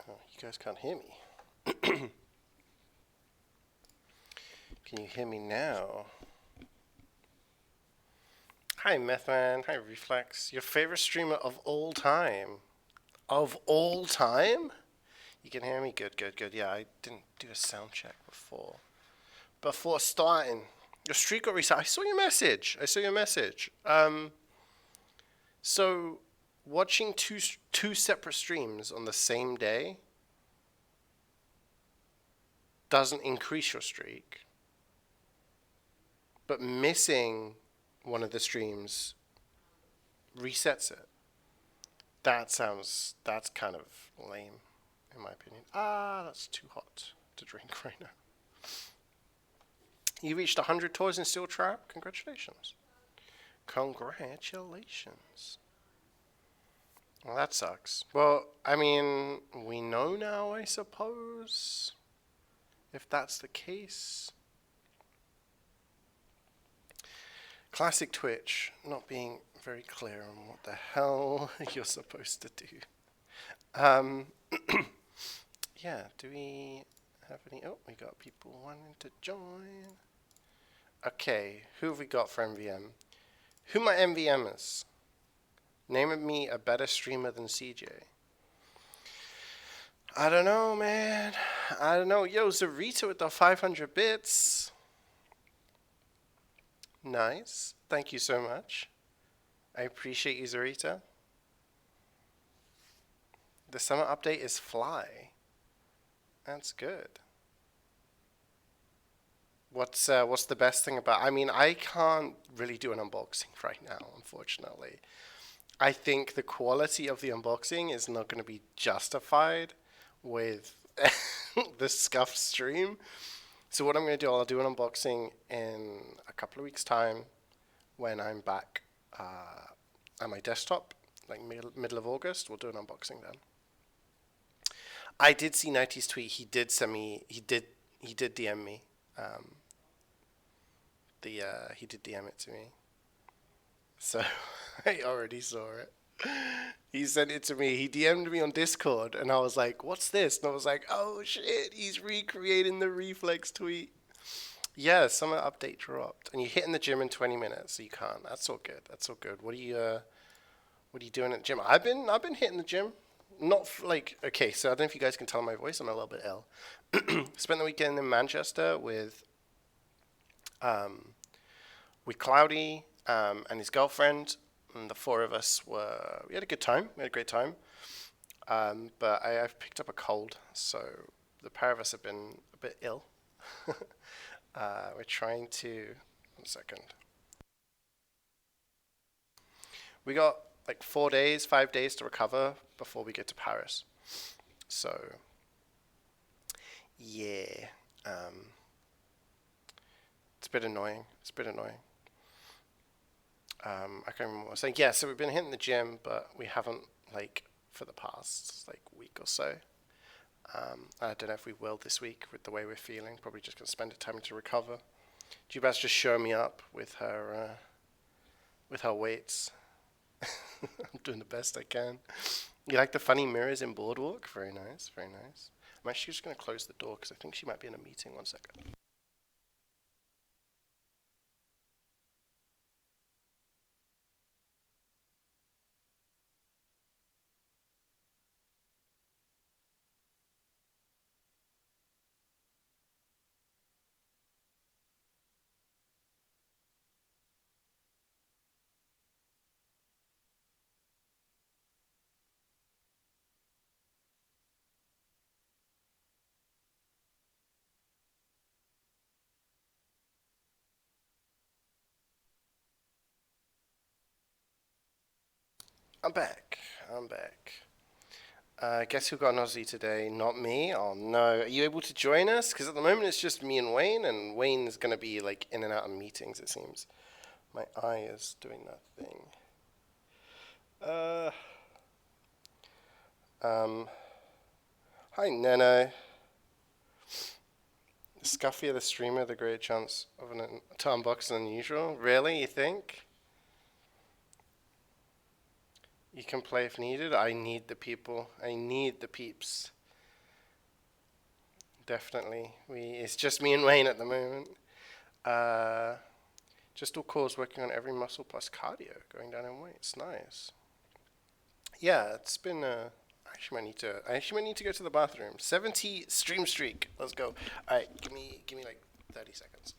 Oh, you guys can't hear me. Can you hear me now? Hi, Methman. Hi, Reflex. Your favorite streamer of all time. Of all time? You can hear me? Good, good, good. Yeah, I didn't do a sound check before starting. Your streak got reset. I saw your message. So watching two separate streams on the same day doesn't increase your streak, but missing one of the streams resets it. That's kind of lame, in my opinion. That's too hot to drink right now. You reached 100 tours in Steel Trap. Congratulations. Congratulations. Well, that sucks. Well, I mean, we know now, I suppose, if that's the case. Classic Twitch, not being very clear on what the hell you're supposed to do. Yeah, do we have any... Oh, we got people wanting to join. Okay, who have we got for MvM? Who my MvM is? Name me a better streamer than CeeJaey. I don't know, man. I don't know. Yo, Zarita with the 500 bits. Nice. Thank you so much. I appreciate you, Zarita. The summer update is Fly. That's good. What's the best thing about... I mean, I can't really do an unboxing right now, unfortunately. I think the quality of the unboxing is not going to be justified with the scuffed stream. So what I'm going to do, I'll do an unboxing in a couple of weeks' time when I'm back at my desktop, like middle of August. We'll do an unboxing then. I did see 90's tweet. He did send me. He did DM me. He did DM it to me. So I already saw it. He sent it to me. He DM'd me on Discord, and I was like, "What's this?" And I was like, "Oh shit, he's recreating the Reflex tweet." Yeah, summer update dropped, and you hit in the gym in 20 minutes, so you can't. That's all good. That's all good. What are you doing at the gym? I've been hitting the gym. Not like, okay. So I don't know if you guys can tell my voice. I'm a little bit ill. Spent the weekend in Manchester with Cloudy and his girlfriend, and the four of us we had a good time. We had a great time. But I've picked up a cold, so the pair of us have been a bit ill. We're trying to... One second. We got like 5 days to recover before we get to Paris. So, yeah. It's a bit annoying. I can't remember what I was saying. Yeah, so we've been hitting the gym, but we haven't, like, for the past, like, week or so. I don't know if we will this week with the way we're feeling. Probably just going to spend the time to recover. Jubas just show me up with her weights. I'm doing the best I can. You like the funny mirrors in Boardwalk? Very nice, very nice. I'm actually just going to close the door because I think she might be in a meeting. 1 second. I'm back. Guess who got an Aussie today? Not me. Oh no. Are you able to join us? Because at the moment it's just me and Wayne's going to be like in and out of meetings, it seems. My eye is doing that thing. Hi Neno. Scuffier the streamer, the great chance of to unbox than usual. Really? You think? You can play if needed. I need the people. I need the peeps. definitely. It's just me and Wayne at the moment. Uh, just all cause working on every muscle plus cardio, going down in weight. It's nice. Yeah, it's been. I actually might need to go to the bathroom. 70 stream streak. Let's go. All right, give me like 30 seconds.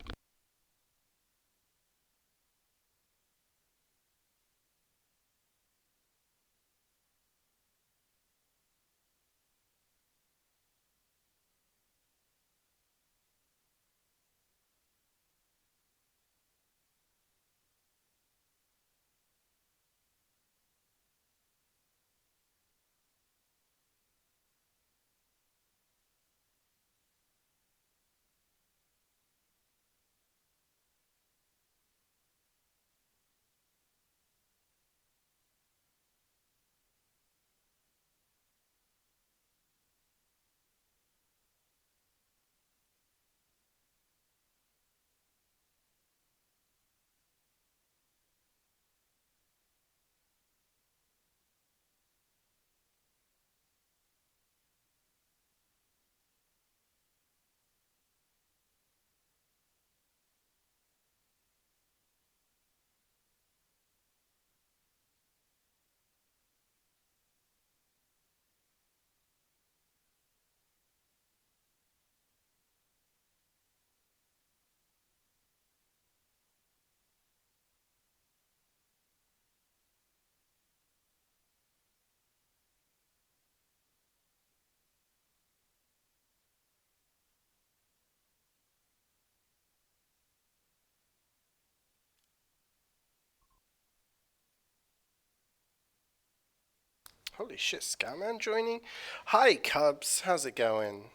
Holy shit, Scatman joining? Hi, Cubs. How's it going?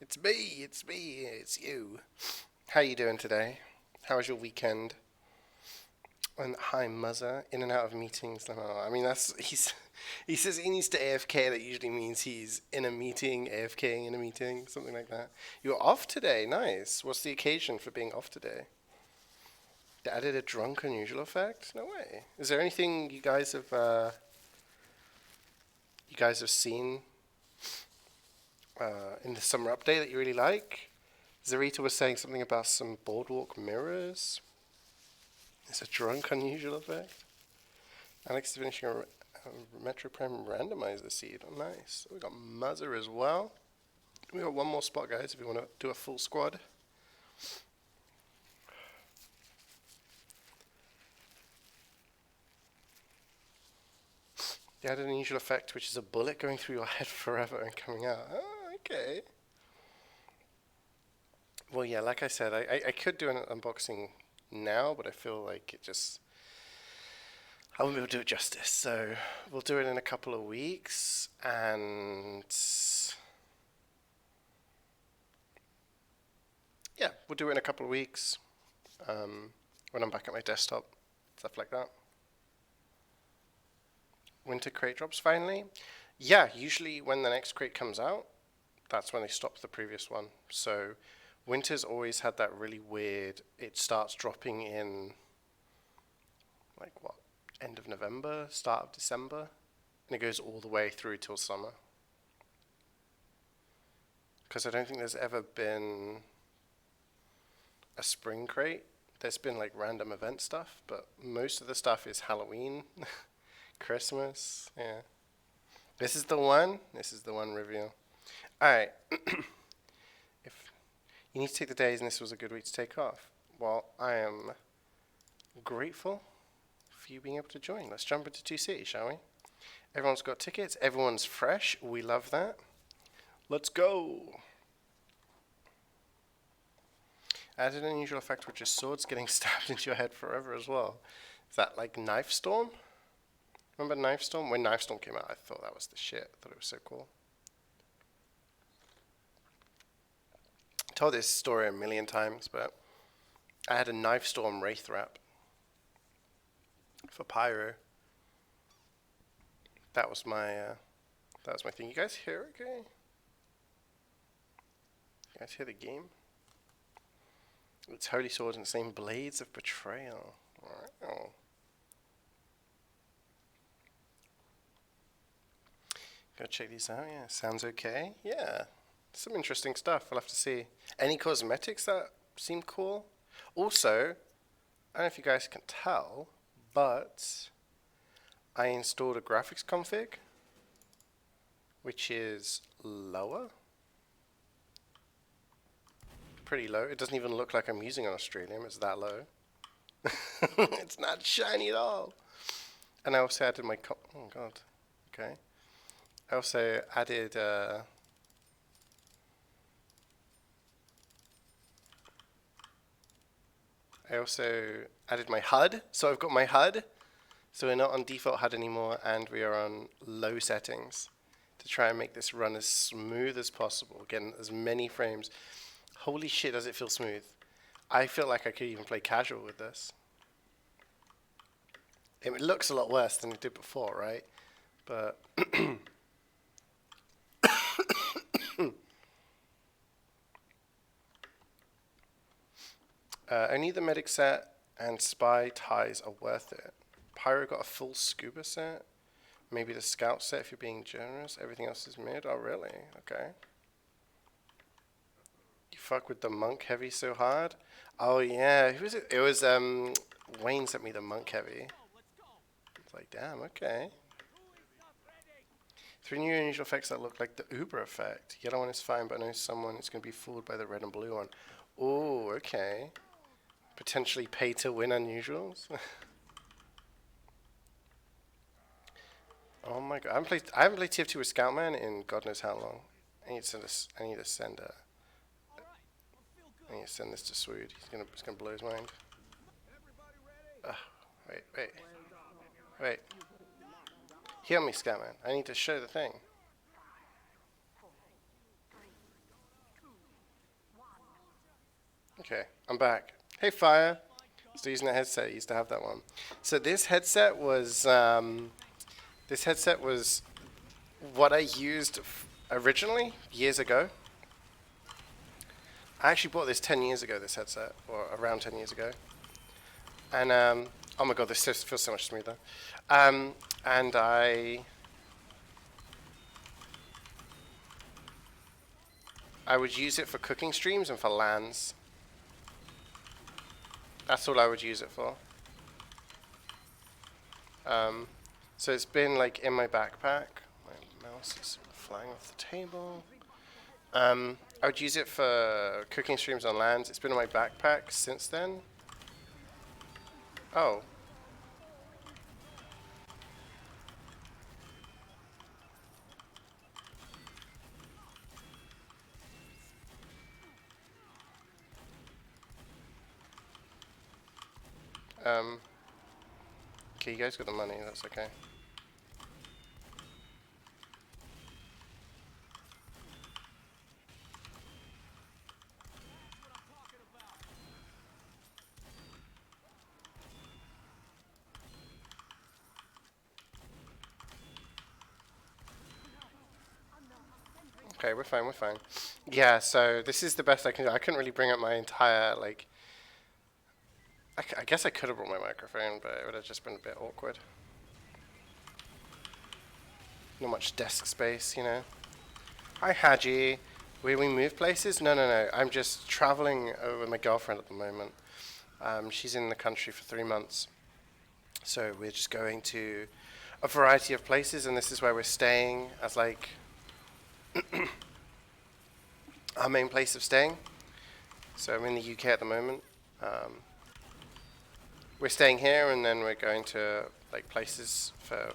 It's me. It's me. It's you. How you doing today? How was your weekend? And hi, Muzzer. In and out of meetings. No, I mean that's he says he needs to AFK. That usually means he's in a meeting, AFKing in a meeting, something like that. You're off today. Nice. What's the occasion for being off today? They added a drunk unusual effect. No way. Is there anything you guys have seen in the summer update that you really like? Zarita was saying something about some boardwalk mirrors. It's a drunk unusual effect. Alex is finishing a Metro Prime randomizer seed. Oh, nice. We got Muzzer as well. We got one more spot, guys, if you want to do a full squad. They added an unusual effect, which is a bullet going through your head forever and coming out. Oh, okay. Well, yeah, like I said, I could do an unboxing now, but I feel like I won't be able to do it justice. So we'll do it in a couple of weeks, and yeah, we'll do it in a couple of weeks when I'm back at my desktop, stuff like that. Winter crate drops finally. Yeah, usually when the next crate comes out, that's when they stop the previous one. So winter's always had that really weird, it starts dropping in like what, end of November, start of December, and it goes all the way through till summer. Because I don't think there's ever been a spring crate. There's been like random event stuff, but most of the stuff is Halloween, Christmas. Yeah. This is the one. This is the one reveal. All right. If you need to take the days, and this was a good week to take off. Well, I am grateful for you being able to join. Let's jump into 2C, shall we? Everyone's got tickets. Everyone's fresh. We love that. Let's go. Added an unusual effect, which is swords getting stabbed into your head forever as well. Is that like Knife Storm? Remember Knife Storm? When Knife Storm came out, I thought that was the shit. I thought it was so cool. I told this story a million times, but I had a Knife Storm Wraith Wrap for Pyro. That was my thing. You guys hear it okay? You guys hear the game? It's Holy Swords and the same Blades of Betrayal. Wow. Go check these out. Yeah, sounds okay. Yeah, Some interesting stuff. We'll have to see. Any cosmetics that seem cool? Also, I don't know if you guys can tell, but I installed a graphics config, which is lower. Pretty low. It doesn't even look like I'm using an Australian. It's that low. It's not shiny at all. And I also added my... oh, God. Okay. I also added... my HUD. So I've got my HUD. So we're not on default HUD anymore, and we are on low settings to try and make this run as smooth as possible, getting as many frames. Holy shit, does it feel smooth. I feel like I could even play casual with this. It looks a lot worse than it did before, right? But only the medic set and spy ties are worth it. Pyro got a full scuba set. Maybe the scout set if you're being generous. Everything else is mid. Oh, really? Okay. You fuck with the monk heavy so hard? Oh, yeah. Who was it? It was, Wayne sent me the monk heavy. It's like, damn, okay. 3 new unusual effects that look like the Uber effect. Yellow one is fine, but I know someone is going to be fooled by the red and blue one. Oh, okay. Potentially pay to win unusuals. Oh my god, I haven't played TF2 with Scoutman in God knows how long. I need to send this to Swood. He's gonna blow his mind. Wait. Heal me, Scoutman. I need to show the thing. Okay, I'm back. Hey, Fire. Still using that headset. I used to have that one. So this headset was what I used originally years ago. I actually bought this 10 years ago. This headset, or around 10 years ago. And oh my god, this feels so much smoother. And I would use it for cooking streams and for LANs. That's all I would use it for. So it's been like in my backpack. My mouse is flying off the table. I would use it for cooking streams on LANs. It's been in my backpack since then. Oh. Okay, you guys got the money, that's okay. Okay, we're fine. Yeah, so this is the best I can do. I couldn't really bring up my entire, like... I guess I could have brought my microphone, but it would have just been a bit awkward. Not much desk space, you know. Hi, Haji. Will we move places? No. I'm just traveling over with my girlfriend at the moment. She's in the country for 3 months. So we're just going to a variety of places, and this is where we're staying as, like... our main place of staying. So I'm in the UK at the moment. We're staying here, and then we're going to like places for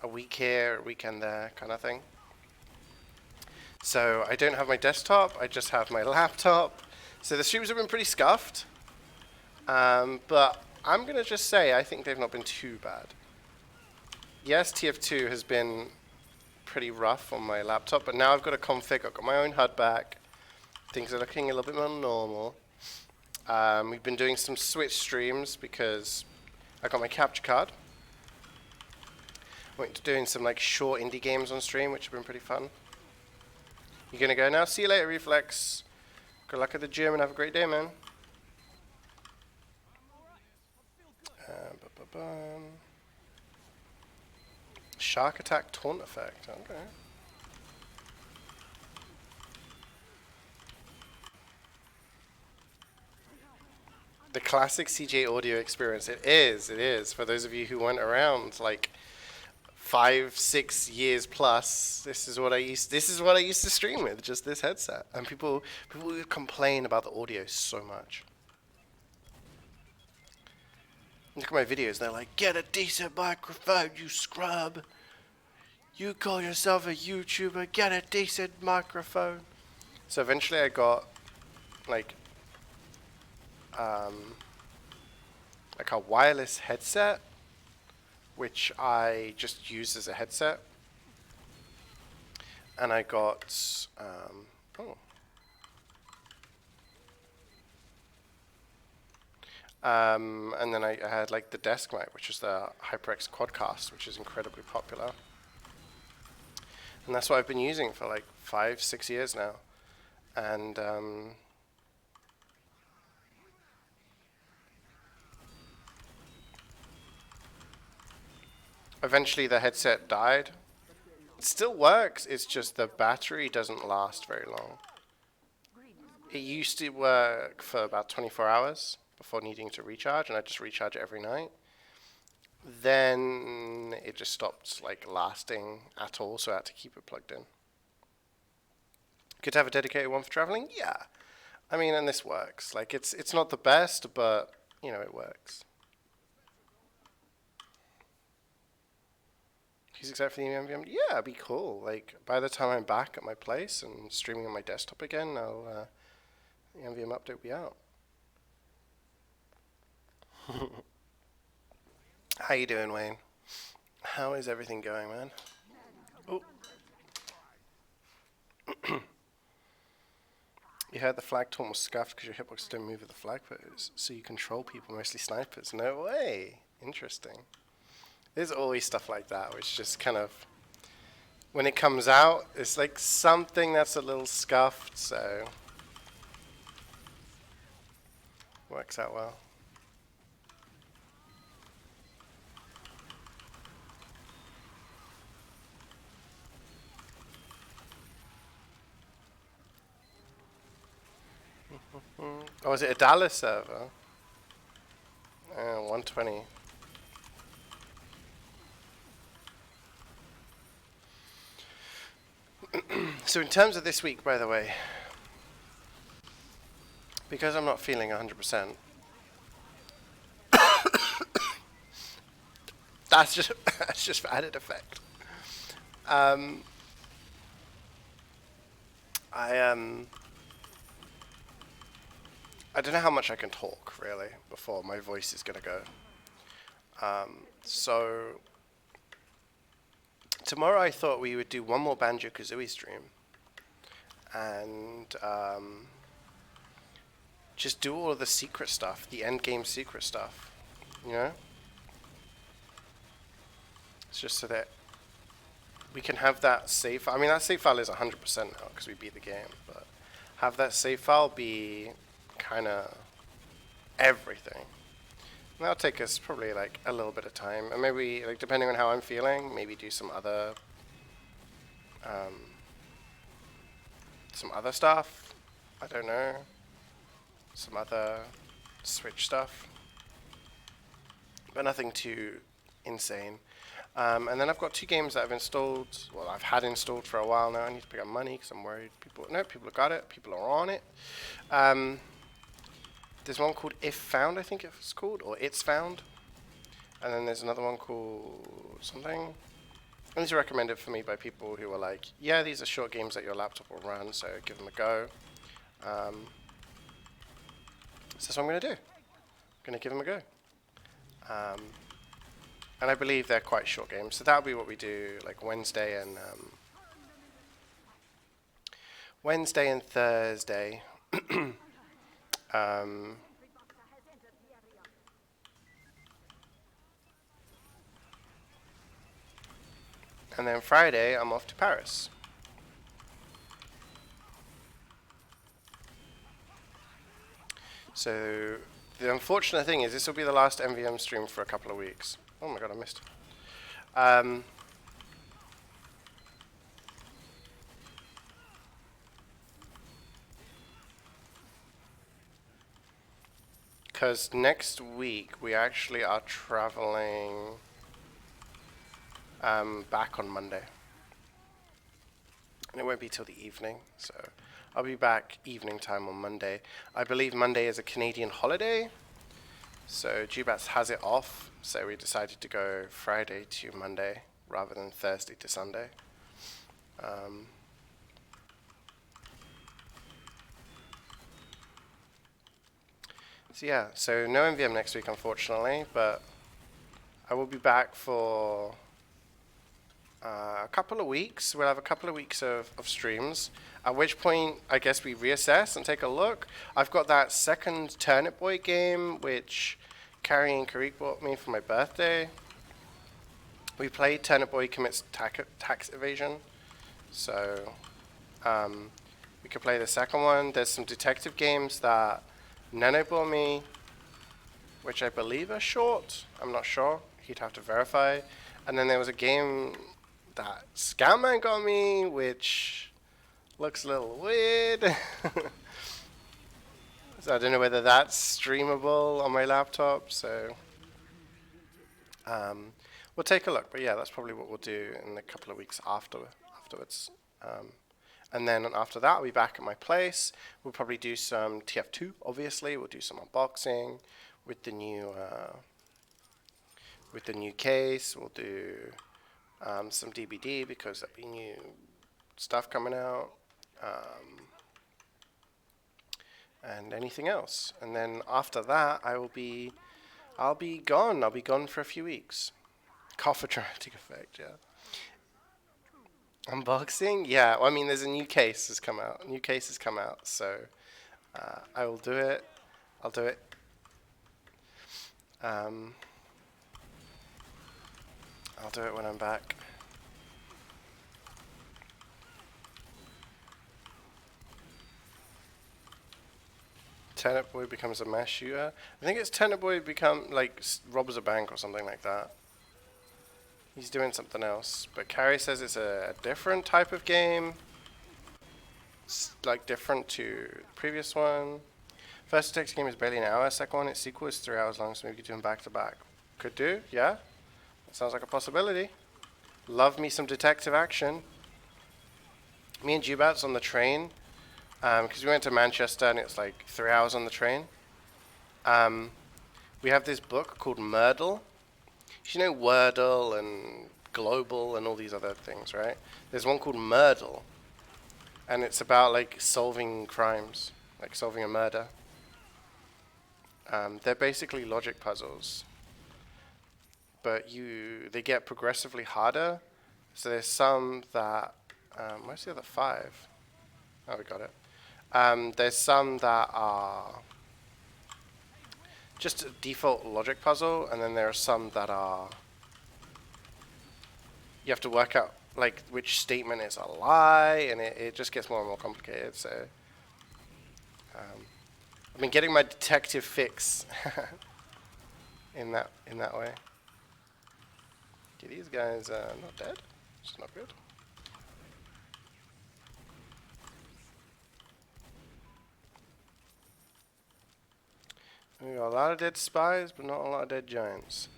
a week here, a weekend there, kind of thing. So I don't have my desktop. I just have my laptop. So the streams have been pretty scuffed, but I'm gonna just say I think they've not been too bad. Yes, TF2 has been pretty rough on my laptop, but now I've got a config. I've got my own HUD back. Things are looking a little bit more normal. We've been doing some Switch streams because I got my capture card. Went to doing some like short indie games on stream, which have been pretty fun. You're gonna go now. See you later, Reflex. Good luck at the gym and have a great day, man. Shark attack taunt effect. Okay. The classic CeeJaey audio experience. It is. It is. For those of you who went around like 5, 6 years plus, this is what I used. This is what I used to stream with. Just this headset. And people would complain about the audio so much. Look at my videos. They're like, "Get a decent microphone, you scrub. You call yourself a YouTuber. Get a decent microphone." So eventually, I got like a wireless headset, which I just use as a headset, and I got and then I had like the desk mic, which is the HyperX Quadcast, which is incredibly popular, and that's what I've been using for like 5, 6 years now, and eventually the headset died. It still works, it's just the battery doesn't last very long. It used to work for about 24 hours before needing to recharge, and I just recharge it every night. Then it just stopped like lasting at all, so I had to keep it plugged in. Good to have a dedicated one for traveling? Yeah. I mean, and this works. Like it's not the best, but you know, it works. He's excited for the MvM? Yeah, it'd be cool. Like, by the time I'm back at my place and streaming on my desktop again, the MvM update will be out. How you doing, Wayne? How is everything going, man? Oh. You heard the flag taunt was scuffed because your hitboxes don't move with the flag pose, so you control people, mostly snipers. No way. Interesting. There's always stuff like that, which just kind of, when it comes out, it's like something that's a little scuffed, so works out well. Oh, is it a Dallas server? 120. So in terms of this week, by the way, because I'm not feeling 100%, that's just for added effect. I don't know how much I can talk really before my voice is gonna go. So tomorrow I thought we would do one more Banjo-Kazooie stream and just do all of the secret stuff, the end game secret stuff, you know? It's just so that we can have that save. I mean, that save file is 100% now because we beat the game, but have that save file be kind of everything. And that'll take us probably like a little bit of time, and maybe like depending on how I'm feeling, maybe do some other stuff. I don't know, some other Switch stuff, but nothing too insane. And then I've got 2 games that I've installed. Well, I've had installed for a while now. I need to pick up money because I'm worried people. No, people have got it. People are on it. There's one called If Found, I think it's called, or It's Found. And then there's another one called something. And these are recommended for me by people who are like, yeah, these are short games that your laptop will run, so give them a go. So that's what I'm going to do. I'm going to give them a go. And I believe they're quite short games, so that'll be what we do, like Wednesday and Thursday. And then Friday, I'm off to Paris. So the unfortunate thing is this will be the last MvM stream for a couple of weeks. Oh my god, I missed. because next week we actually are traveling back on Monday. And it won't be till the evening, so I'll be back evening time on Monday. I believe Monday is a Canadian holiday, so GBATS has it off, so we decided to go Friday to Monday rather than Thursday to Sunday. So yeah, so no MvM next week unfortunately, but I will be back for a couple of weeks. We'll have a couple of weeks of streams, at which point I guess we reassess and take a look. I've got that second Turnip Boy game which Carrie and Karik bought me for my birthday. We played Turnip Boy Commits Tax Evasion, so we could play the second one. There's some detective games that Nano bought me, which I believe are short. I'm not sure. He'd have to verify. And then there was a game that Scoutman got me, which looks a little weird. So I don't know whether that's streamable on my laptop. So we'll take a look. But yeah, that's probably what we'll do in a couple of weeks afterwards. And then after that, I'll be back at my place. We'll probably do some TF2, obviously. We'll do some unboxing with the new case. We'll do some DBD because there'll be new stuff coming out. And anything else. And then after that, I'll be gone. I'll be gone for a few weeks. Coffer dramatic effect, yeah. Unboxing? Yeah, well, I mean, there's a new case has come out. New case has come out, so I will do it. I'll do it. I'll do it when I'm back. Turnip Boy becomes a mass shooter. I think it's Turnip Boy robs a bank or something like that. He's doing something else, but Carrie says it's a different type of game. It's like different to the previous one. First detective game is barely an hour. Second one, its sequel is 3 hours long, so maybe we could do them back to back. Could do, yeah. That sounds like a possibility. Love me some detective action. Me and GBATS on the train, because we went to Manchester and it's like 3 hours on the train. We have this book called Myrtle. You know Wordle and Global and all these other things, right? There's one called Myrtle, and it's about like solving crimes, like solving a murder. They're basically logic puzzles, but they get progressively harder. So there's some that where's the other 5? Oh, we got it. There's some that are just a default logic puzzle, and then there are some that are you have to work out like which statement is a lie, and it just gets more and more complicated. So I've been getting my detective fix in that way. Okay, these guys are not dead. It's not good. We got a lot of dead spies, but not a lot of dead giants.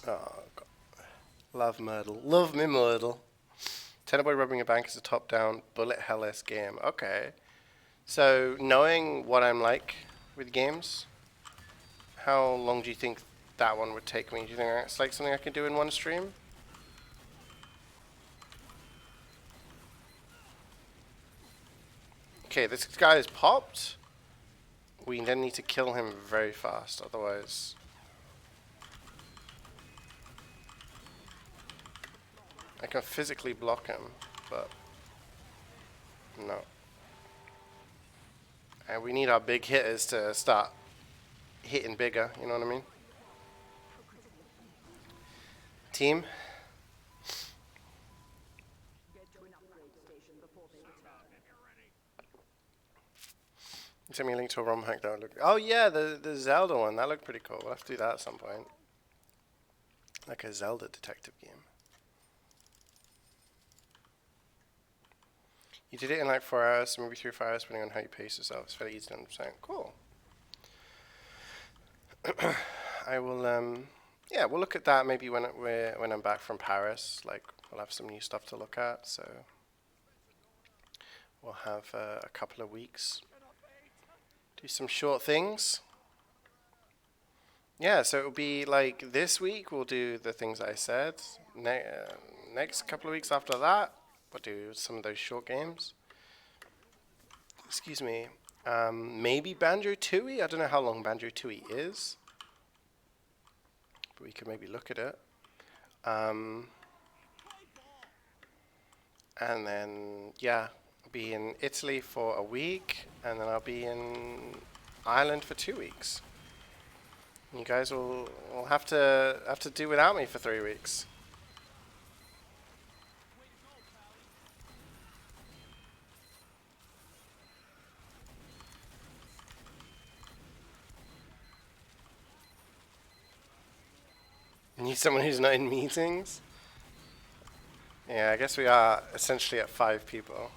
Oh, God. Love Myrtle. Love me Myrtle. Tenor Boy Robbing a Bank is a top-down bullet hell-esque game. Okay. So, knowing what I'm like with games, how long do you think that one would take me? Do you think that's like something I can do in one stream? Okay, this guy is popped. We then need to kill him very fast, otherwise... I can physically block him, but... no. And we need our big hitters to start hitting bigger, you know what I mean? Team? You sent me a link to a ROM hack that would look. Oh yeah, the Zelda one. That looked pretty cool. We'll have to do that at some point. Like a Zelda detective game. You did it in like 4 hours, maybe 3 or 4 hours, depending on how you pace yourself. It's fairly easy to understand. Cool. I will. Yeah, we'll look at that maybe when I'm back from Paris. Like we'll have some new stuff to look at. So we'll have a couple of weeks. Do some short things. Yeah, so it'll be like this week we'll do the things I said. Next couple of weeks after that, we'll do some of those short games. Excuse me. Maybe Banjo-Tooie? I don't know how long Banjo-Tooie is. But we could maybe look at it. And then, yeah, I'll be in Italy for a week. And then I'll be in Ireland for 2 weeks. You guys will have to do without me for 3 weeks. Need someone who's not in meetings? Yeah, I guess we are essentially at 5 people.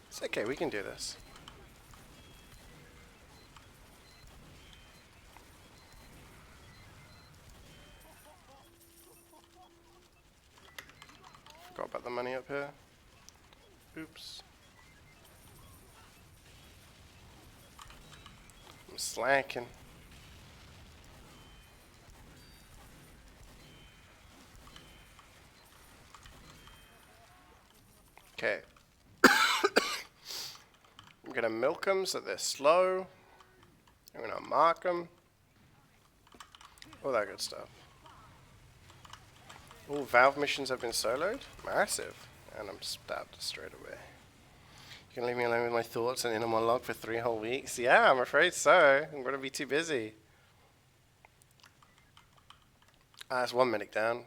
It's okay, we can do this. Forgot about the money up here. Oops. I'm slacking. Okay. I'm gonna milk them so they're slow. I'm gonna mark them. All that good stuff. All Valve missions have been soloed. Massive. And I'm stabbed straight away. You gonna leave me alone with my thoughts and inner monologue for 3 whole weeks? Yeah, I'm afraid so. I'm gonna be too busy. Ah, that's 1 medic down.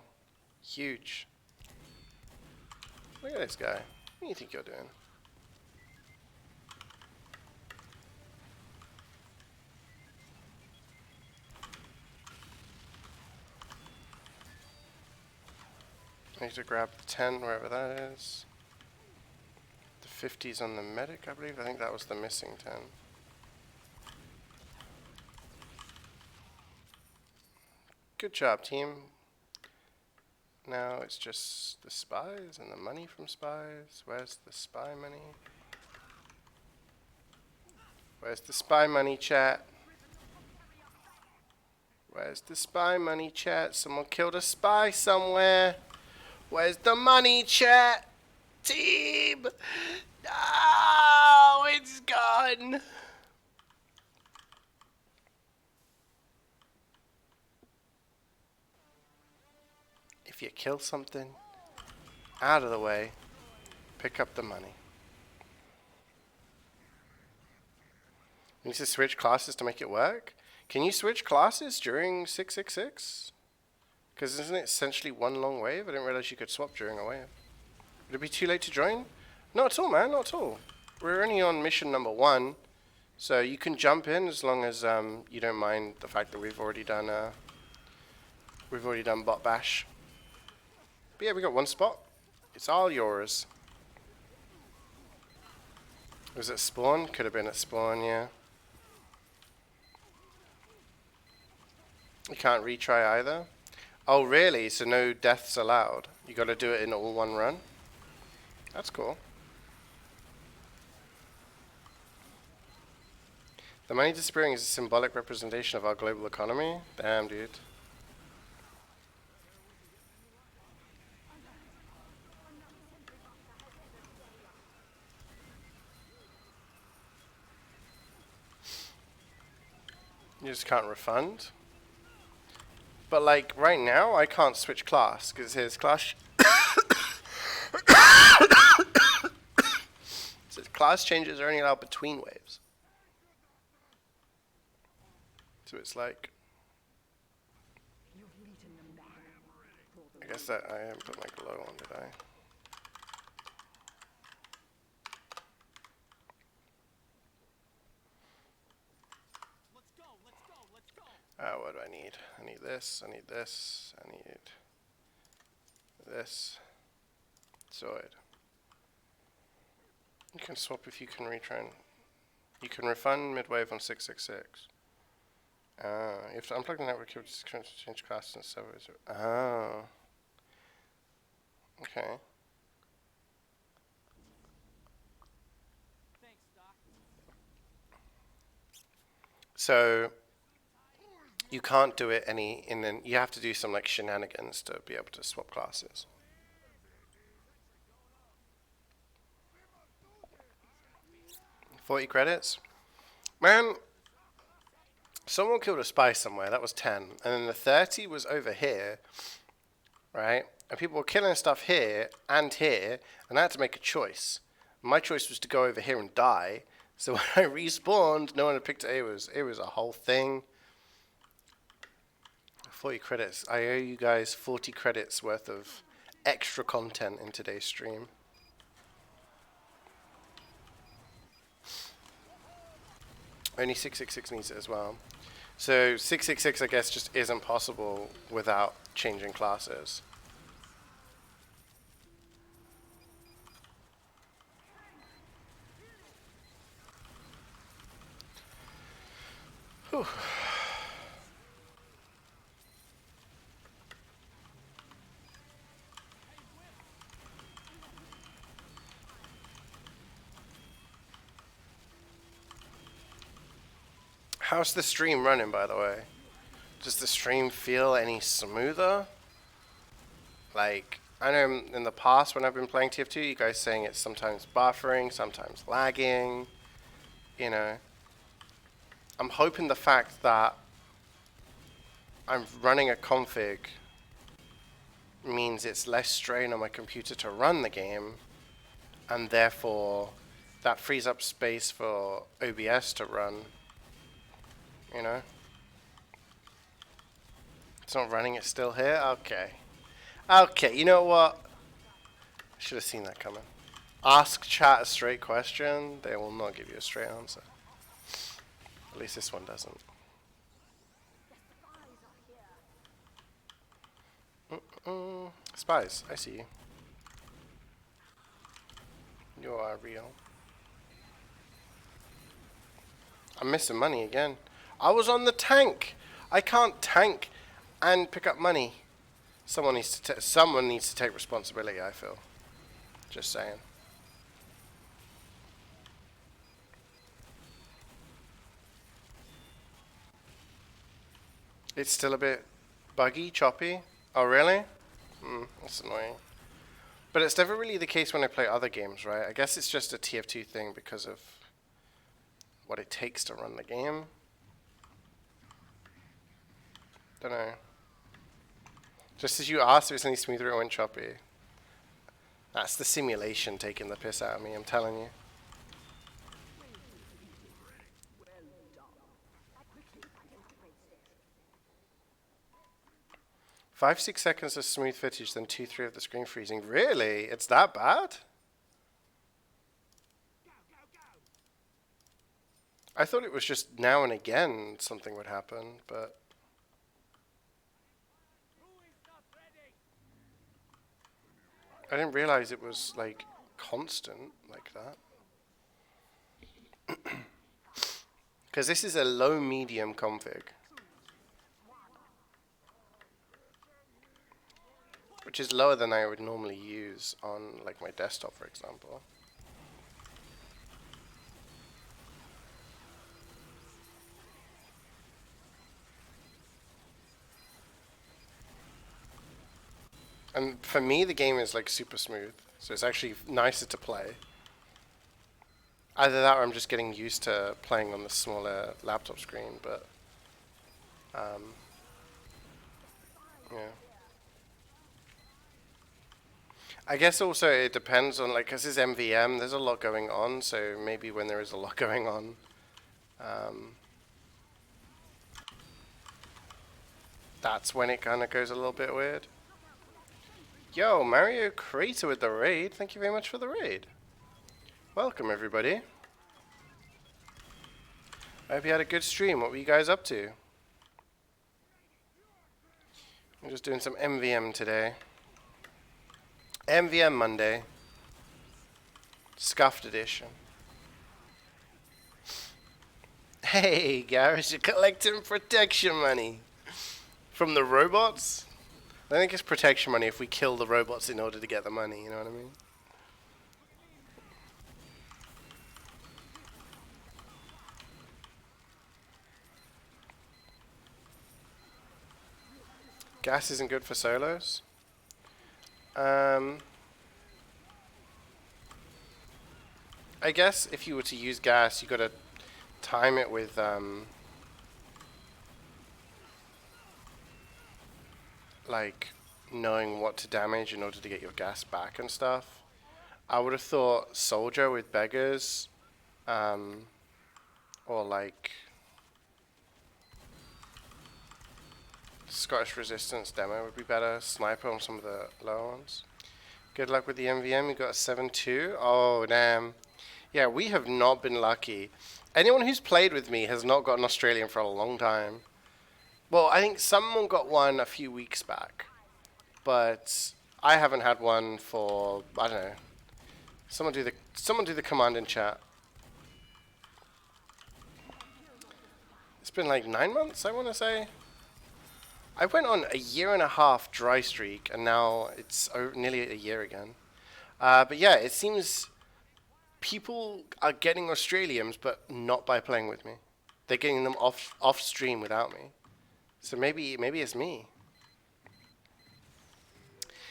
Huge. Look at this guy. What do you think you're doing? I need to grab the 10 wherever that is. The 50's on the medic, I believe. I think that was the missing 10. Good job, team. Now it's just the spies and the money from spies. Where's the spy money? Where's the spy money, chat? Where's the spy money, chat? Someone killed a spy somewhere. Where's the money, chat? Team! No, it's gone. If you kill something, out of the way, pick up the money. You need to switch classes to make it work? Can you switch classes during 666? Because isn't it essentially one long wave? I didn't realize you could swap during a wave. Would it be too late to join? Not at all, man, not at all. We're only on mission number 1, so you can jump in as long as you don't mind the fact that we've already done bot bash. But yeah, we got 1 spot. It's all yours. Was it spawn? Could have been at spawn, yeah. You can't retry either. Oh really? So no deaths allowed. You got to do it in all 1 run. That's cool. The money disappearing is a symbolic representation of our global economy. Damn, dude. You just can't refund. But like right now, I can't switch class because it says class. It says class changes are only allowed between waves. So it's like. I guess that I haven't put my glow on, did I? What do I need? I need this, I need this, I need this. Sorted. You can swap if you can retrain. You can refund midwave on 666. You have to unplug the network cable to change class and servers. Oh. Okay. So you can't do it you have to do some like shenanigans to be able to swap classes. $40 credits? Man, someone killed a spy somewhere, that was 10. And then the 30 was over here, right? And people were killing stuff here, and I had to make a choice. My choice was to go over here and die. So when I respawned, no one had picked it. It was a whole thing. 40 credits. I owe you guys 40 credits worth of extra content in today's stream. Only 666 needs it as well. So 666, I guess, just isn't possible without changing classes. Whew. How's the stream running, by the way? Does the stream feel any smoother? Like, I know in the past when I've been playing TF2, you guys saying it's sometimes buffering, sometimes lagging, you know. I'm hoping the fact that I'm running a config means it's less strain on my computer to run the game, and therefore that frees up space for OBS to run, you know. It's not running, it's still here? Okay. Okay, you know what? I should have seen that coming. Ask chat a straight question, they will not give you a straight answer. At least this one doesn't. Spies, I see you. You are real. I'm missing money again. I was on the tank! I can't tank and pick up money. Someone needs to take responsibility, I feel. Just saying. It's still a bit buggy, choppy. Oh, really? That's annoying. But it's never really the case when I play other games, right? I guess it's just a TF2 thing because of what it takes to run the game. Don't know. Just as you asked if it's any smoother, it went choppy. That's the simulation taking the piss out of me, I'm telling you. Five, 6 seconds of smooth footage, then 2-3 of the screen freezing. Really? It's that bad? I thought it was just now and again something would happen, but... I didn't realize it was, like, constant like that. Because this is a low-medium config. Which is lower than I would normally use on, like, my desktop, for example. And for me, the game is, like, super smooth. So it's actually nicer to play. Either that or I'm just getting used to playing on the smaller laptop screen, but... yeah. I guess also it depends on, like, because it's MvM, there's a lot going on, so maybe when there is a lot going on, that's when it kind of goes a little bit weird. Yo, Mario Creator with the raid. Thank you very much for the raid. Welcome, everybody. I hope you had a good stream. What were you guys up to? I'm just doing some MvM today. MvM Monday. Scuffed edition. Hey, Garrus, you're collecting protection money. From the robots? I think it's protection money if we kill the robots in order to get the money, you know what I mean? Gas isn't good for solos. I guess if you were to use gas, you gotta time it with like knowing what to damage in order to get your gas back and stuff. I would have thought soldier with beggars, or like Scottish resistance demo would be better. Sniper on some of the lower ones. Good luck with the MvM. You got a 7-2. Oh damn. Yeah, we have not been lucky. Anyone who's played with me has not got an Australian for a long time. Well, I think someone got one a few weeks back, but I haven't had one for, I don't know. Someone do the command in chat. It's been like 9 months, I want to say. I went on a 1.5 year dry streak, and now it's nearly a year again. But yeah, it seems people are getting Australians, but not by playing with me. They're getting them off stream without me. So maybe it's me.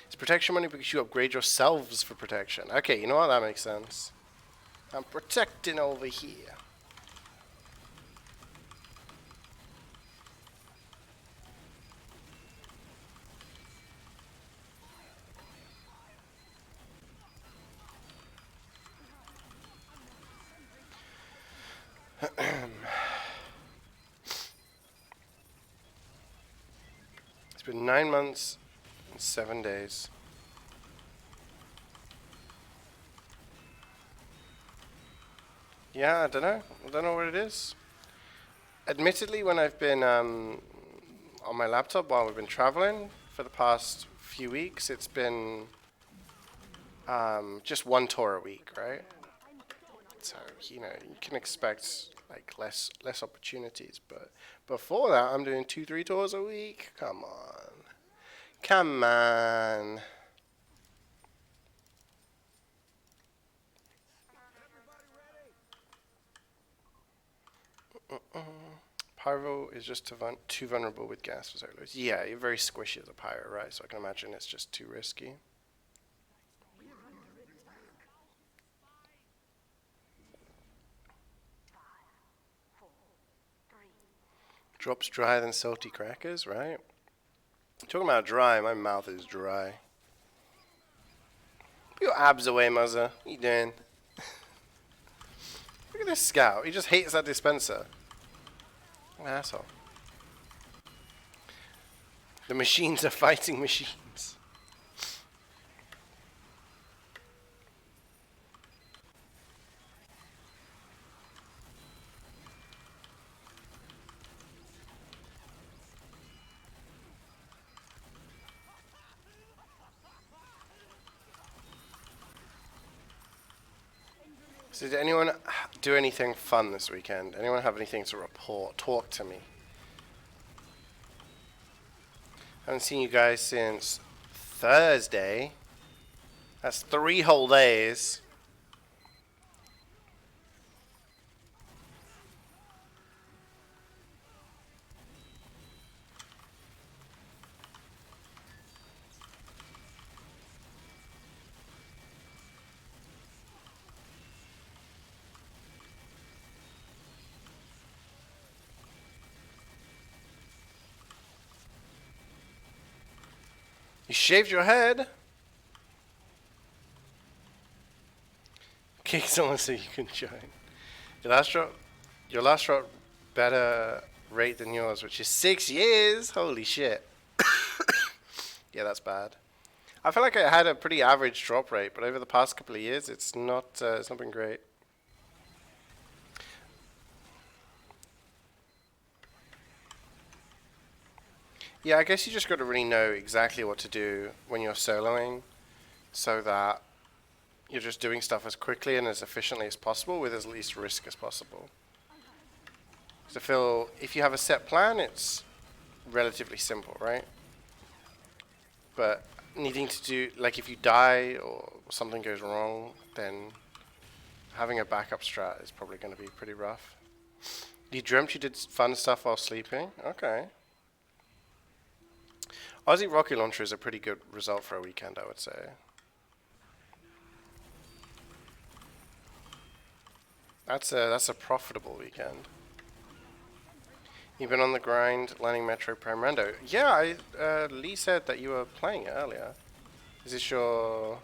It's protection money because you upgrade yourselves for protection. Okay, you know what? That makes sense. I'm protecting over here. It's been 9 months and 7 days. Yeah, I don't know. I don't know what it is. Admittedly, when I've been on my laptop while we've been traveling for the past few weeks, it's been just one tour a week, right? So, you know, you can expect like less opportunities, but before that I'm doing 2-3 tours a week. Come on. Come on. Pyro is just too vulnerable with gas for solos. Yeah, you're very squishy as a pyro, right? So I can imagine it's just too risky. Drops drier than salty crackers, right? Talking about dry, my mouth is dry. Put your abs away, mother. What you doing? Look at this scout. He just hates that dispenser. What an asshole. The machines are fighting machines. So did anyone do anything fun this weekend? Anyone have anything to report? Talk to me. Haven't seen you guys since Thursday. That's 3 whole days. You shaved your head? Kick someone so you can join. Your last drop better rate than yours, which is 6 years. Holy shit. Yeah, that's bad. I feel like I had a pretty average drop rate, but over the past couple of years, it's not been great. Yeah, I guess you just got to really know exactly what to do when you're soloing so that you're just doing stuff as quickly and as efficiently as possible with as least risk as possible. Because I feel if you have a set plan, it's relatively simple, right? But needing to do, like if you die or something goes wrong, then having a backup strat is probably going to be pretty rough. You dreamt you did fun stuff while sleeping? Okay. Aussie Rocket Launcher is a pretty good result for a weekend, I would say. That's a profitable weekend. You've been on the grind learning Metro Prime Rando. Yeah, Lee said that you were playing it earlier. Is this your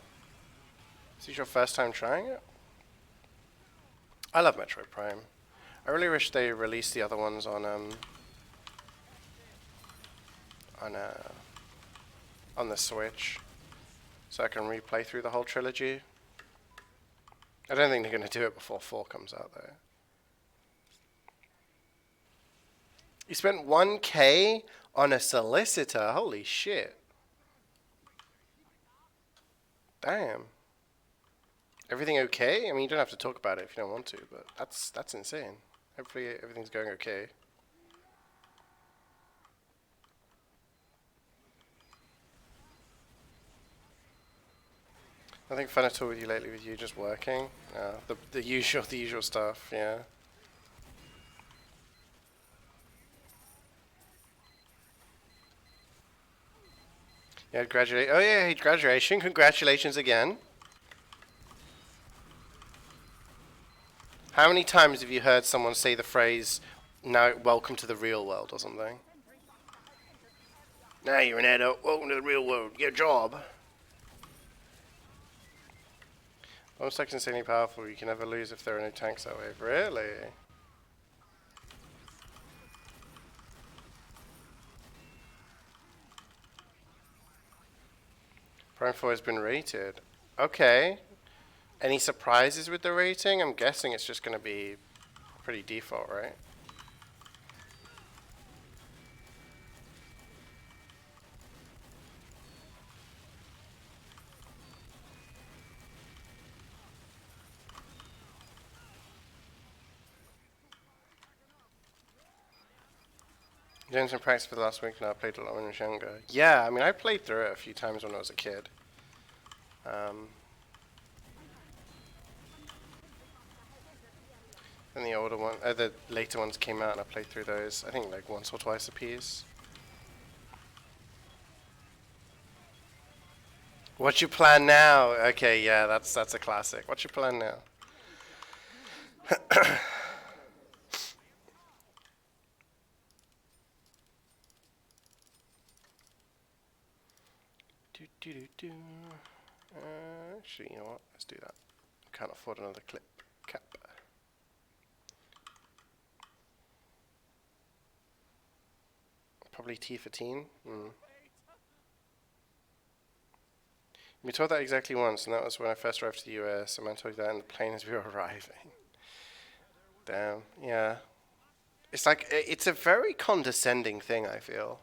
first time trying it? I love Metro Prime. I really wish they released the other ones on the Switch, so I can replay through the whole trilogy. I don't think they're going to do it before 4 comes out though. You spent 1K on a solicitor? Holy shit. Damn. Everything okay? I mean, you don't have to talk about it if you don't want to, but that's insane. Hopefully everything's going okay. Nothing fun at all with you lately, with you just working? The usual stuff, yeah. Yeah, graduate. Oh yeah, graduation. Congratulations again. How many times have you heard someone say the phrase, "Now, welcome to the real world" or something? Now you're an adult. Welcome to the real world. Get a job. Almost like insanely powerful. You can never lose if there are no tanks that way. Really? Prime 4 has been rated. Okay. Any surprises with the rating? I'm guessing it's just going to be pretty default, right? Doing some practice for the last week now. I played a lot when I was younger. Yeah, I mean, I played through it a few times when I was a kid. And the older one, the later ones came out, and I played through those. I think like once or twice a piece. What's your plan now? Okay, yeah, that's a classic. What's your plan now? Actually, you know what? Let's do that. Can't afford another clip cap. Probably T for teen. We told that exactly once, and that was when I first arrived to the US. A man told you that in the plane as we were arriving. Damn, yeah. It's like, it's a very condescending thing, I feel,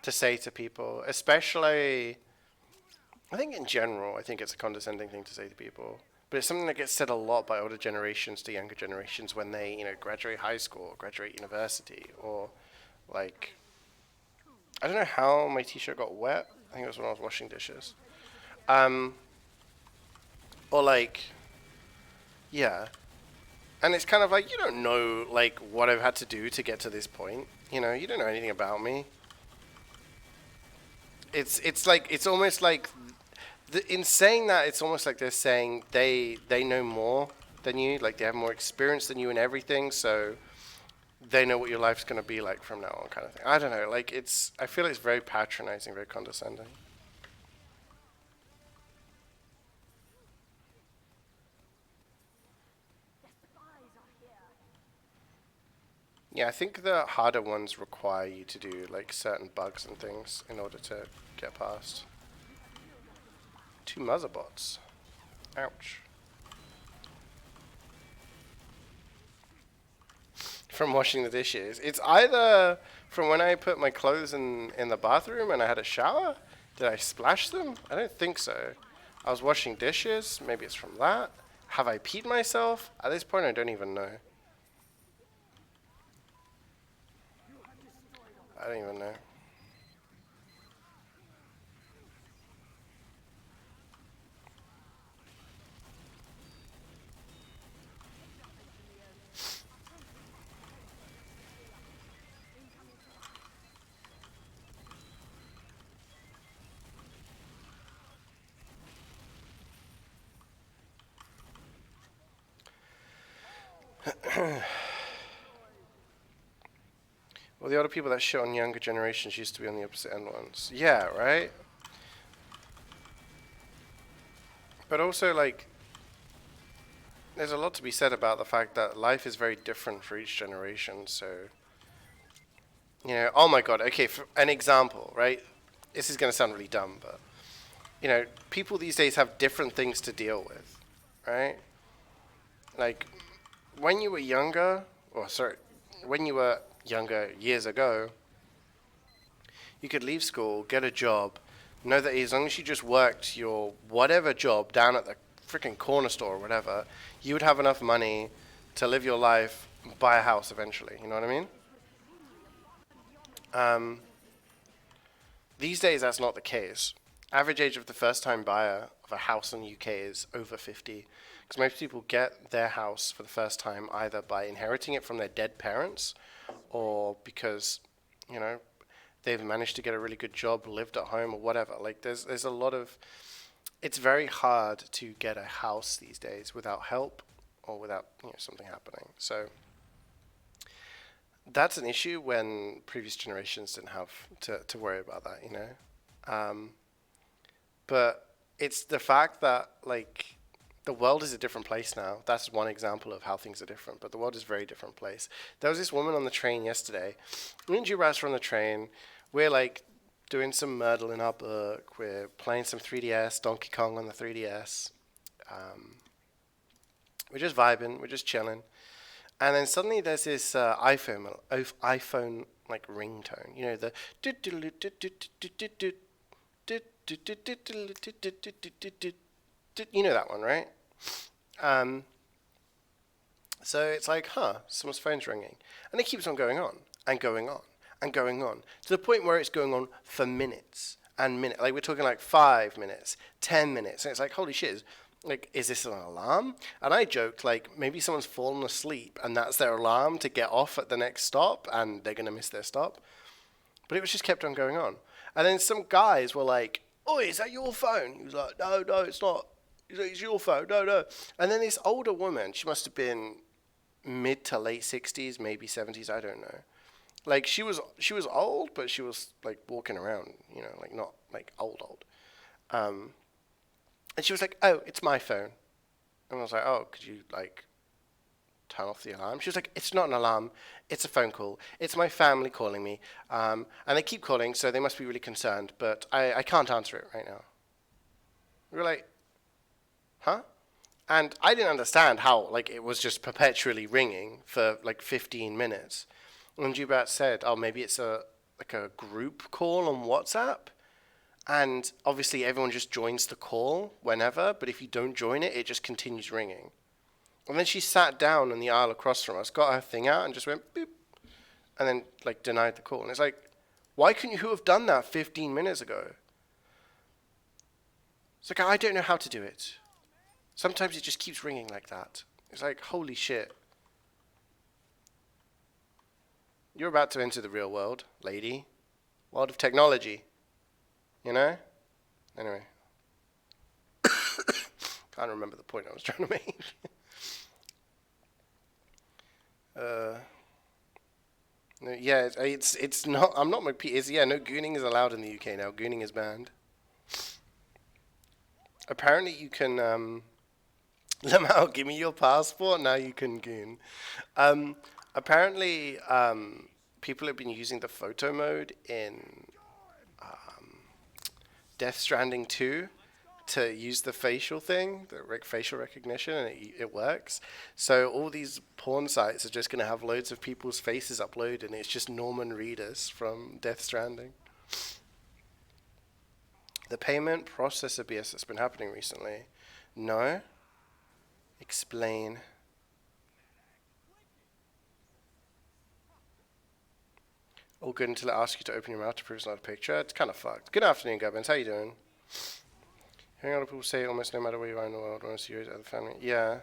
to say to people, especially, I think in general, I think it's a condescending thing to say to people. But it's something that gets said a lot by older generations to younger generations when they, graduate high school, or graduate university, or like, I don't know how my t-shirt got wet. I think it was when I was washing dishes. Or like, yeah. And it's kind of like, you don't know, like, what I've had to do to get to this point. You don't know anything about me. It's like, it's almost like, in saying that, it's almost like they're saying they know more than you, like they have more experience than you in everything, so they know what your life's going to be like from now on, kind of thing. I don't know, like, I feel it's very patronizing, very condescending. Yeah, I think the harder ones require you to do like certain bugs and things in order to get past. 2 motherbots. Ouch. From washing the dishes. It's either From when I put my clothes in the bathroom and I had a shower? Did I splash them? I don't think so. I was washing dishes. Maybe it's from that. Have I peed myself? At this point, I don't even know. I don't even know. Well, the other people that shit on younger generations used to be on the opposite end ones. Yeah, right? But also, like, there's a lot to be said about the fact that life is very different for each generation. So, you know, oh my god, okay, for an example, right? This is going to sound really dumb, but, you know, people these days have different things to deal with, right? Like, when you were younger, or sorry, when you were younger years ago, you could leave school, get a job, know that as long as you just worked your whatever job down at the freaking corner store or whatever, you would have enough money to live your life, buy a house eventually. You know what I mean? Um, these days, that's not the case. Average age of the first-time buyer of a house in the UK is over 50, because most people get their house for the first time either by inheriting it from their dead parents, or because, you know, they've managed to get a really good job, lived at home, or whatever. Like, there's a lot of. It's very hard to get a house these days without help or without, you know, something happening. So that's an issue when previous generations didn't have to worry about that, you know. But it's the fact that, like, the world is a different place now. That's one example of how things are different. But the world is a very different place. There was this woman on the train yesterday. Me and Jubras were on the train. We're like doing some Myrtle in our book. We're playing some 3DS, Donkey Kong on the 3DS. We're just vibing. We're just chilling. And then suddenly there's this iPhone like ringtone. You know, the you know that one, right? Um, so it's like, someone's phone's ringing. And it keeps on going on and going on and going on to the point where it's going on for minutes and minutes. Like, we're talking like 5 minutes, 10 minutes. And it's like, holy shit, like, is this an alarm? And I joked, like, maybe someone's fallen asleep and that's their alarm to get off at the next stop and they're going to miss their stop. But it was just kept on going on. And then some guys were like, "Oh, is that your phone?" He was like, "No, no, it's not. It's your phone. No, no." And then this older woman, she must have been mid to late 60s, maybe 70s, I don't know. Like, she was old, but she was like walking around, you know, like not like old. And she was like, "Oh, it's my phone." And I was like, "Oh, could you like turn off the alarm?" She was like, "It's not an alarm. It's a phone call. It's my family calling me. And they keep calling, so they must be really concerned, but I can't answer it right now." We were like, "Huh?" And I didn't understand how, like, it was just perpetually ringing for like 15 minutes. And Jubat said, "Oh, maybe it's a group call on WhatsApp." And obviously everyone just joins the call whenever, but if you don't join it, it just continues ringing. And then she sat down in the aisle across from us, got her thing out, and just went boop, and then like denied the call. And it's like, why couldn't you have done that 15 minutes ago? It's like, I don't know how to do it. Sometimes it just keeps ringing like that. It's like, holy shit. You're about to enter the real world, lady. World of technology. You know? Anyway. Can't remember the point I was trying to make. No, yeah, it's not. I'm not McPeak. Yeah, no gooning is allowed in the UK now. Gooning is banned. Apparently, you can. Lamau, give me your passport. Now you can goon. Apparently, people have been using the photo mode in Death Stranding 2 to use the facial thing, the facial recognition, and it works. So all these porn sites are just going to have loads of people's faces uploaded, and it's just Norman Reedus from Death Stranding. The payment processor BS that's been happening recently. No. Explain. All good until it asks you to open your mouth to prove it's not a picture. It's kind of fucked. Good afternoon, Gubbins. How you doing? Hearing other people say almost no matter where you are in the world, want to see your other family. Yeah.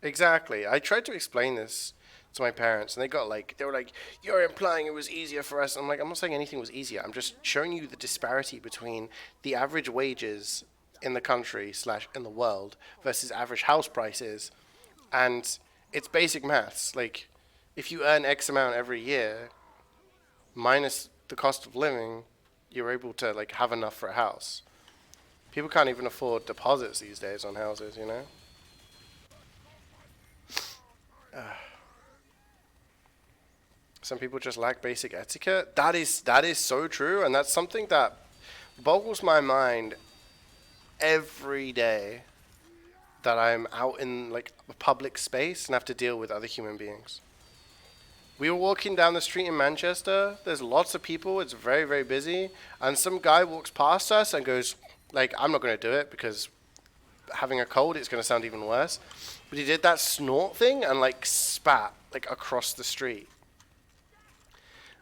Exactly. I tried to explain this to my parents, and they were like, you're implying it was easier for us. I'm like, I'm not saying anything was easier. I'm just showing you the disparity between the average wages in the country / in the world versus average house prices. And it's basic maths. Like, if you earn X amount every year, minus the cost of living, you're able to like have enough for a house. People can't even afford deposits these days on houses, you know? Some people just lack basic etiquette. That is so true, and that's something that boggles my mind every day that I'm out in like a public space and have to deal with other human beings. We were walking down the street in Manchester. There's lots of people. It's very, very busy. And some guy walks past us and goes, like, I'm not going to do it because having a cold, it's going to sound even worse. But he did that snort thing and, like, spat, like, across the street.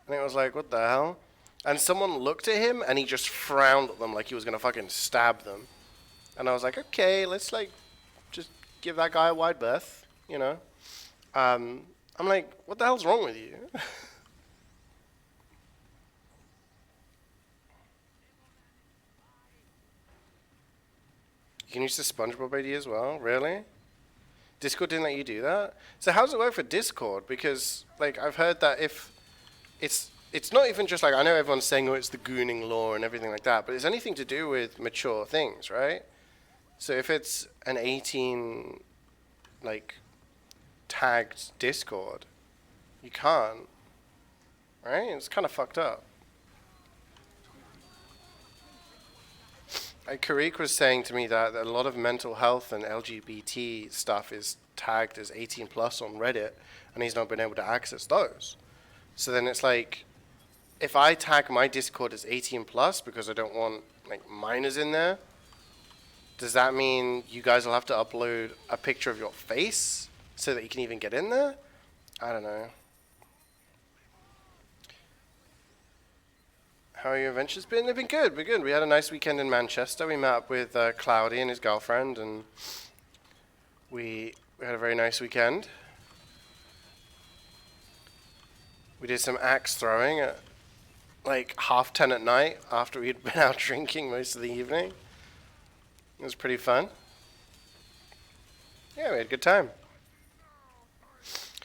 And it was like, what the hell? And someone looked at him and he just frowned at them like he was going to fucking stab them. And I was like, okay, let's, like, just give that guy a wide berth, you know? I'm like, what the hell's wrong with you? You can use the SpongeBob ID as well? Really? Discord didn't let you do that? So how does it work for Discord? Because, like, I've heard that if it's not even just like, I know everyone's saying, oh, it's the gooning law and everything like that, but it's anything to do with mature things, right? So if it's an 18, like, tagged Discord, you can't, right? It's kind of fucked up. Like Karik was saying to me that a lot of mental health and LGBT stuff is tagged as 18 plus on Reddit, and he's not been able to access those. So then it's like, if I tag my Discord as 18 plus because I don't want like minors in there, does that mean you guys will have to upload a picture of your face so that you can even get in there? I don't know. How are your adventures been? They've been good. We're good. We had a nice weekend in Manchester. We met up with Cloudy and his girlfriend, and we had a very nice weekend. We did some axe throwing at like 10:30 at night after we'd been out drinking most of the evening. It was pretty fun. Yeah, we had a good time.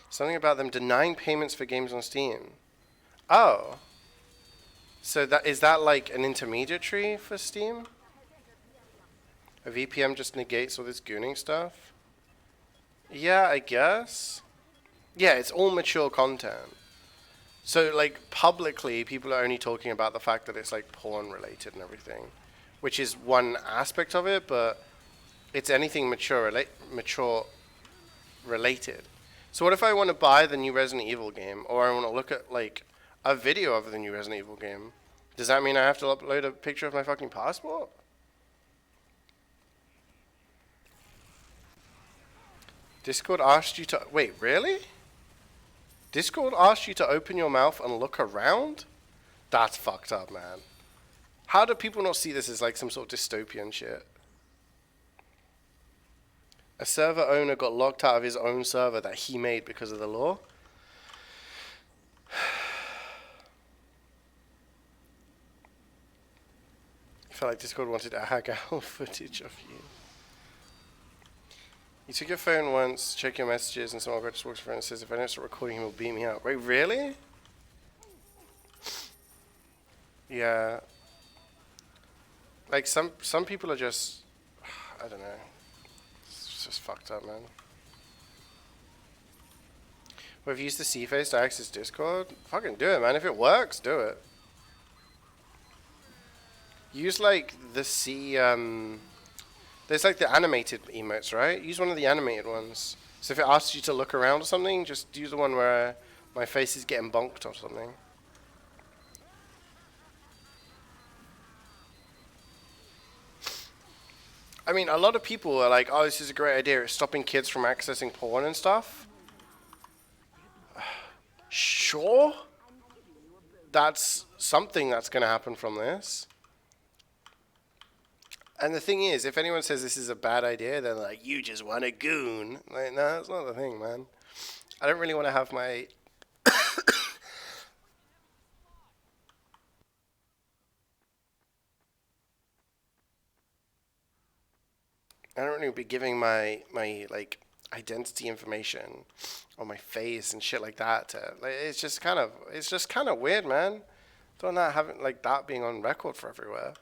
Something about them denying payments for games on Steam. Oh. So is that like an intermediary for Steam? A VPN just negates all this gooning stuff? Yeah, I guess. Yeah, it's all mature content. So like publicly, people are only talking about the fact that it's like porn related and everything, which is one aspect of it, but it's anything mature related. So what if I want to buy the new Resident Evil game, or I want to look at like a video of the new Resident Evil game? Does that mean I have to upload a picture of my fucking passport? Discord asked you to... Wait, really? Discord asked you to open your mouth and look around? That's fucked up, man. How do people not see this as like some sort of dystopian shit? A server owner got locked out of his own server that he made because of the law? I felt like Discord wanted to hack out footage of you. You took your phone once, check your messages, and someone just walks around and says, if I don't start recording him, he'll beat me up. Wait, really? Yeah. Like, some people are just... I don't know. It's just fucked up, man. Well, if you use the CeeJaey to access Discord, fucking do it, man. If it works, do it. Use, like, the There's like the animated emotes, right? Use one of the animated ones. So if it asks you to look around or something, just use the one where my face is getting bonked or something. I mean, a lot of people are like, oh, this is a great idea. It's stopping kids from accessing porn and stuff. Sure. That's something that's going to happen from this. And the thing is, if anyone says this is a bad idea, they're like, you just want a goon. Like, no, that's not the thing, man. I don't really want to have my... I don't really be giving my like identity information or my face and shit like that to, like, it's just kind of weird, man. Don't not having like that being on record for everywhere.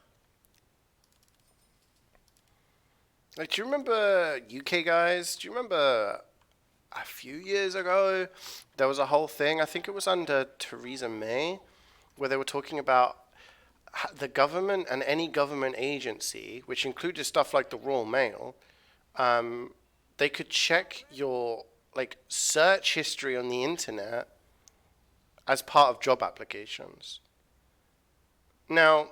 Like, do you remember UK guys? Do you remember a few years ago there was a whole thing? I think it was under Theresa May, where they were talking about the government and any government agency, which included stuff like the Royal Mail, they could check your like search history on the internet as part of job applications. Now,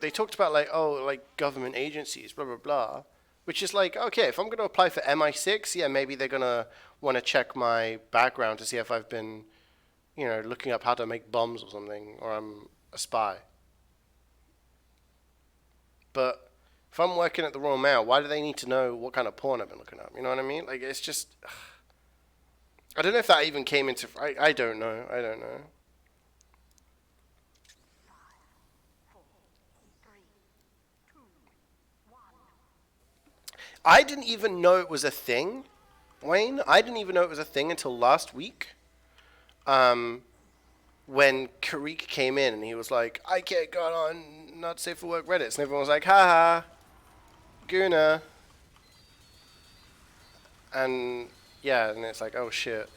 they talked about like, oh, like government agencies, blah blah blah, which is like, okay, if I'm going to apply for MI6, yeah, maybe they're going to want to check my background to see if I've been, looking up how to make bombs or something, or I'm a spy. But if I'm working at the Royal Mail, why do they need to know what kind of porn I've been looking up? You know what I mean? Like, it's just... I don't know if that even came into... I don't know. I don't know. I didn't even know it was a thing, Wayne. I didn't even know it was a thing until last week. When Karik came in and he was like, I can't go on not safe for work Reddits, and everyone was like, haha, Guna. And yeah, and it's like, oh shit.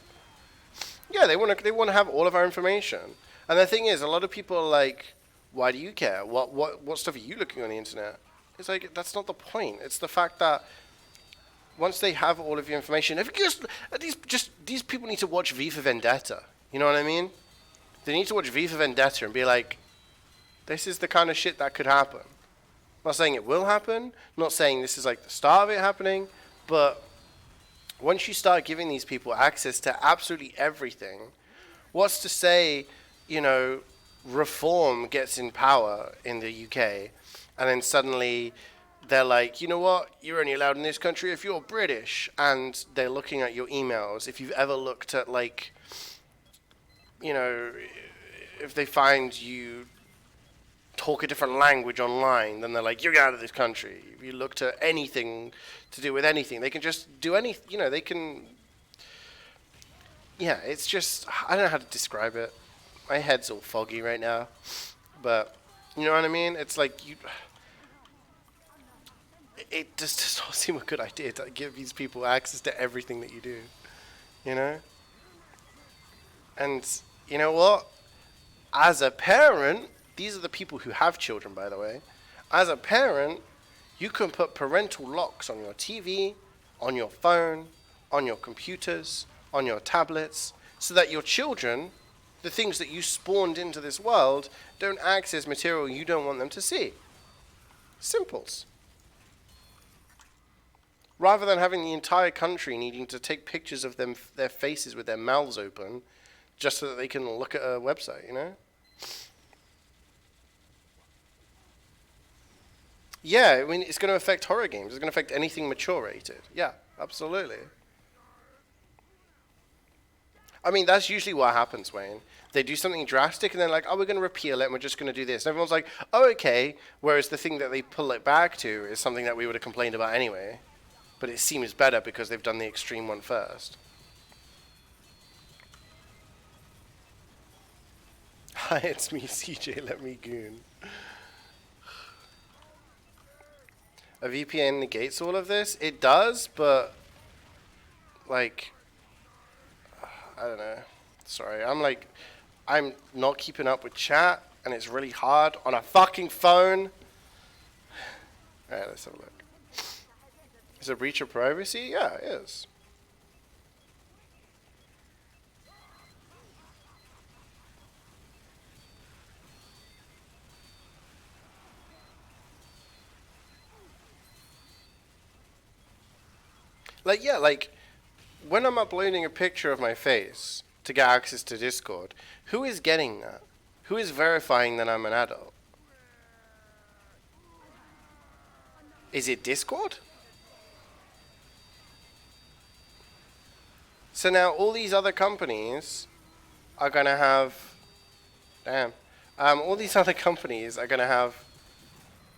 Yeah, they want to have all of our information. And the thing is, a lot of people are like, why do you care? What stuff are you looking on the internet? It's like, that's not the point. It's the fact that once they have all of your information, if these people need to watch V for Vendetta. You know what I mean? They need to watch V for Vendetta and be like, this is the kind of shit that could happen. I'm not saying it will happen, not saying this is like the start of it happening, but once you start giving these people access to absolutely everything, what's to say, reform gets in power in the UK, and then suddenly they're like, you know what, you're only allowed in this country if you're British, and they're looking at your emails. If you've ever looked at, like, if they find you talk a different language online, then they're like, you're out of this country. If you look to anything to do with anything, they can just do they can... Yeah, it's just, I don't know how to describe it. My head's all foggy right now. But, you know what I mean? It's like, it just does not seem a good idea to give these people access to everything that you do. And you know what? As a parent, these are the people who have children, by the way. As a parent, you can put parental locks on your TV, on your phone, on your computers, on your tablets, so that your children, the things that you spawned into this world, don't access material you don't want them to see. Simples. Rather than having the entire country needing to take pictures of their faces with their mouths open, just so that they can look at a website, Yeah, I mean, it's going to affect horror games. It's going to affect anything mature rated. Yeah, absolutely. I mean, that's usually what happens, Wayne. They do something drastic and they're like, oh, we're going to repeal it and we're just going to do this. And everyone's like, oh, okay. Whereas the thing that they pull it back to is something that we would have complained about anyway. But it seems better because they've done the extreme one first. Hi, it's me, CeeJaey. Let me goon. A VPN negates all of this? It does, but like, I don't know. Sorry, I'm not keeping up with chat, and it's really hard on a fucking phone. Alright, let's have a look. Is it a breach of privacy? Yeah, it is. Like, yeah, like, when I'm uploading a picture of my face to get access to Discord, who is getting that? Who is verifying that I'm an adult? Is it Discord? So now all these other companies are going to have... Damn. All these other companies are going to have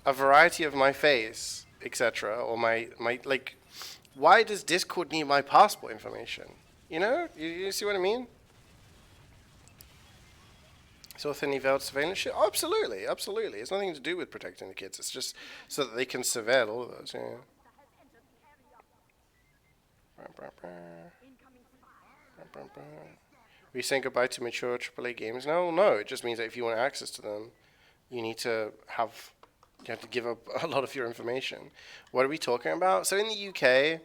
a variety of my face, etc. Or my like... Why does Discord need my passport information? You know? You see what I mean? So with any veiled surveillance shit? Oh, absolutely, absolutely. It's nothing to do with protecting the kids. It's just so that they can surveil all of us. Yeah. Are you saying goodbye to mature AAA games now? No, it just means that if you want access to them, you need to have... You have to give up a lot of your information. What are we talking about? So in the UK,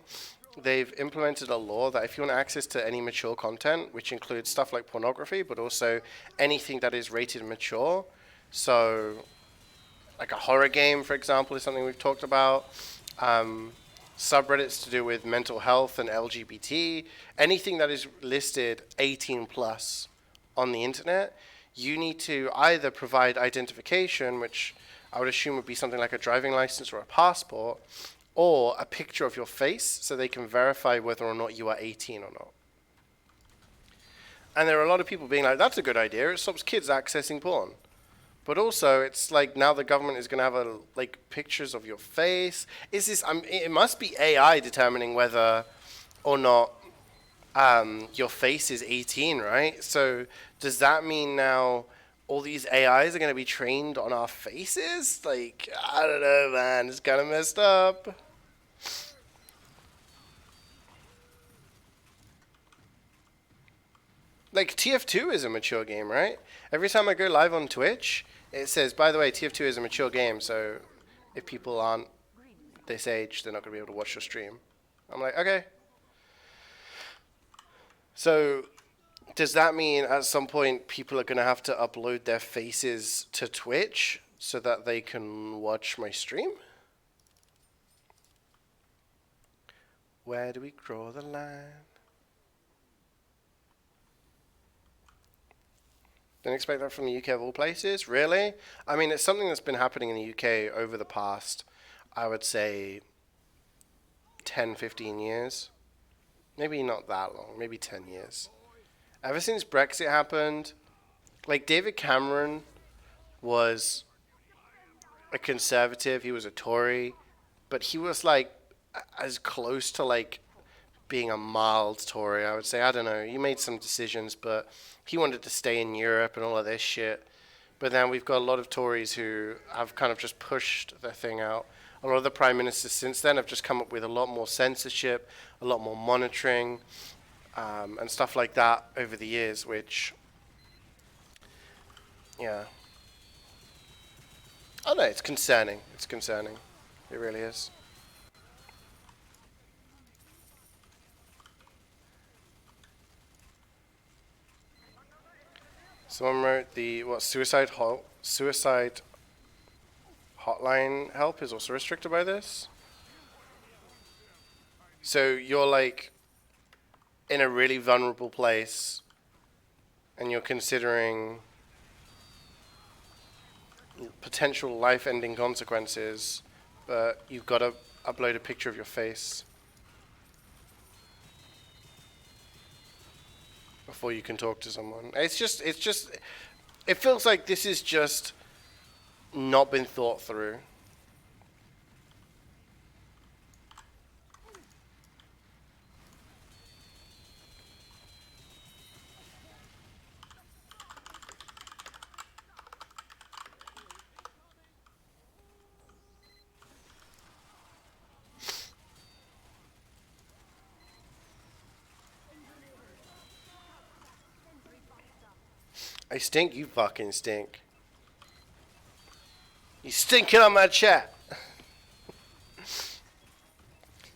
they've implemented a law that if you want access to any mature content, which includes stuff like pornography, but also anything that is rated mature, so like a horror game, for example, is something we've talked about. Subreddits to do with mental health and LGBT, anything that is listed 18 plus on the internet, you need to either provide identification, which I would assume would be something like a driving license or a passport, or a picture of your face so they can verify whether or not you are 18 or not. And there are a lot of people being like, that's a good idea, it stops kids accessing porn. But also, it's like now the government is going to have like pictures of your face. Is this? It must be AI determining whether or not your face is 18, right? So does that mean now all these AIs are going to be trained on our faces? Like, I don't know, man. It's kind of messed up. Like, TF2 is a mature game, right? Every time I go live on Twitch, it says, by the way, TF2 is a mature game, so if people aren't this age, they're not going to be able to watch your stream. I'm like, okay. So does that mean at some point people are going to have to upload their faces to Twitch so that they can watch my stream? Where do we draw the line? Didn't expect that from the UK of all places. Really? I mean, it's something that's been happening in the UK over the past, I would say, 10, 15 years. Maybe not that long. Maybe 10 years. Ever since Brexit happened, like David Cameron was a conservative. He was a Tory. But he was like as close to like being a mild Tory, I would say. I don't know. He made some decisions, but he wanted to stay in Europe and all of this shit. But then we've got a lot of Tories who have kind of just pushed their thing out. A lot of the prime ministers since then have just come up with a lot more censorship, a lot more monitoring, and stuff like that over the years, which, yeah. Oh no, it's concerning. It's concerning. It really is. Someone wrote the suicide hotline help is also restricted by this. So you're like in a really vulnerable place and you're considering potential life-ending consequences, but you've got to upload a picture of your face before you can talk to someone. It feels like this is just not been thought through. I stink, you fucking stink. You stinking on my chat.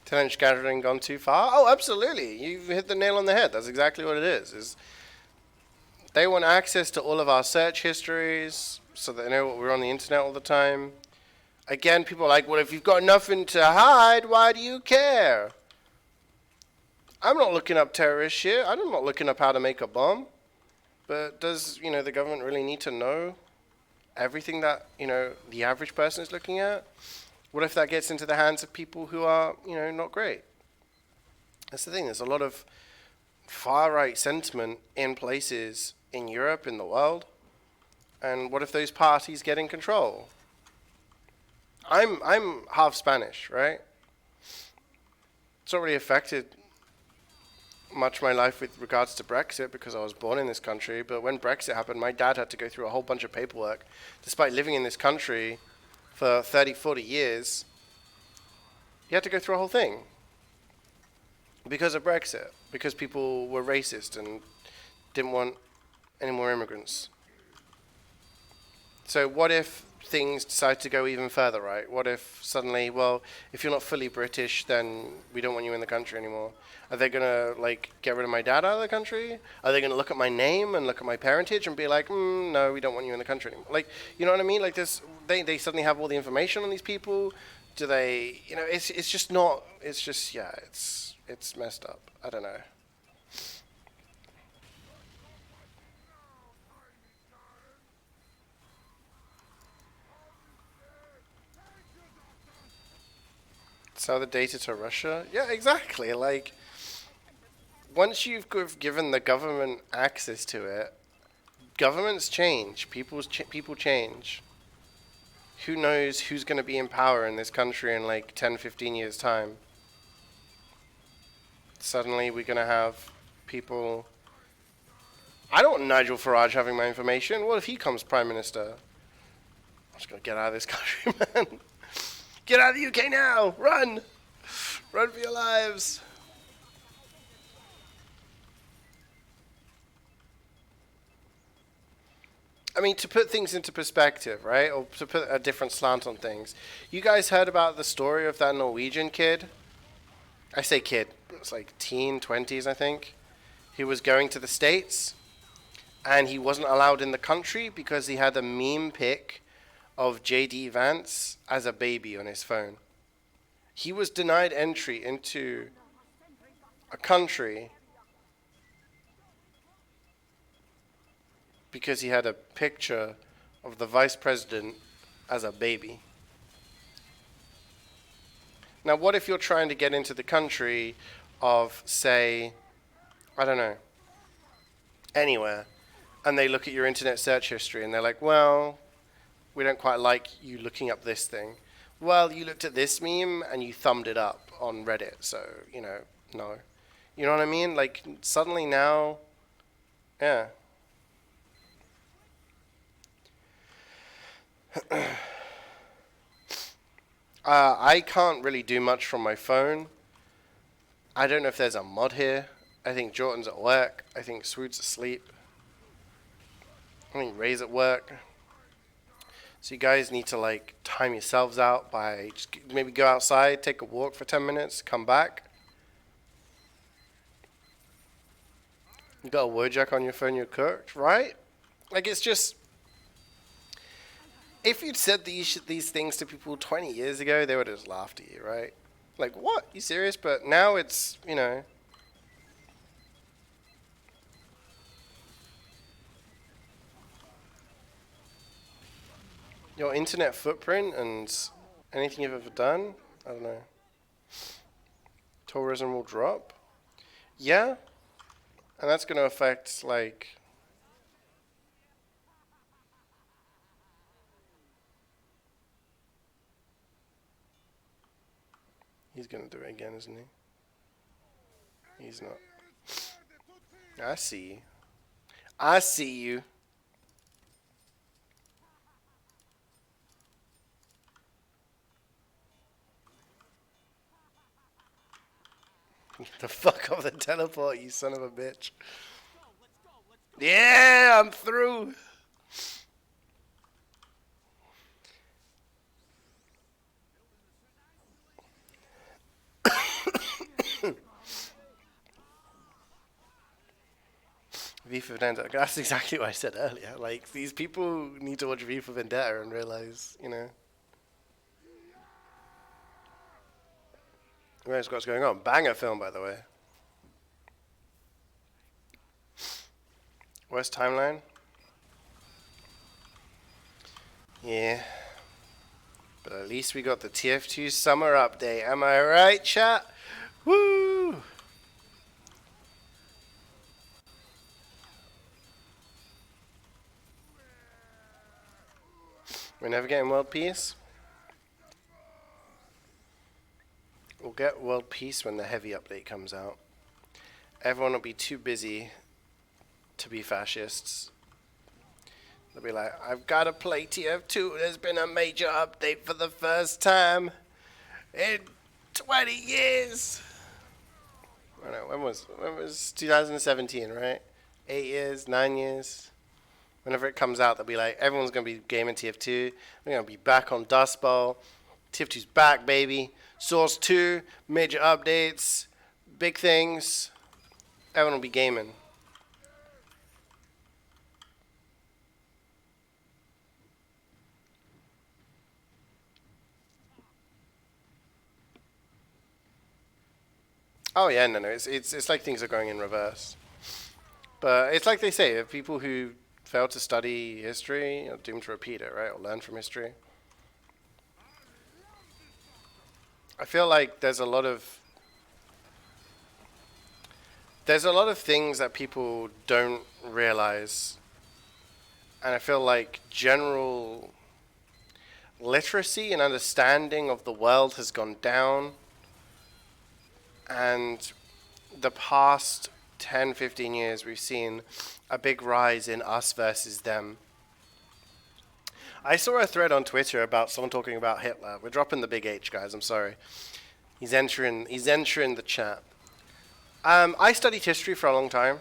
Talent gathering gone too far? Oh, absolutely. You've hit the nail on the head. That's exactly what it is they want access to all of our search histories so that they know what we're on the internet all the time. Again, people are like, well, if you've got nothing to hide, why do you care? I'm not looking up terrorist shit. I'm not looking up how to make a bomb. But does, the government really need to know everything that, the average person is looking at? What if that gets into the hands of people who are, not great? That's the thing. There's a lot of far-right sentiment in places in Europe, in the world. And what if those parties get in control? I'm half Spanish, right? It's not really affected much of my life with regards to Brexit because I was born in this country. But when Brexit happened, my dad had to go through a whole bunch of paperwork. Despite living in this country for 30, 40 years, he had to go through a whole thing because of Brexit, because people were racist and didn't want any more immigrants. So what if things decide to go even further, right? What if suddenly, well, if you're not fully British, then we don't want you in the country anymore? Are they going to, get rid of my dad out of the country? Are they going to look at my name and look at my parentage and be like, no, we don't want you in the country anymore? You know what I mean? They suddenly have all the information on these people. Do they, it's just not, it's just, yeah, it's messed up. I don't know. Sell the data to Russia? Yeah, exactly. Once you've given the government access to it, governments change. People change. Who knows who's going to be in power in this country in 10, 15 years' time? Suddenly we're going to have people... I don't want Nigel Farage having my information. What if he comes Prime Minister? I'm just going to get out of this country, man. Get out of the UK now! Run! Run for your lives! I mean, to put things into perspective, right? Or to put a different slant on things. You guys heard about the story of that Norwegian kid? I say kid. It's teen, 20s, I think. He was going to the States, and he wasn't allowed in the country because he had a meme pic of J.D. Vance as a baby on his phone. He was denied entry into a country because he had a picture of the vice president as a baby. Now, what if you're trying to get into the country of, say, I don't know, anywhere, and they look at your internet search history and they're like, well, we don't quite like you looking up this thing. Well, you looked at this meme and you thumbed it up on Reddit, so, no. You know what I mean? Suddenly now, yeah. I can't really do much from my phone. I don't know if there's a mod here. I think Jordan's at work. I think Swoot's asleep. I think Ray's at work. So you guys need to time yourselves out by just maybe go outside, take a walk for 10 minutes, come back. You got a Wojak on your phone, you're cooked, right? It's just, if you'd said these things to people 20 years ago, they would have just laughed at you, right? What? You serious? But now it's, your internet footprint and anything you've ever done, I don't know. Tourism will drop. Yeah. And that's going to affect, he's going to do it again, isn't he? He's not. I see you. I see you. The fuck off the teleport, you son of a bitch. Yeah, I'm through. V for Vendetta. That's exactly what I said earlier. Like, these people need to watch V for Vendetta and realize, where's what's going on. Banger film, by the way. Where's timeline? Yeah. But at least we got the TF2 summer update. Am I right, chat? Woo! We're never getting world peace. We'll get world peace when the heavy update comes out. Everyone will be too busy to be fascists. They'll be like, I've got to play TF2. There's been a major update for the first time in 20 years. I don't know, when was 2017, right? 8 years, 9 years. Whenever it comes out, they'll be like, everyone's going to be gaming TF2. We're going to be back on Dust Bowl. TF2's back, baby. Source 2, major updates, big things. Everyone will be gaming. Oh yeah, no, it's like things are going in reverse. But it's like they say, people who fail to study history are doomed to repeat it, right? Or learn from history. I feel like there's a lot of things that people don't realize, and I feel like general literacy and understanding of the world has gone down, and the past 10, 15 years we've seen a big rise in us versus them. I saw a thread on Twitter about someone talking about Hitler. We're dropping the big H, guys. I'm sorry. He's entering the chat. I studied history for a long time.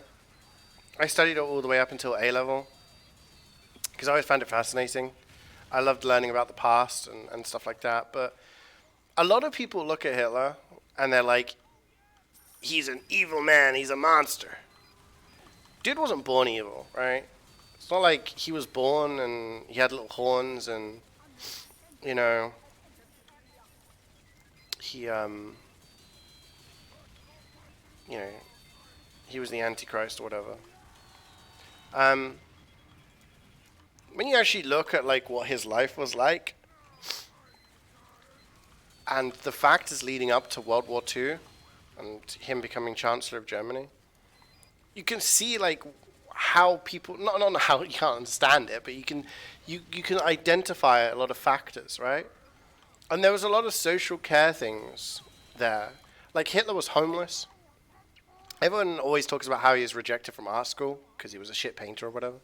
I studied it all the way up until A level because I always found it fascinating. I loved learning about the past and stuff like that. But a lot of people look at Hitler and they're like, he's an evil man. He's a monster. Dude wasn't born evil, right? It's not like he was born and he had little horns and, he, he was the Antichrist or whatever. When you actually look at, like, what his life was like and the factors leading up to World War II and him becoming Chancellor of Germany, you can see, like, how people not how you can't understand it, but you can identify a lot of factors, right? And there was a lot of social care things there. Like, Hitler was homeless. Everyone always talks about how he was rejected from art school because he was a shit painter or whatever.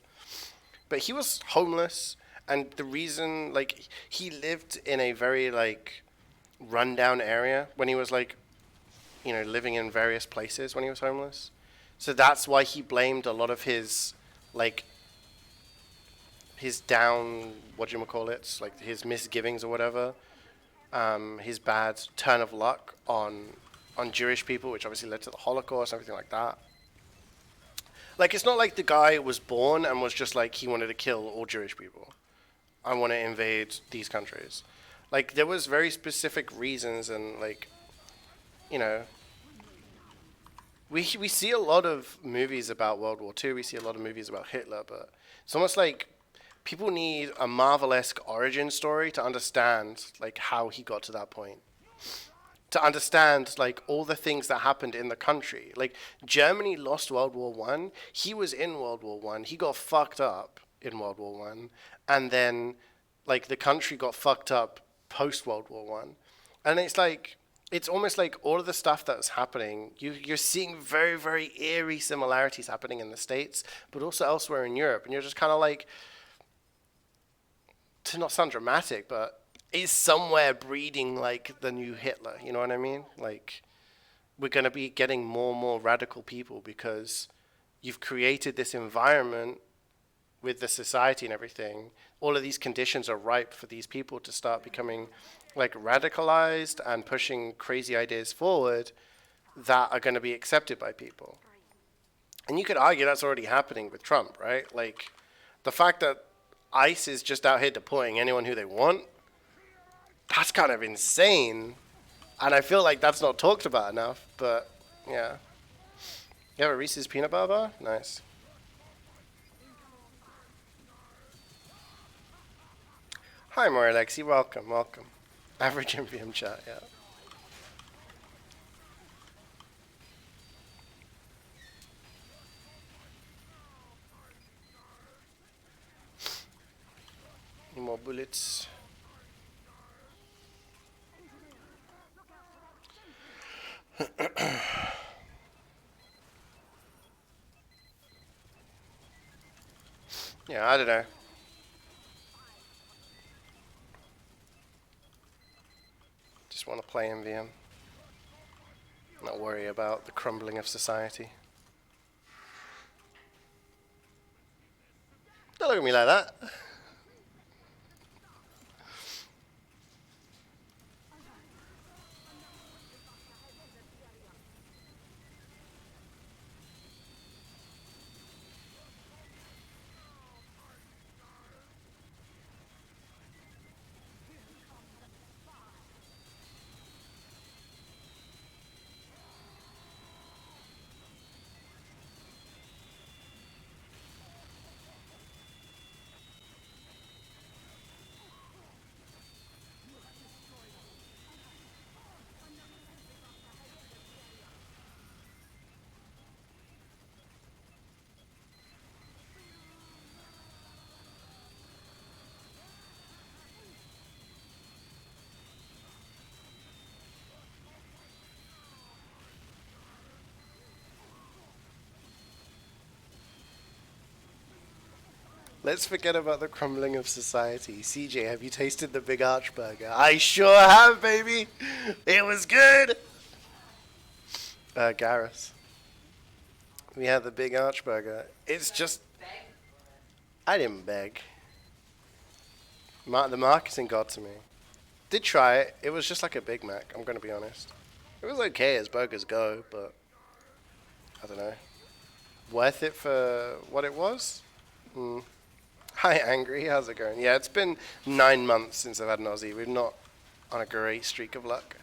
But he was homeless, and the reason, like, he lived in a very, like, rundown area when he was, like, living in various places when he was homeless. So that's why he blamed a lot of his, like, his down, like his misgivings or whatever, his bad turn of luck on Jewish people, which obviously led to the Holocaust and everything like that. Like, it's not like the guy was born and was just like, he wanted to kill all Jewish people. I want to invade these countries. Like, there was very specific reasons, and, like, we see a lot of movies about World War II. We see a lot of movies about Hitler, but it's almost like people need a Marvel-esque origin story to understand, like, how he got to that point. To understand, like, all the things that happened in the country. Like, Germany lost World War I. He was in World War I. He got fucked up in World War I. And then, like, the country got fucked up post-World War I. And it's like, it's almost like all of the stuff that's happening, you're seeing very, very eerie similarities happening in the States, but also elsewhere in Europe. And you're just kind of like, to not sound dramatic, but is somewhere breeding, like, the new Hitler, you know what I mean? Like, we're going to be getting more and more radical people because you've created this environment with the society and everything. All of these conditions are ripe for these people to start becoming, like, radicalized and pushing crazy ideas forward that are going to be accepted by people. And you could argue that's already happening with Trump, right? Like, the fact that ICE is just out here deporting anyone who they want, that's kind of insane. And I feel like that's not talked about enough, but yeah. You have a Reese's peanut butter bar? Nice. Hi, more Alexi. Welcome, welcome. Average MvM chat, yeah. Any more bullets? Yeah, I don't know. Just want to play MvM. Not worry about the crumbling of society. Don't look at me like that. Let's forget about the crumbling of society. CeeJaey, have you tasted the Big Arch Burger? I sure have, baby. It was good. Garrus. We had the Big Arch Burger. It's just... I didn't beg. The marketing got to me. Did try it. It was just like a Big Mac, I'm going to be honest. It was okay as burgers go, but... I don't know. Worth it for what it was? Hi, Angry. How's it going? Yeah, it's been 9 months since I've had an Aussie. We're not on a great streak of luck.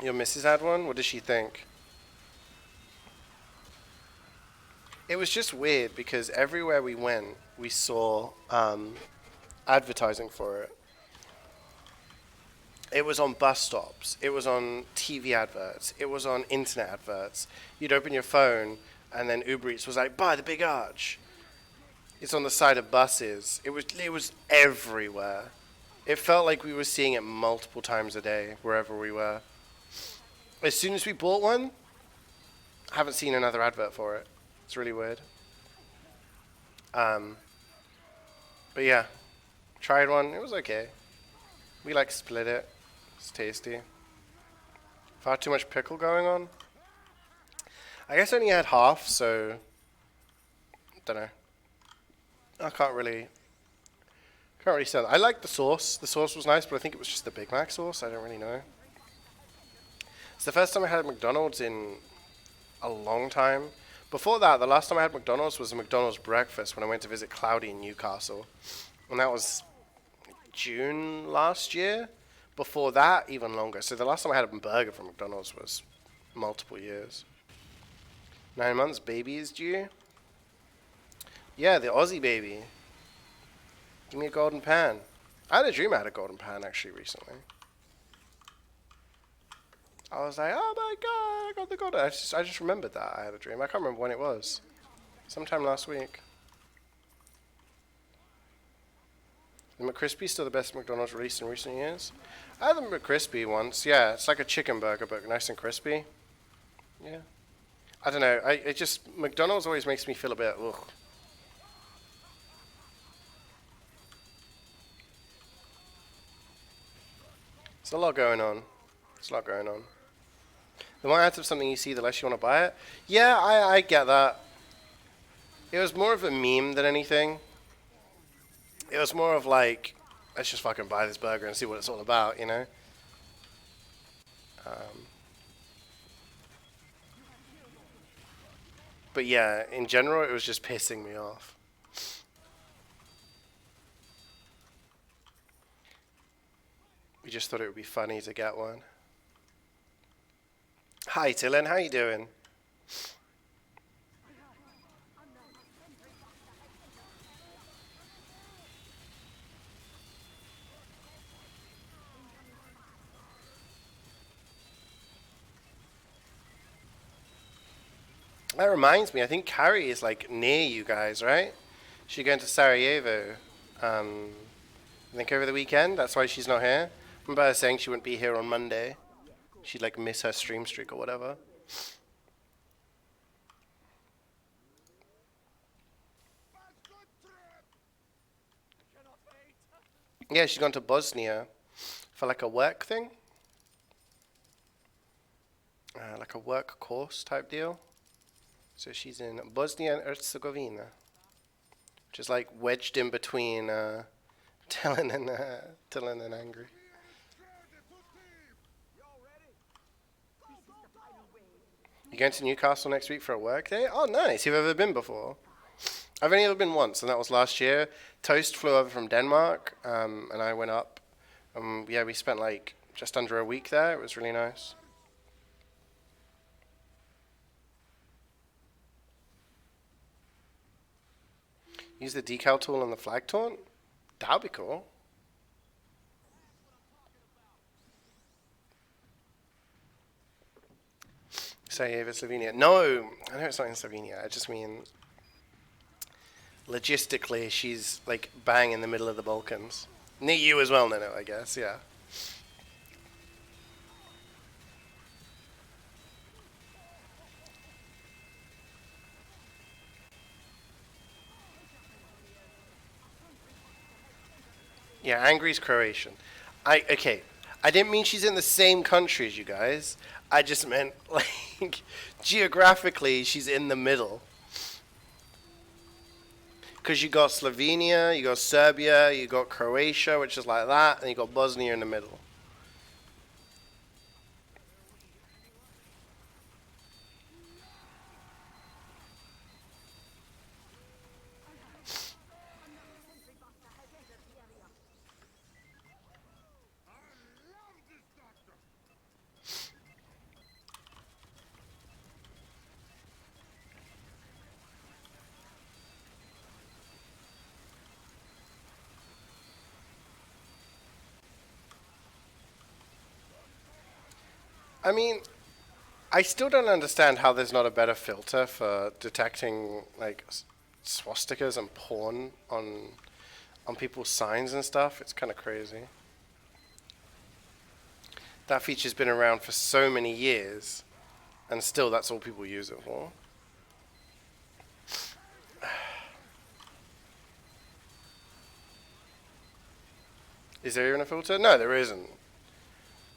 Your missus had one? What does she think? It was just weird because everywhere we went, we saw advertising for it. It was on bus stops. It was on TV adverts. It was on internet adverts. You'd open your phone, and then Uber Eats was like, buy the Big Arch. It's on the side of buses. It was everywhere. It felt like we were seeing it multiple times a day, wherever we were. As soon as we bought one, I haven't seen another advert for it. It's really weird. But yeah, tried one. It was okay. We like split it. It's tasty. Far too much pickle going on. I guess I only had half, so don't know. I can't really say that. I liked the sauce. The sauce was nice, but I think it was just the Big Mac sauce. I don't really know. It's the first time I had McDonald's in a long time. Before that, the last time I had McDonald's was a McDonald's breakfast when I went to visit Cloudy in Newcastle. And that was June last year. Before that, even longer. So the last time I had a burger from McDonald's was multiple years. 9 months, baby is due. Yeah, the Aussie baby. Give me a golden pan. I had a dream I had a golden pan actually recently. I was like, oh my god, I got the golden. I just remembered that I had a dream. I can't remember when it was. Sometime last week. The McCrispy still the best McDonald's released in recent years. I had the McCrispy once. Yeah, it's like a chicken burger, but nice and crispy. Yeah. I don't know. It just McDonald's always makes me feel a bit ugh. There's a lot going on. There's a lot going on. The more ads of something you see, the less you want to buy it. Yeah, I get that. It was more of a meme than anything. It was more of like, let's just fucking buy this burger and see what it's all about, you know? But yeah, in general, it was just pissing me off. We just thought it would be funny to get one. Hi, Dylan. How you doing? That reminds me, I think Carrie is like near you guys, right? She's going to Sarajevo. I think over the weekend. That's why she's not here. I remember her saying she wouldn't be here on Monday. She'd like miss her stream streak or whatever. Yeah, she's gone to Bosnia for like a work thing. Like a work course type deal. So she's in Bosnia and Herzegovina, which is like wedged in between Dylan and Angry. You going to Newcastle next week for a work day? Oh, nice. You've ever been before? I've only ever been once, and that was last year. Toast flew over from Denmark, and I went up. Yeah, we spent like just under a week there. It was really nice. Use the decal tool on the flag taunt? That would be cool. Sarajevo, Slovenia. No, I know it's not in Slovenia. I just mean logistically, she's like bang in the middle of the Balkans. Near you as well, Nino, I guess, yeah. Yeah, Angry's Croatian. Okay. I didn't mean she's in the same country as you guys. I just meant like geographically she's in the middle. Because you got Slovenia, you got Serbia, you got Croatia, which is like that, and you got Bosnia in the middle. I mean, I still don't understand how there's not a better filter for detecting like swastikas and porn on people's signs and stuff. It's kind of crazy. That feature's been around for so many years, and still that's all people use it for. Is there even a filter? No, there isn't.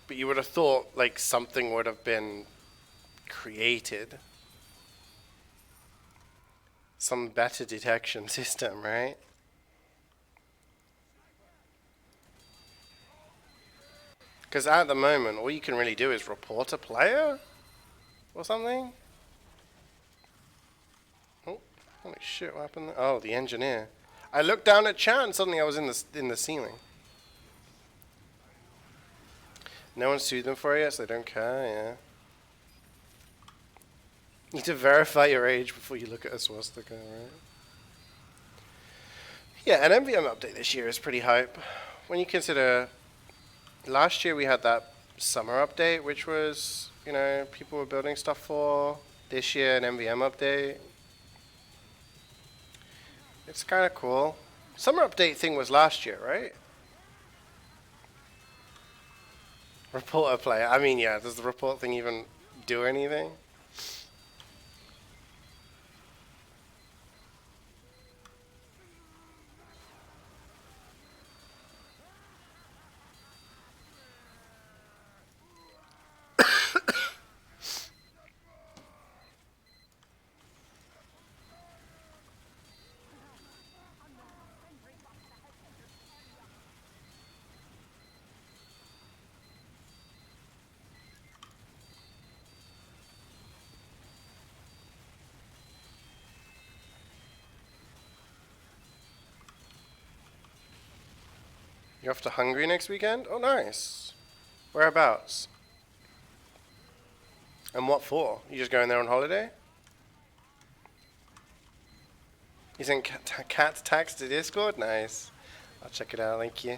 But you would have thought like something would have been created. Some better detection system, right? Because at the moment, all you can really do is report a player or something. Oh, holy shit! What happened there? Oh, the engineer. I looked down at chat and suddenly I was in the ceiling. No one sued them for it yet, so they don't care. Yeah. You need to verify your age before you look at a swastika, right? Yeah, an MvM update this year is pretty hype. When you consider last year we had that summer update, which was, people were building stuff for. This year, an MvM update. It's kind of cool. Summer update thing was last year, right? Report a player. I mean, yeah, does the report thing even do anything? You're off to Hungary next weekend? Oh, nice. Whereabouts? And what for? You just going there on holiday? You sent cat tags to Discord? Nice. I'll check it out, thank you.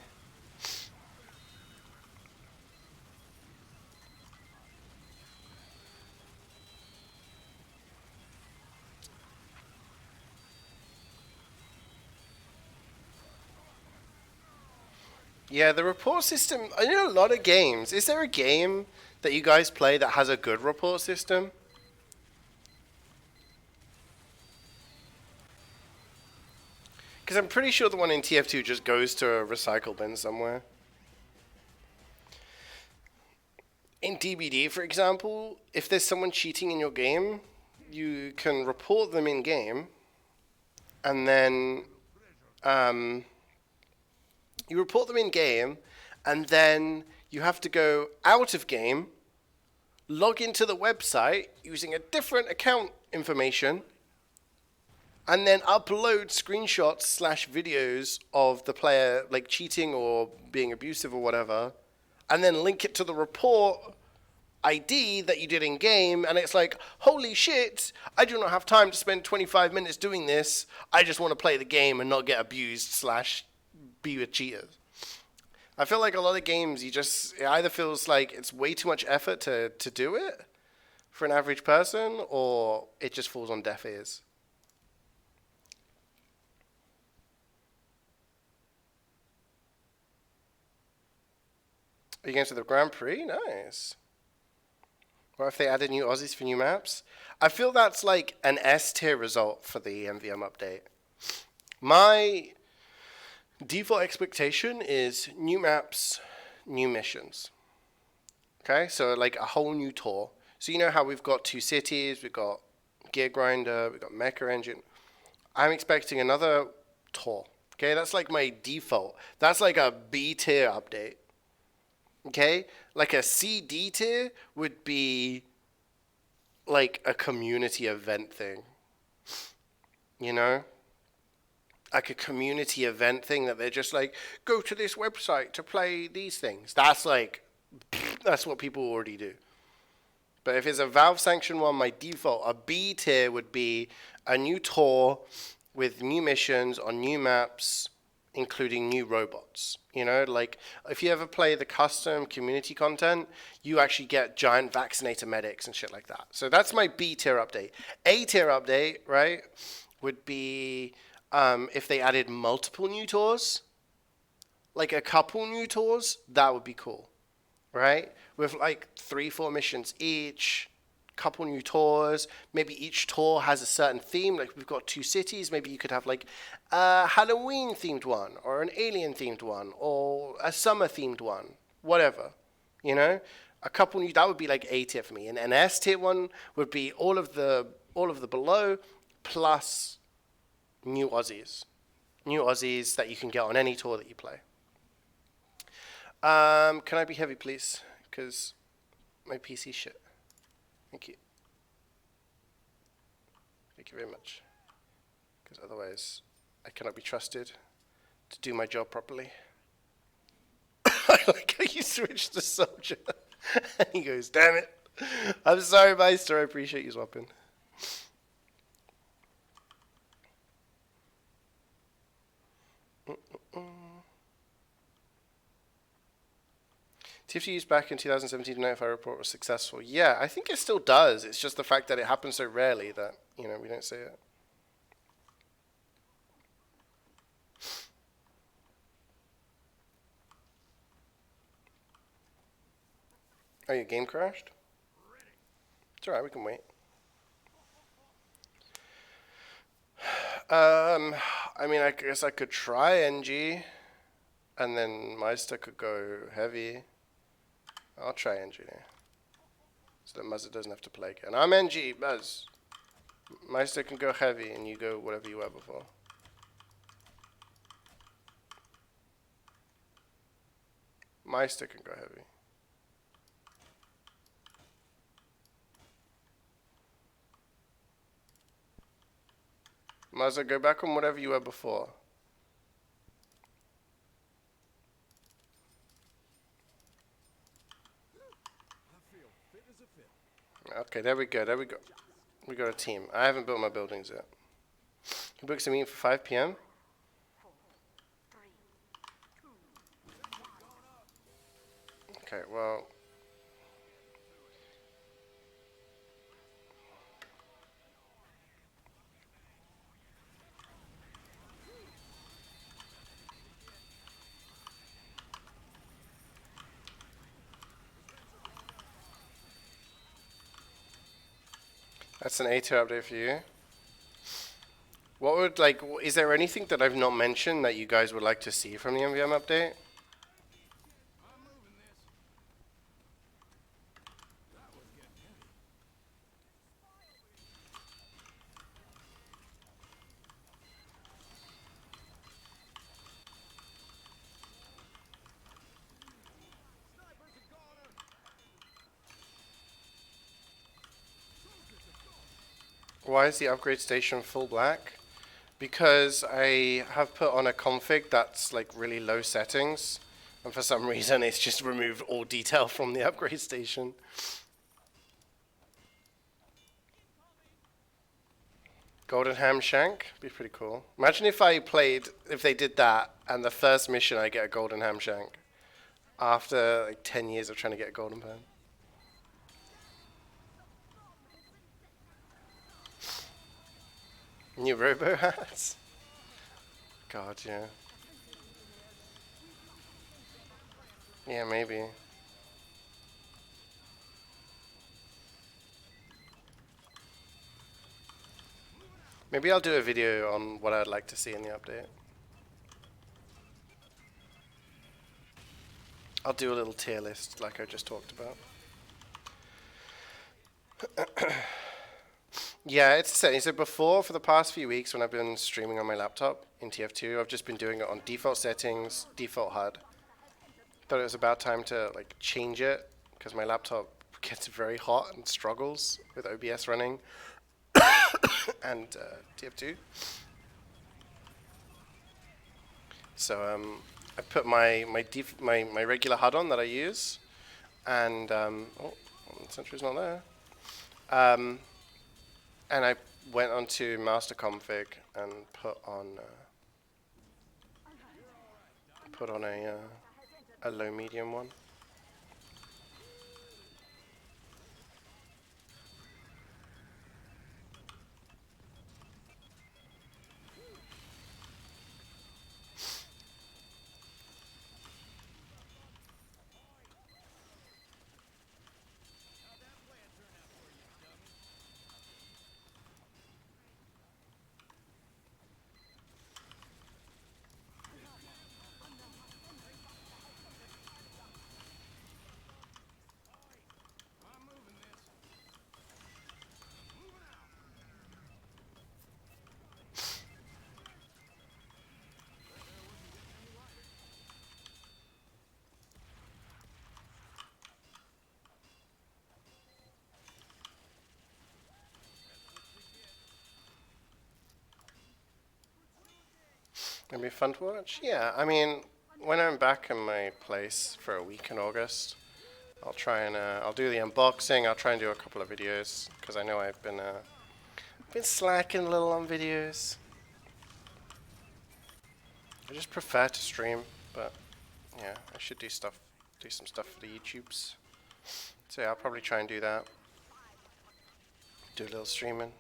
Yeah, the report system, I know a lot of games. Is there a game that you guys play that has a good report system? Because I'm pretty sure the one in TF2 just goes to a recycle bin somewhere. In DBD, for example, if there's someone cheating in your game, you can report them in game, and then you report them in game, and then you have to go out of game, log into the website using a different account information, and then upload screenshots / videos of the player like cheating or being abusive or whatever, and then link it to the report ID that you did in game. And it's like, holy shit, I do not have time to spend 25 minutes doing this. I just want to play the game and not get abused / be with cheaters. I feel like a lot of games, it either feels like it's way too much effort to do it for an average person, or it just falls on deaf ears. Are you going to the Grand Prix? Nice. Or if they added new Aussies for new maps? I feel that's like an S tier result for the MvM update. My default expectation is new maps, new missions. Okay, so like a whole new tour. So you know how we've got 2 cities, we've got Gear Grinder, we've got Mecha Engine. I'm expecting another tour. Okay, that's like my default. That's like a B tier update. Okay, like a CD tier would be like a community event thing. You know? Like a community event thing that they're just like, go to this website to play these things. That's like, that's what people already do. But if it's a Valve sanctioned one, my default, a B tier would be a new tour with new missions on new maps, including new robots. You know, like if you ever play the custom community content, you actually get giant vaccinator medics and shit like that. So that's my B tier update. A tier update, right, would be if they added multiple new tours, like a couple new tours, that would be cool, right? With like 3-4 missions each, couple new tours. Maybe each tour has a certain theme. Like we've got 2 cities. Maybe you could have like a Halloween themed one, or an alien themed one, or a summer themed one. Whatever, you know. A couple new, that would be like A tier for me. And an S tier one would be all of the below plus new Aussies that you can get on any tour that you play. Can I be heavy, please? Because my PC shit. Thank you. Thank you very much. Because otherwise, I cannot be trusted to do my job properly. I like how you switched to soldier. And he goes, damn it. I'm sorry, Meister. I appreciate you swapping. TFT's back in 2017 to know if our report was successful. Yeah, I think it still does. It's just the fact that it happens so rarely that, you know, we don't see it. Oh, your game crashed? It's alright, we can wait. I mean, I guess I could try NG, and then Meister could go heavy. I'll try NG now, so that Muzzer doesn't have to play again. I'm NG, Buzz. Meister can go heavy, and you go whatever you were before. Meister can go heavy. Muzzer, go back on whatever you were before. Okay, there we go. There we go. We got a team. I haven't built my buildings yet. You booked a meeting for 5 p.m. Okay, well. That's an A2 update for you. What would, like, is there anything that I've not mentioned that you guys would like to see from the MvM update? Why is the upgrade station full black? Because I have put on a config that's like really low settings, and for some reason it's just removed all detail from the upgrade station. Golden ham shank, be pretty cool. Imagine if if they did that, and the first mission I get a golden ham shank after like 10 years of trying to get a golden pen. New robo hats. God, yeah. Yeah, maybe. Maybe I'll do a video on what I'd like to see in the update. I'll do a little tier list like I just talked about. Yeah, it's the same. So before, for the past few weeks when I've been streaming on my laptop in TF2, I've just been doing it on default settings, default HUD. Thought it was about time to like change it because my laptop gets very hot and struggles with OBS running and TF2. So I put my regular HUD on that I use, and oh, the sentry's not there. And I went onto master config and put on a low medium one. It'll be fun to watch. Yeah, I mean, when I'm back in my place for a week in August, I'll try and I'll do the unboxing. I'll try and do a couple of videos because I know I've been slacking a little on videos. I just prefer to stream, but yeah, I should do some stuff for the YouTubes. So yeah, I'll probably try and do that. Do a little streaming.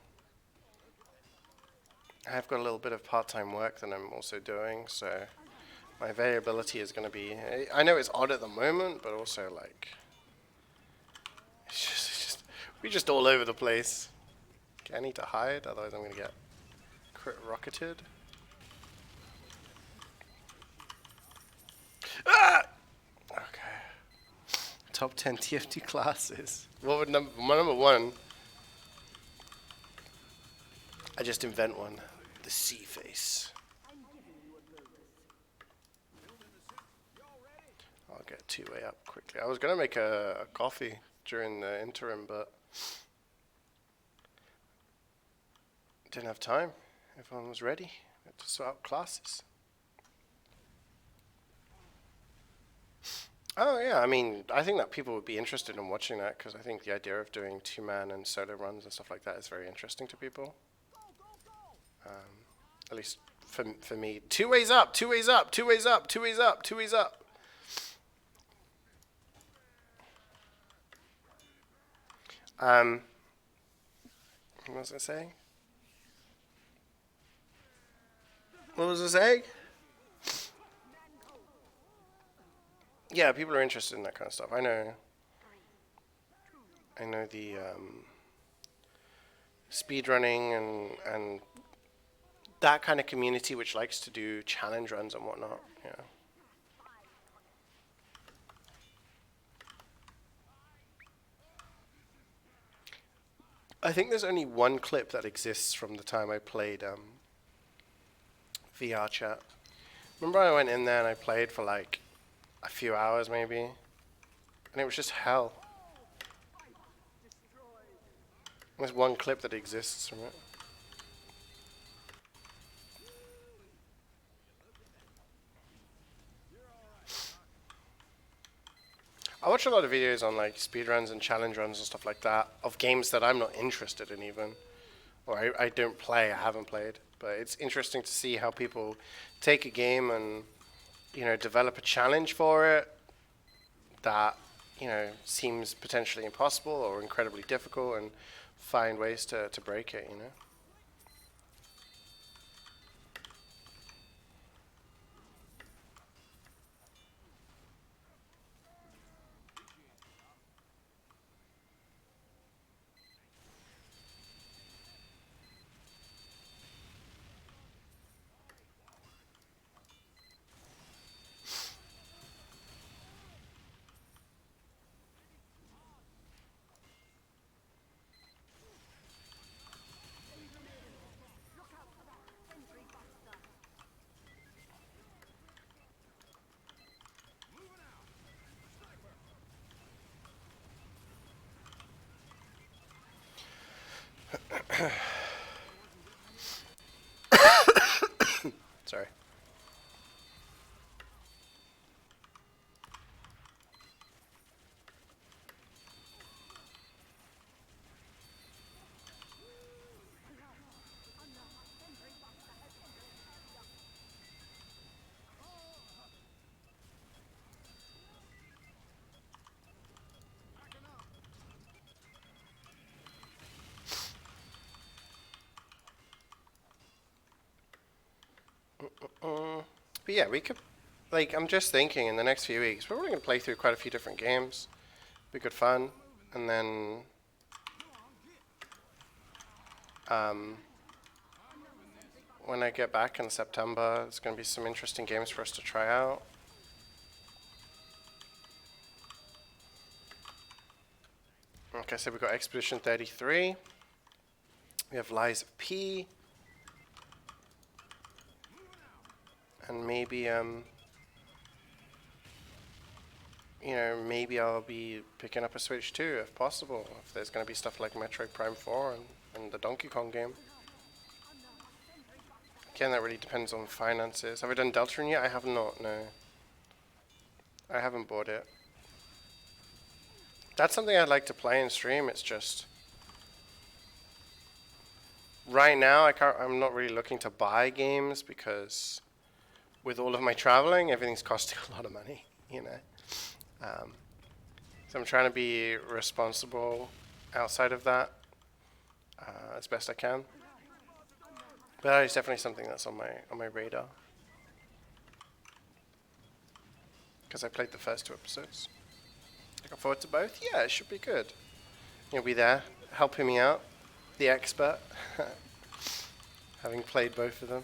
I've got a little bit of part-time work that I'm also doing, so my availability is going to be... I know it's odd at the moment, but also like... we're just all over the place. Okay, I need to hide, otherwise I'm going to get crit rocketed. Ah! Okay. Top 10 TF2 classes. What would number one? I just invent one. The sea face. I'll get two-way up quickly. I was going to make a coffee during the interim, but didn't have time. Everyone was ready. I had to sort out classes. Oh yeah, Yeah, I mean, I think that people would be interested in watching that because I think the idea of doing two-man and solo runs and stuff like that is very interesting to people. At least for me. Two ways up, two ways up, two ways up, two ways up, two ways up. What was I saying? What was I saying? Yeah, people are interested in that kind of stuff. I know the speedrunning and that kind of community which likes to do challenge runs and whatnot. Yeah. I think there's only one clip that exists from the time I played VR chat. Remember I went in there and I played for like a few hours maybe, and it was just hell. There's one clip that exists from it. I watch a lot of videos on like speedruns and challenge runs and stuff like that of games that I'm not interested in even, or I don't play, I haven't played. But it's interesting to see how people take a game and, you know, develop a challenge for it that, you know, seems potentially impossible or incredibly difficult and find ways to break it, you know. Sorry. But yeah, we could, like, I'm just thinking in the next few weeks, we're probably going to play through quite a few different games. Be good fun. And then, when I get back in September, there's going to be some interesting games for us to try out. Like I said, we've got Expedition 33. We have Lies of P. And maybe, you know, maybe I'll be picking up a Switch too, if possible. If there's going to be stuff like Metroid Prime 4 and the Donkey Kong game. Again, that really depends on finances. Have I done Deltarune yet? I have not, no. I haven't bought it. That's something I'd like to play and stream. It's just right now I'm not really looking to buy games because with all of my traveling, everything's costing a lot of money, you know. So I'm trying to be responsible outside of that as best I can. But that is definitely something that's on my radar. Because I played the first 2 episodes. Looking forward to both? Yeah, it should be good. You'll be there, helping me out, the expert, having played both of them.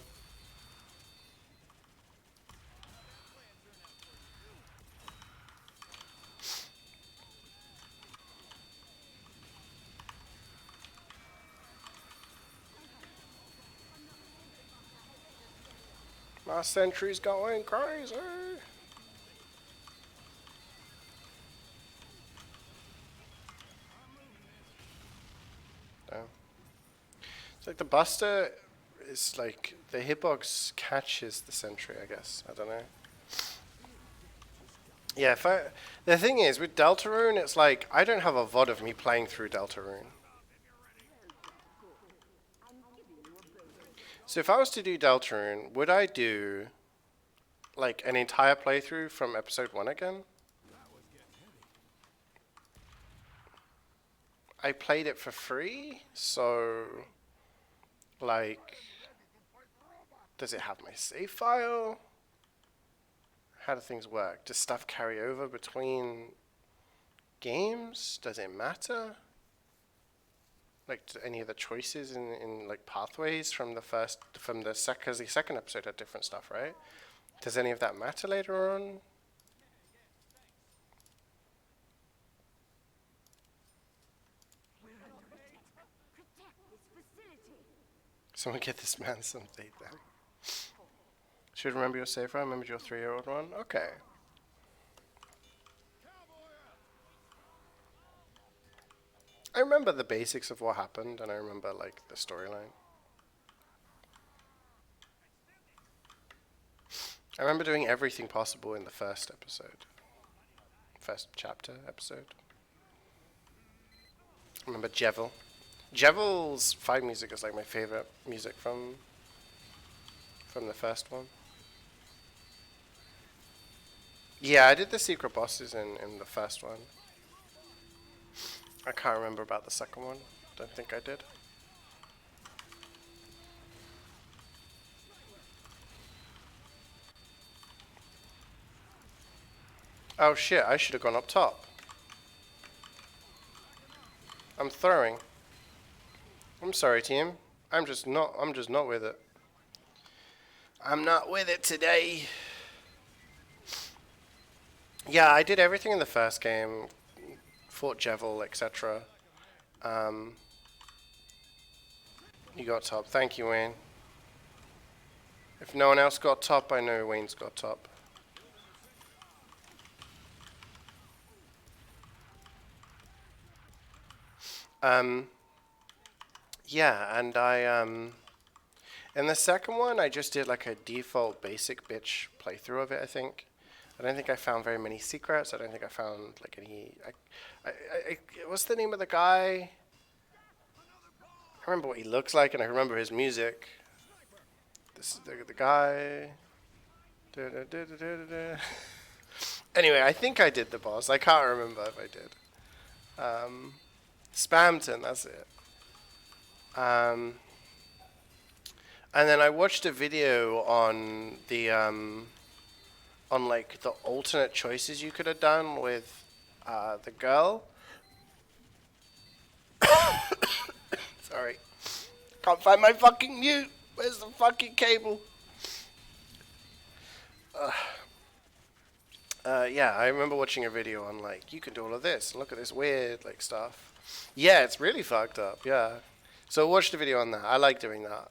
My sentry's going crazy. Damn. It's like the Buster is like the hitbox catches the sentry, I guess. I don't know. Yeah, the thing is, with Deltarune, it's like, I don't have a VOD of me playing through Deltarune. So if I was to do Deltarune, would I do, like, an entire playthrough from episode 1 again? I played it for free, so, like, does it have my save file? How do things work? Does stuff carry over between games? Does it matter? Like, do any of the choices in like pathways from the second, because the second episode had different stuff, right? Does any of that matter later on? Someone get this man some date then. Should remember your save file. Remember your 3-year-old one. Okay. I remember the basics of what happened, and I remember like the storyline. I remember doing everything possible in the first episode. First chapter episode. I remember Jevil. Jevil's fight music is like my favorite music from the first one. Yeah, I did the secret bosses in the first one. I can't remember about the second one. Don't think I did. Oh shit, I should have gone up top. I'm throwing. I'm sorry, team. I'm just not with it. I'm not with it today. Yeah, I did everything in the first game. Fought Jevil, etc. You got top. Thank you, Wayne. If no one else got top, I know Wayne's got top. Yeah, and in the second one, I just did like a default basic bitch playthrough of it, I think. I don't think I found very many secrets. I don't think I found like any... what's the name of the guy? I remember what he looks like, and I remember his music. This is the guy. Anyway, I think I did the boss. I can't remember if I did. Spamton, that's it. And then I watched a video on the on like the alternate choices you could have done with the girl. Sorry, can't find my fucking mute. Where's the fucking cable? Yeah, I remember watching a video on like, you can do all of this. Look at this weird like stuff. Yeah, it's really fucked up. Yeah. So I watched a video on that. I like doing that.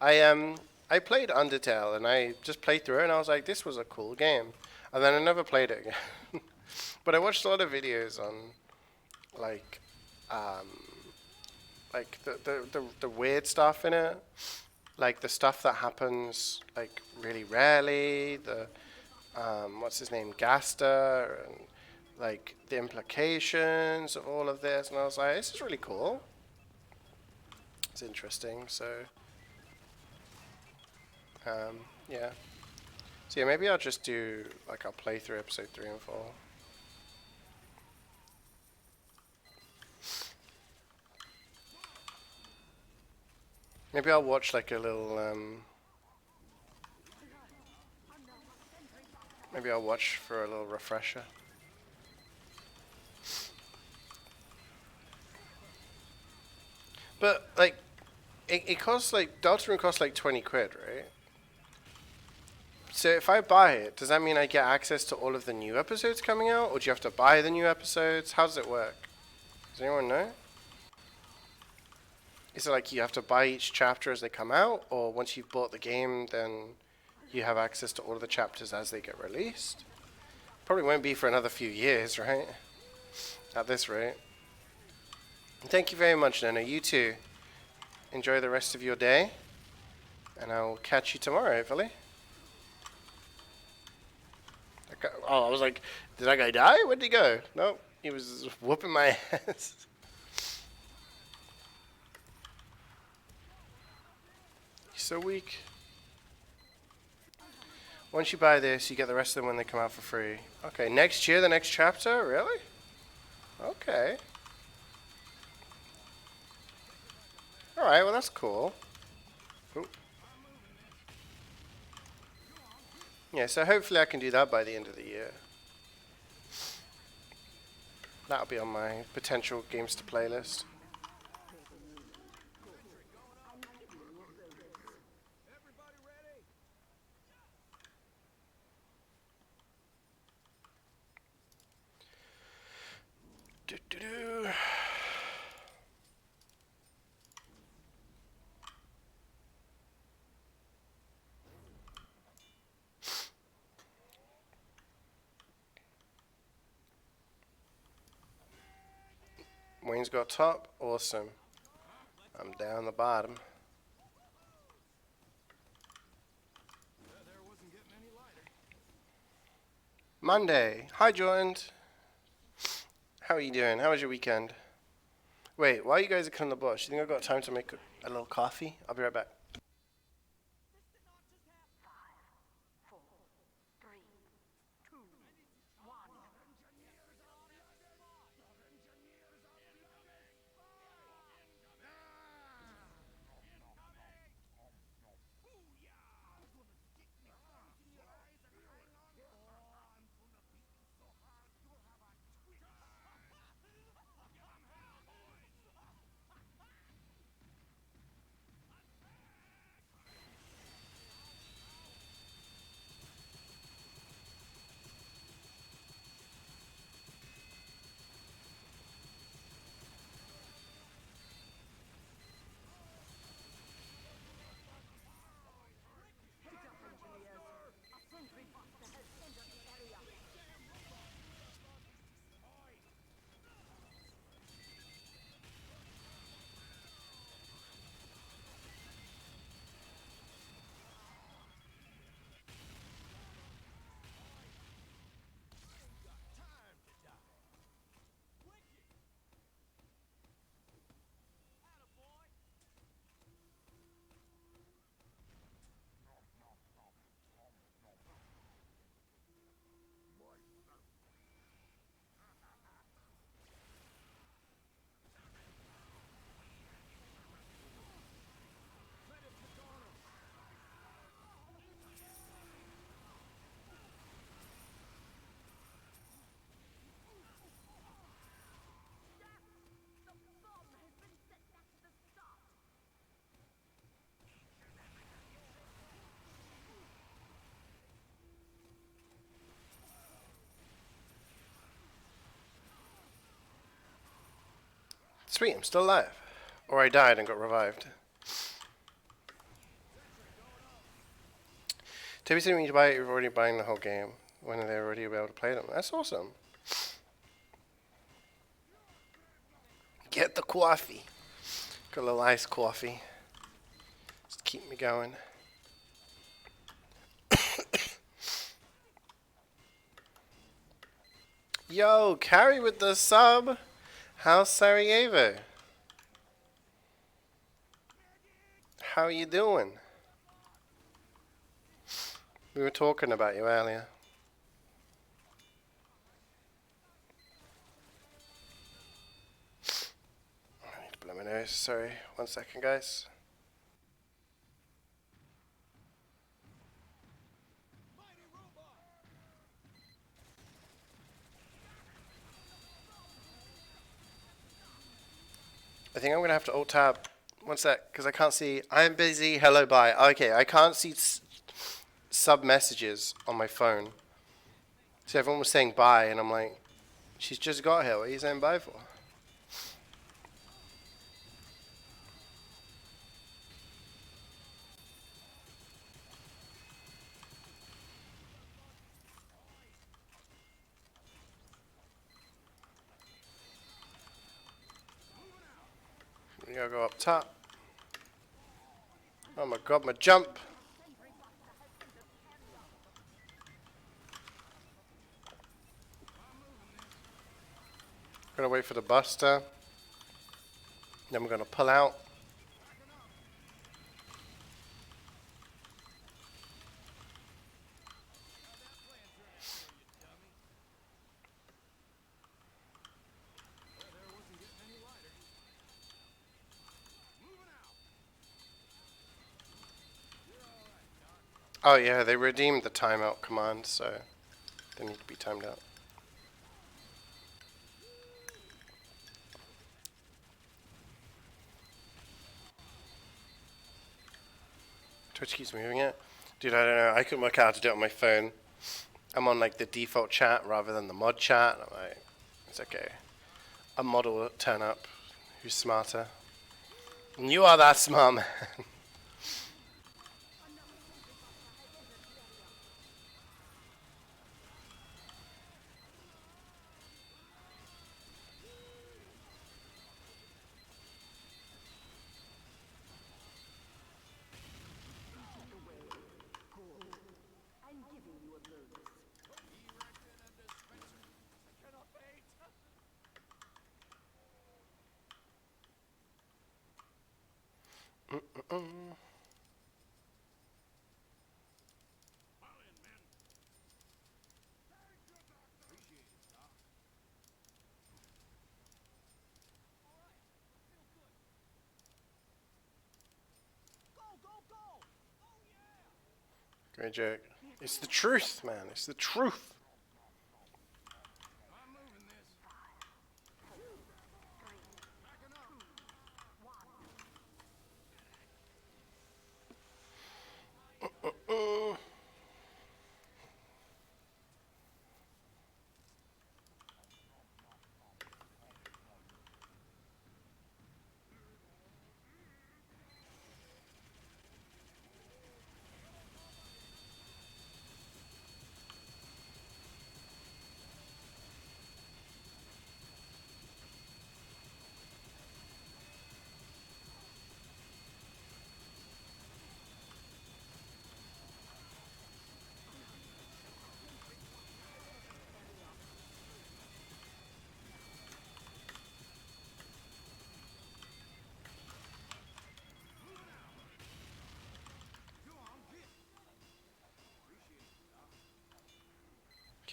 I played Undertale and I just played through it and I was like, this was a cool game. And then I never played it again. But I watched a lot of videos on like the weird stuff in it. Like the stuff that happens like really rarely, the what's his name, Gaster, and like the implications of all of this, and I was like, this is really cool. It's interesting. So yeah. So yeah, maybe I'll just do like I'll play through episode 3 and 4. Maybe I'll watch like a little maybe I'll watch for a little refresher. But like it costs like Deltarune costs like 20 quid, right? So if I buy it, does that mean I get access to all of the new episodes coming out, or do you have to buy the new episodes? How does it work? Does anyone know? Is it like you have to buy each chapter as they come out, or once you've bought the game, then you have access to all of the chapters as they get released? Probably won't be for another few years, right? At this rate. Thank you very much, Nana. You too. Enjoy the rest of your day, and I will catch you tomorrow, hopefully. Okay. Oh, I was like, did that guy die? Where'd he go? Nope, he was whooping my ass. He's so weak. Once you buy this, you get the rest of them when they come out for free. Okay, next year, the next chapter? Really? Okay. Alright, well that's cool. Ooh. Yeah, so hopefully I can do that by the end of the year. That'll be on my potential games to play list. Do-do-do. Wayne's got top. Awesome. I'm down the bottom. Monday. Hi, joined. How are you doing? How was your weekend? Wait, while you guys are cutting the bush, you think I've got time to make a little coffee? I'll be right back. Sweet, I'm still alive. Or I died and got revived. Toby said when you buy it, you're already buying the whole game. When are they already able to play them? That's awesome. Get the coffee. Got a little iced coffee. Just keep me going. Yo, Carrie with the sub. How's Sarajevo? How are you doing? We were talking about you earlier. I need to blow my nose. Sorry. 1 second, guys. I think I'm going to have to alt-tab. 1 sec, because I can't see. I'm busy. Hello, bye. Okay, I can't see sub-messages on my phone. So everyone was saying bye, and I'm like, she's just got here. What are you saying bye for? We gotta go up top. Oh my god, my jump. Gonna wait for the buster. Then we're gonna pull out. Oh yeah, they redeemed the timeout command, so they need to be timed out. Twitch keeps moving it. Dude, I don't know. I couldn't work out how to do it on my phone. I'm on like the default chat rather than the mod chat. I'm like, it's okay. A mod will turn up who's smarter. And you are that smart, man. Great joke. It's the truth, man. It's the truth.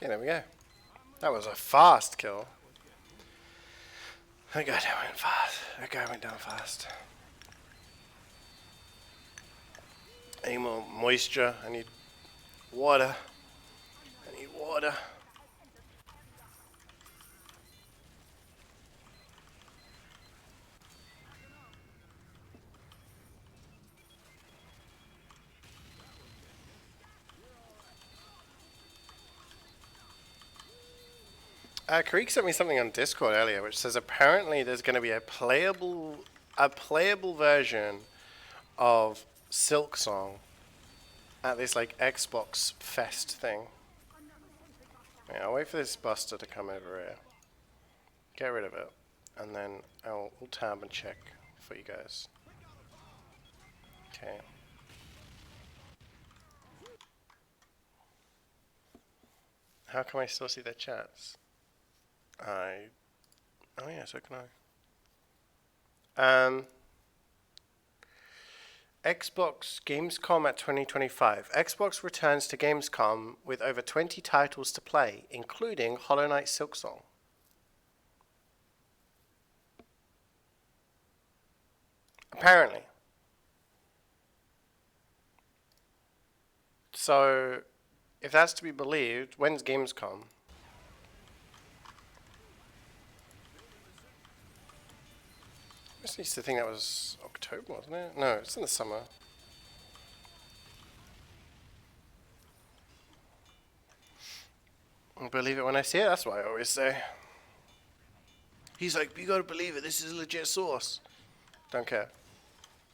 Okay, there we go. That was a fast kill. That guy went fast. That guy went down fast. I need more moisture. I need water. I need water. Kareek sent me something on Discord earlier, which says apparently there's going to be a playable version of Silk Song at this like Xbox Fest thing. Yeah, I'll wait for this buster to come over here. Get rid of it, and then I'll tab and check for you guys. Okay. How can I still see their chats? Oh yeah, so can I. Xbox Gamescom at 2025. Xbox returns to Gamescom with over 20 titles to play, including Hollow Knight Silksong. Apparently. So, if that's to be believed, when's Gamescom? I just used to think that was October, wasn't it? No, it's in the summer. I'll believe it when I see it, that's what I always say. He's like, you gotta believe it, this is a legit source. Don't care.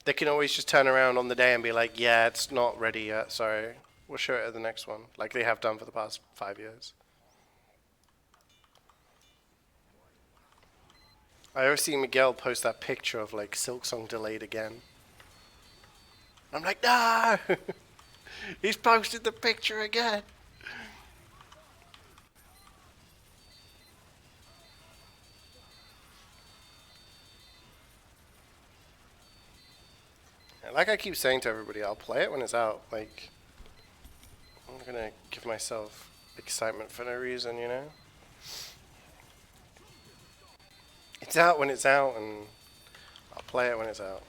They can always just turn around on the day and be like, yeah, it's not ready yet, sorry. We'll show it at the next one, like they have done for the past 5 years. I always see Miguel post that picture of like Silksong delayed again. I'm like, no! He's posted the picture again! like I keep saying to everybody, I'll play it when it's out. Like, I'm not gonna give myself excitement for no reason, you know? It's out when it's out, and I'll play it when it's out.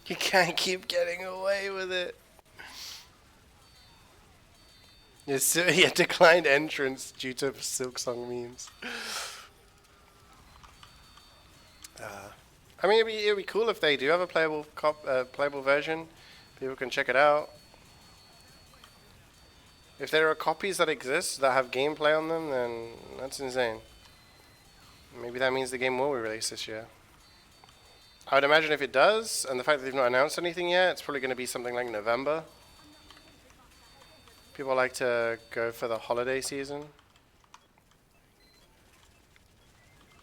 You can't keep getting away with it. Yes, yeah, declined entrance due to Silksong memes. I mean, it'd be cool if they do have a playable version. People can check it out. If there are copies that exist that have gameplay on them, then that's insane. Maybe that means the game will be released this year. I would imagine if it does, and the fact that they've not announced anything yet, it's probably going to be something like November. People like to go for the holiday season.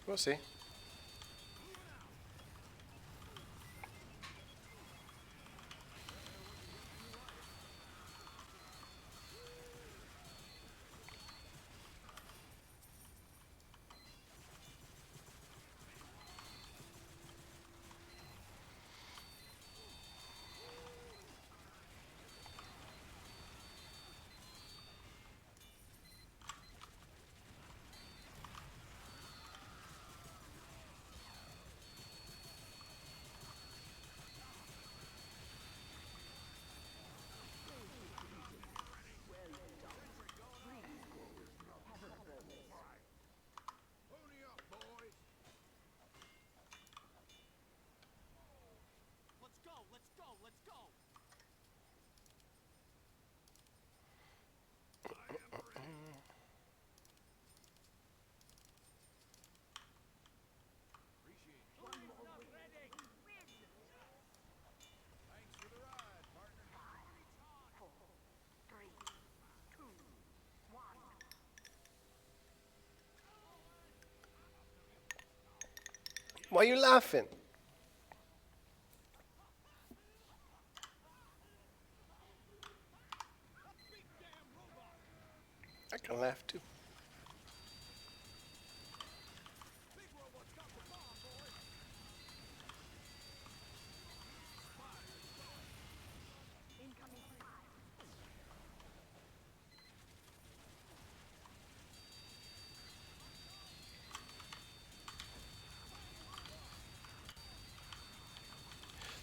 We'll see. Why are you laughing? I can laugh too.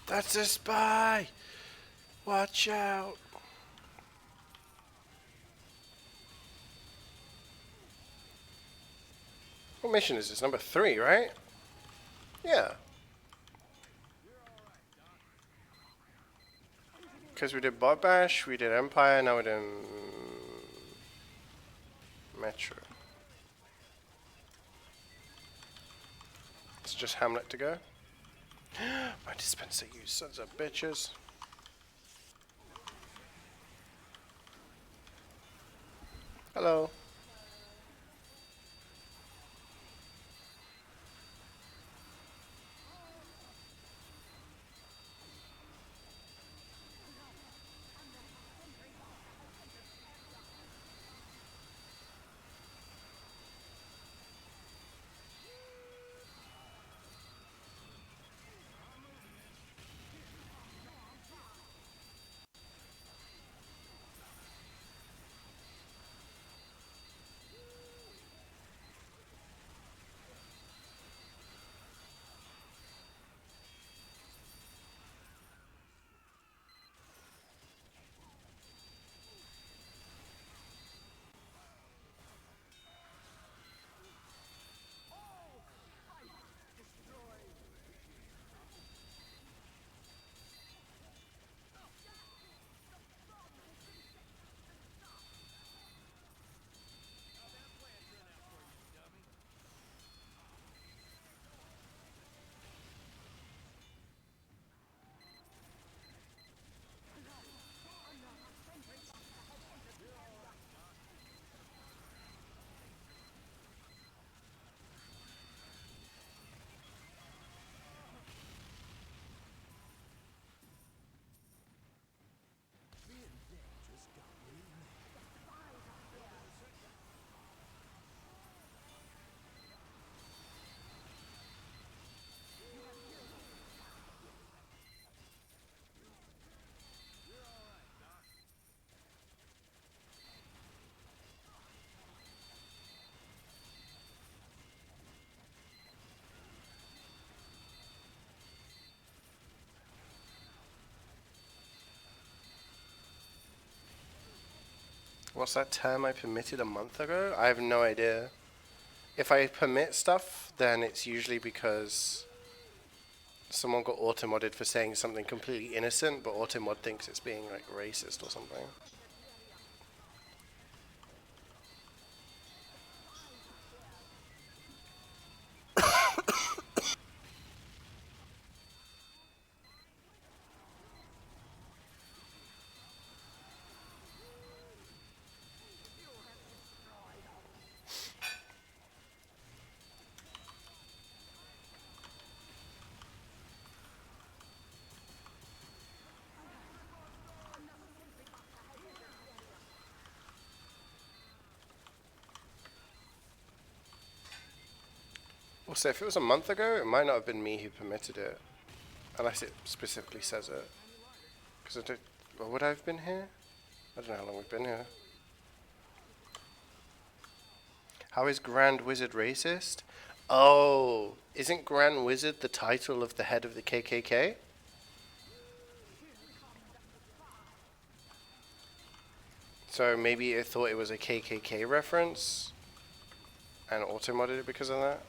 That's a spy! Watch out! What mission is this? Number 3, right? Yeah. Because we did Bot Bash, we did Empire, now we're doing Metro. It's just Hamlet to go. My dispenser, you sons of bitches. Hello. What's that term I permitted a month ago? I have no idea. If I permit stuff, then it's usually because someone got auto-modded for saying something completely innocent, but auto-mod thinks it's being like racist or something. Also, if it was a month ago, it might not have been me who permitted it, unless it specifically says it. Because I don't. Well, would I have been here? I don't know how long we've been here. How is Grand Wizard racist? Oh, isn't Grand Wizard the title of the head of the KKK? So maybe it thought it was a KKK reference and auto-modded it because of that.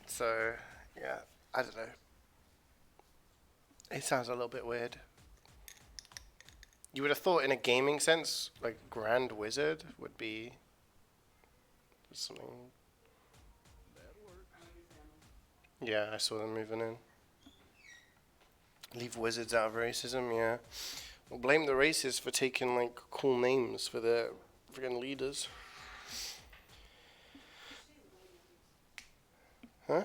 So, yeah, I don't know. It sounds a little bit weird. You would have thought in a gaming sense, like Grand Wizard would be something. Yeah, I saw them moving in. Leave wizards out of racism, yeah. We'll blame the racists for taking like cool names for their freaking leaders. Huh?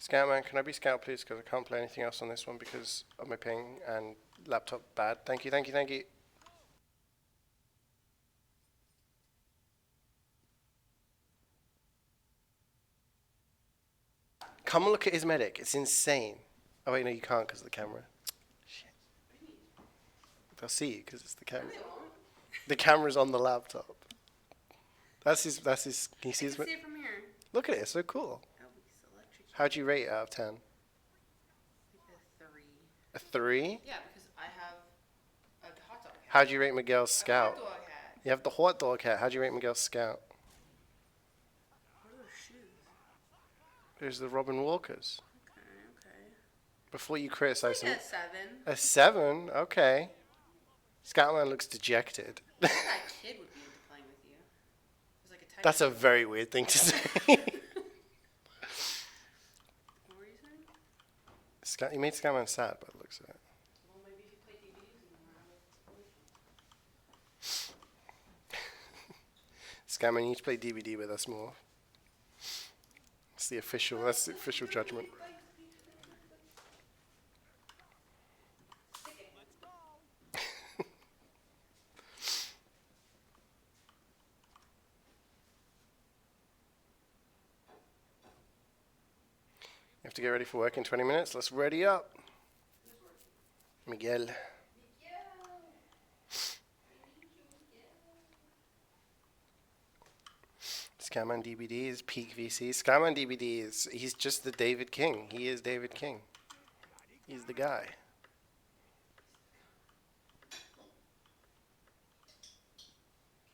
Scoutman, can I be scout please? Because I can't play anything else on this one because of my ping and laptop bad. Thank you, thank you, thank you. Come and look at his medic. It's insane. Oh wait, no, you can't because of the camera. Shit. They'll see you because it's the camera. The camera's on the laptop. That's his. That's his. Can you see his? See it from here. Look at it. It's so cool. Oh, he's electrocuted. How'd you rate it out of 10? Like a 3. A 3? Yeah, because I have a hot dog hat. How'd you rate Miguel's scout? A hot dog hat. You have the hot dog hat. How'd you rate Miguel's scout? What are those shoes? There's the Robin Walkers. Okay. Before you criticize him. A 7. A 7? Okay. Scoutman looks dejected. I think that kid would be into playing with you. It's like a type. That's a very weird thing to say. What were you saying? You made Scoutman sad, but it looks at it. Well, maybe if you play DVDs Scammer, you need to play DVD with us more. That's the official judgment. You have to get ready for work in 20 minutes. Let's ready up. Miguel. Scamman DBDs, peak VC. Scamman DBDs, he's just the David King. He is David King. He's the guy. Can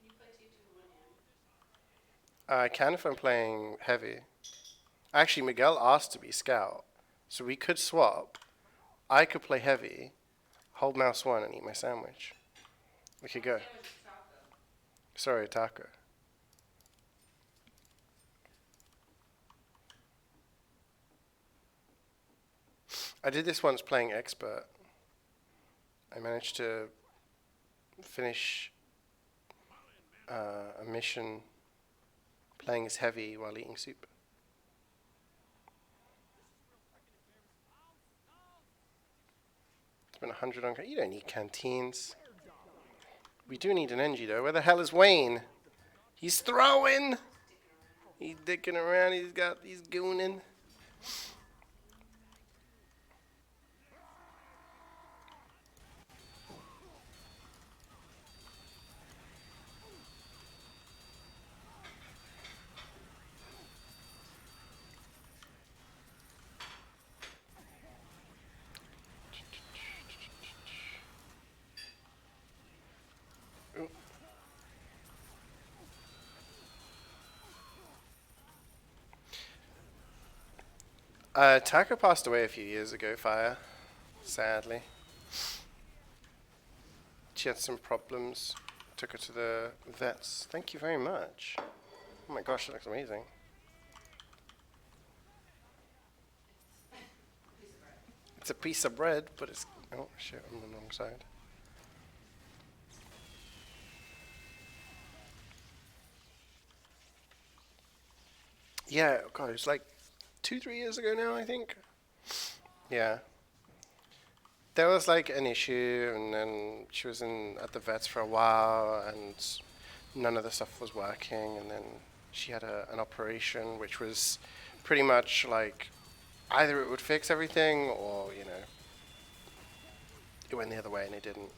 you play 2-2 one hand? I can if I'm playing heavy. Actually, Miguel asked to be scout, so we could swap. I could play heavy, hold mouse 1 and eat my sandwich. We could go. Sorry, taco. I did this once playing expert. I managed to finish a mission playing as heavy while eating soup. It's been 100 on. You don't need canteens. We do need an NG though. Where the hell is Wayne? He's throwing. He's dicking around. He's gooning. Taka passed away a few years ago, Fire. Sadly. She had some problems. Took her to the vets. Thank you very much. Oh my gosh, that looks amazing. It's a piece of bread, but it's... Oh, shit, I'm on the wrong side. Yeah, God, it's like 2-3 years ago now, I think. Yeah. There was like an issue, and then she was at the vets for a while, and none of the stuff was working, and then she had an operation, which was pretty much like either it would fix everything, or, you know, it went the other way, and it didn't.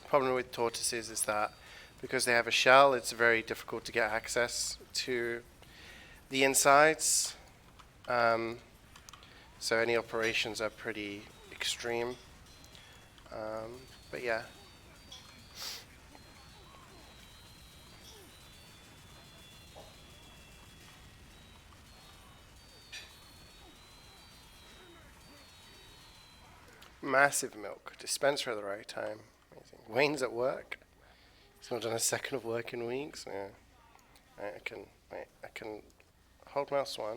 Problem with tortoises is that because they have a shell, it's very difficult to get access to the insides. So any operations are pretty extreme. But yeah. Massive milk. Dispenser at the right time. Amazing. Wayne's at work. He's not done a second of work in weeks. Yeah. I can hold mouse 1.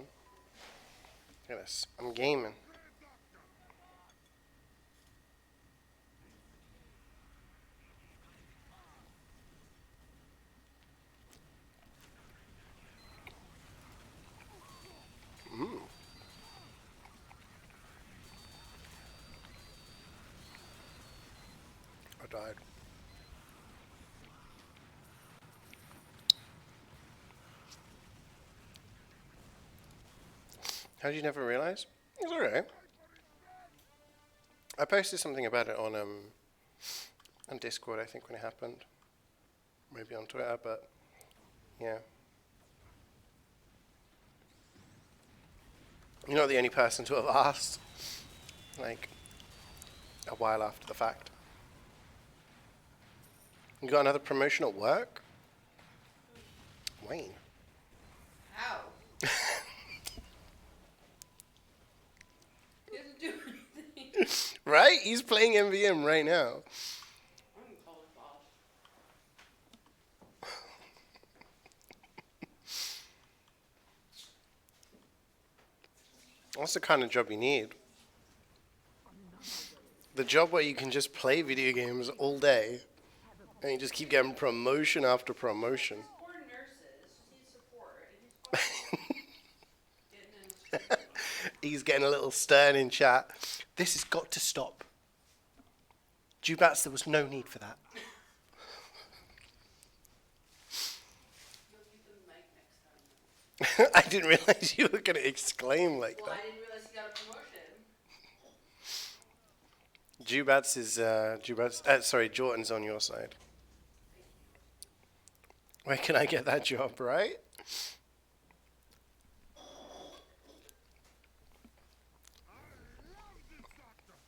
Look at this. I'm gaming. I died. How did you never realize? It's alright. I posted something about it on Discord, I think, when it happened. Maybe on Twitter, but yeah. You're not the only person to have asked, like, a while after the fact. You got another promotion at work? Wayne. How? He doesn't do anything. Right? He's playing MvM right now. I'm calling Bob. That's the kind of job you need. The job where you can just play video games all day and you just keep getting promotion after promotion. Or He's getting a little stern in chat. This has got to stop. Jubats, there was no need for that. You'll use the mic next time. I didn't realize you were going to exclaim like Well, I that. didn't realize you got a promotion. Jubats is, sorry, Jordan's on your side. Where can I get that job, right?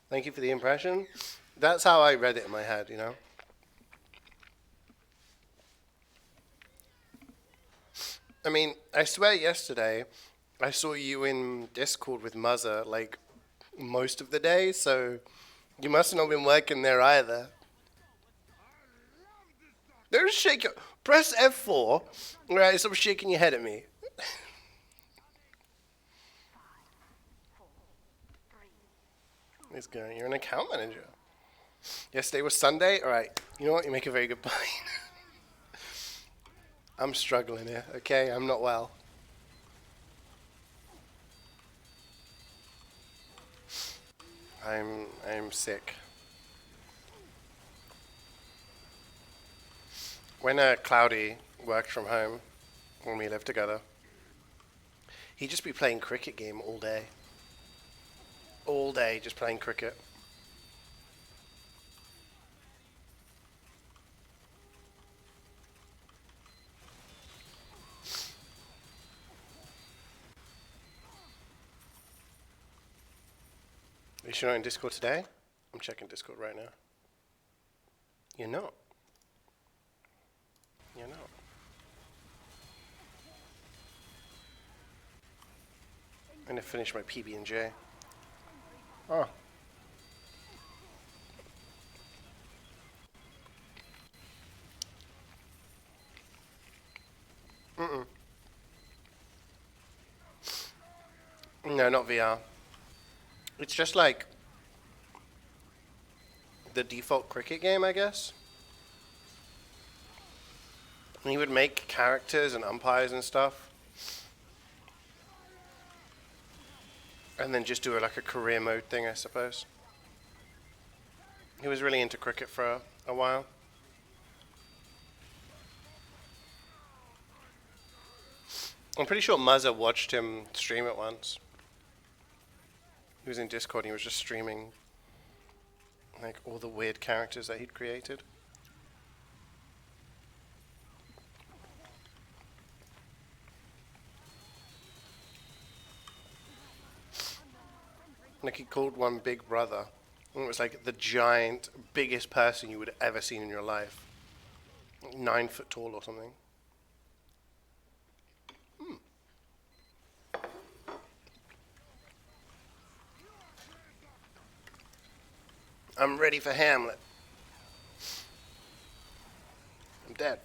Thank you for the impression. That's how I read it in my head, you know? I mean, I swear yesterday I saw you in Discord with Muzzer, like, most of the day, so you must have not been working there either. Don't shake your... Press F4. Alright, stop shaking your head at me. This guy, you're an account manager. Yesterday was Sunday. Alright, you know what? You make a very good point. I'm struggling here, okay? I'm not well. I'm sick. When Cloudy worked from home, when we lived together, he'd just be playing cricket game all day. All day, just playing cricket. Are you not in Discord today? I'm checking Discord right now. You're not. You're not. I'm gonna finish my PB&J. Oh. No, not VR. It's just like the default cricket game, I guess. And he would make characters and umpires and stuff. And then just do like a career mode thing, I suppose. He was really into cricket for a while. I'm pretty sure Muzza watched him stream it once. He was in Discord and he was just streaming like all the weird characters that he'd created. Like he called one Big Brother. And it was like the giant, biggest person you would have ever seen in your life. 9 foot tall or something. I'm ready for Hamlet. I'm dead.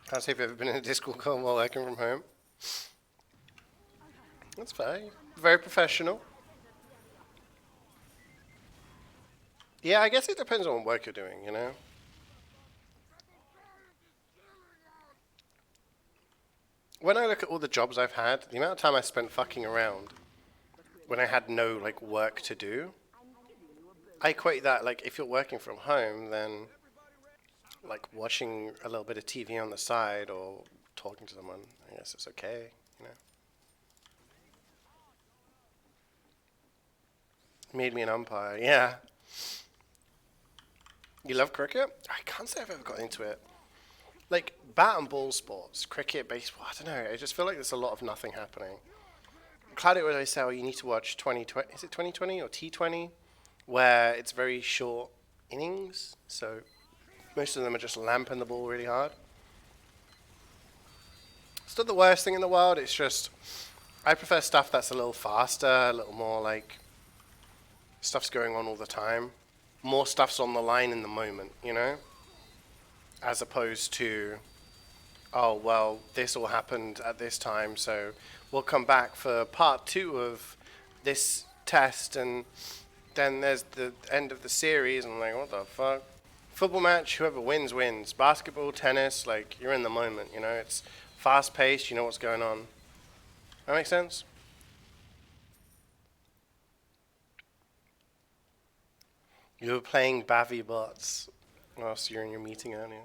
Can't say if I've ever been in a Discord call while working from home. That's fine. Very professional. Yeah, I guess it depends on what work you're doing, you know? When I look at all the jobs I've had, the amount of time I spent fucking around when I had no, like, work to do, I equate that, like, if you're working from home, then, like, watching a little bit of TV on the side or talking to someone, I guess it's okay, you know? Made me an umpire, yeah. You love cricket? I can't say I've ever got into it. Like, bat and ball sports, cricket, baseball, I don't know, I just feel like there's a lot of nothing happening. Claudia would always say, oh, you need to watch 2020, is it 2020 or T20? Where it's very short innings, so most of them are just lamping the ball really hard. It's not the worst thing in the world, it's just, I prefer stuff that's a little faster, a little more like, stuff's going on all the time. More stuff's on the line in the moment, you know? As opposed to, oh, well, this all happened at this time, so we'll come back for part 2 of this test, and then there's the end of the series, and I'm like, what the fuck? Football match, whoever wins, wins. Basketball, tennis, like, you're in the moment, you know? It's fast-paced, you know what's going on. That make sense? You were playing Bavy bots whilst you were in your meeting earlier.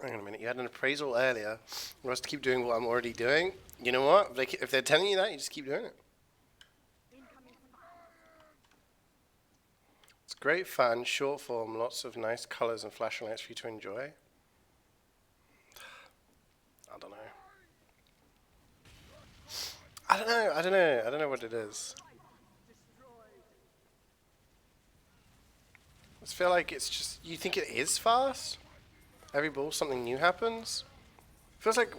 Hang on a minute. You had an appraisal earlier. You want us to keep doing what I'm already doing? You know what? Like, if they're telling you that, you just keep doing it. It's great fun, short form, lots of nice colors and flashing lights for you to enjoy. I don't know. I don't know what it is. I just feel like it's just, you think it is fast? Every ball something new happens? Feels like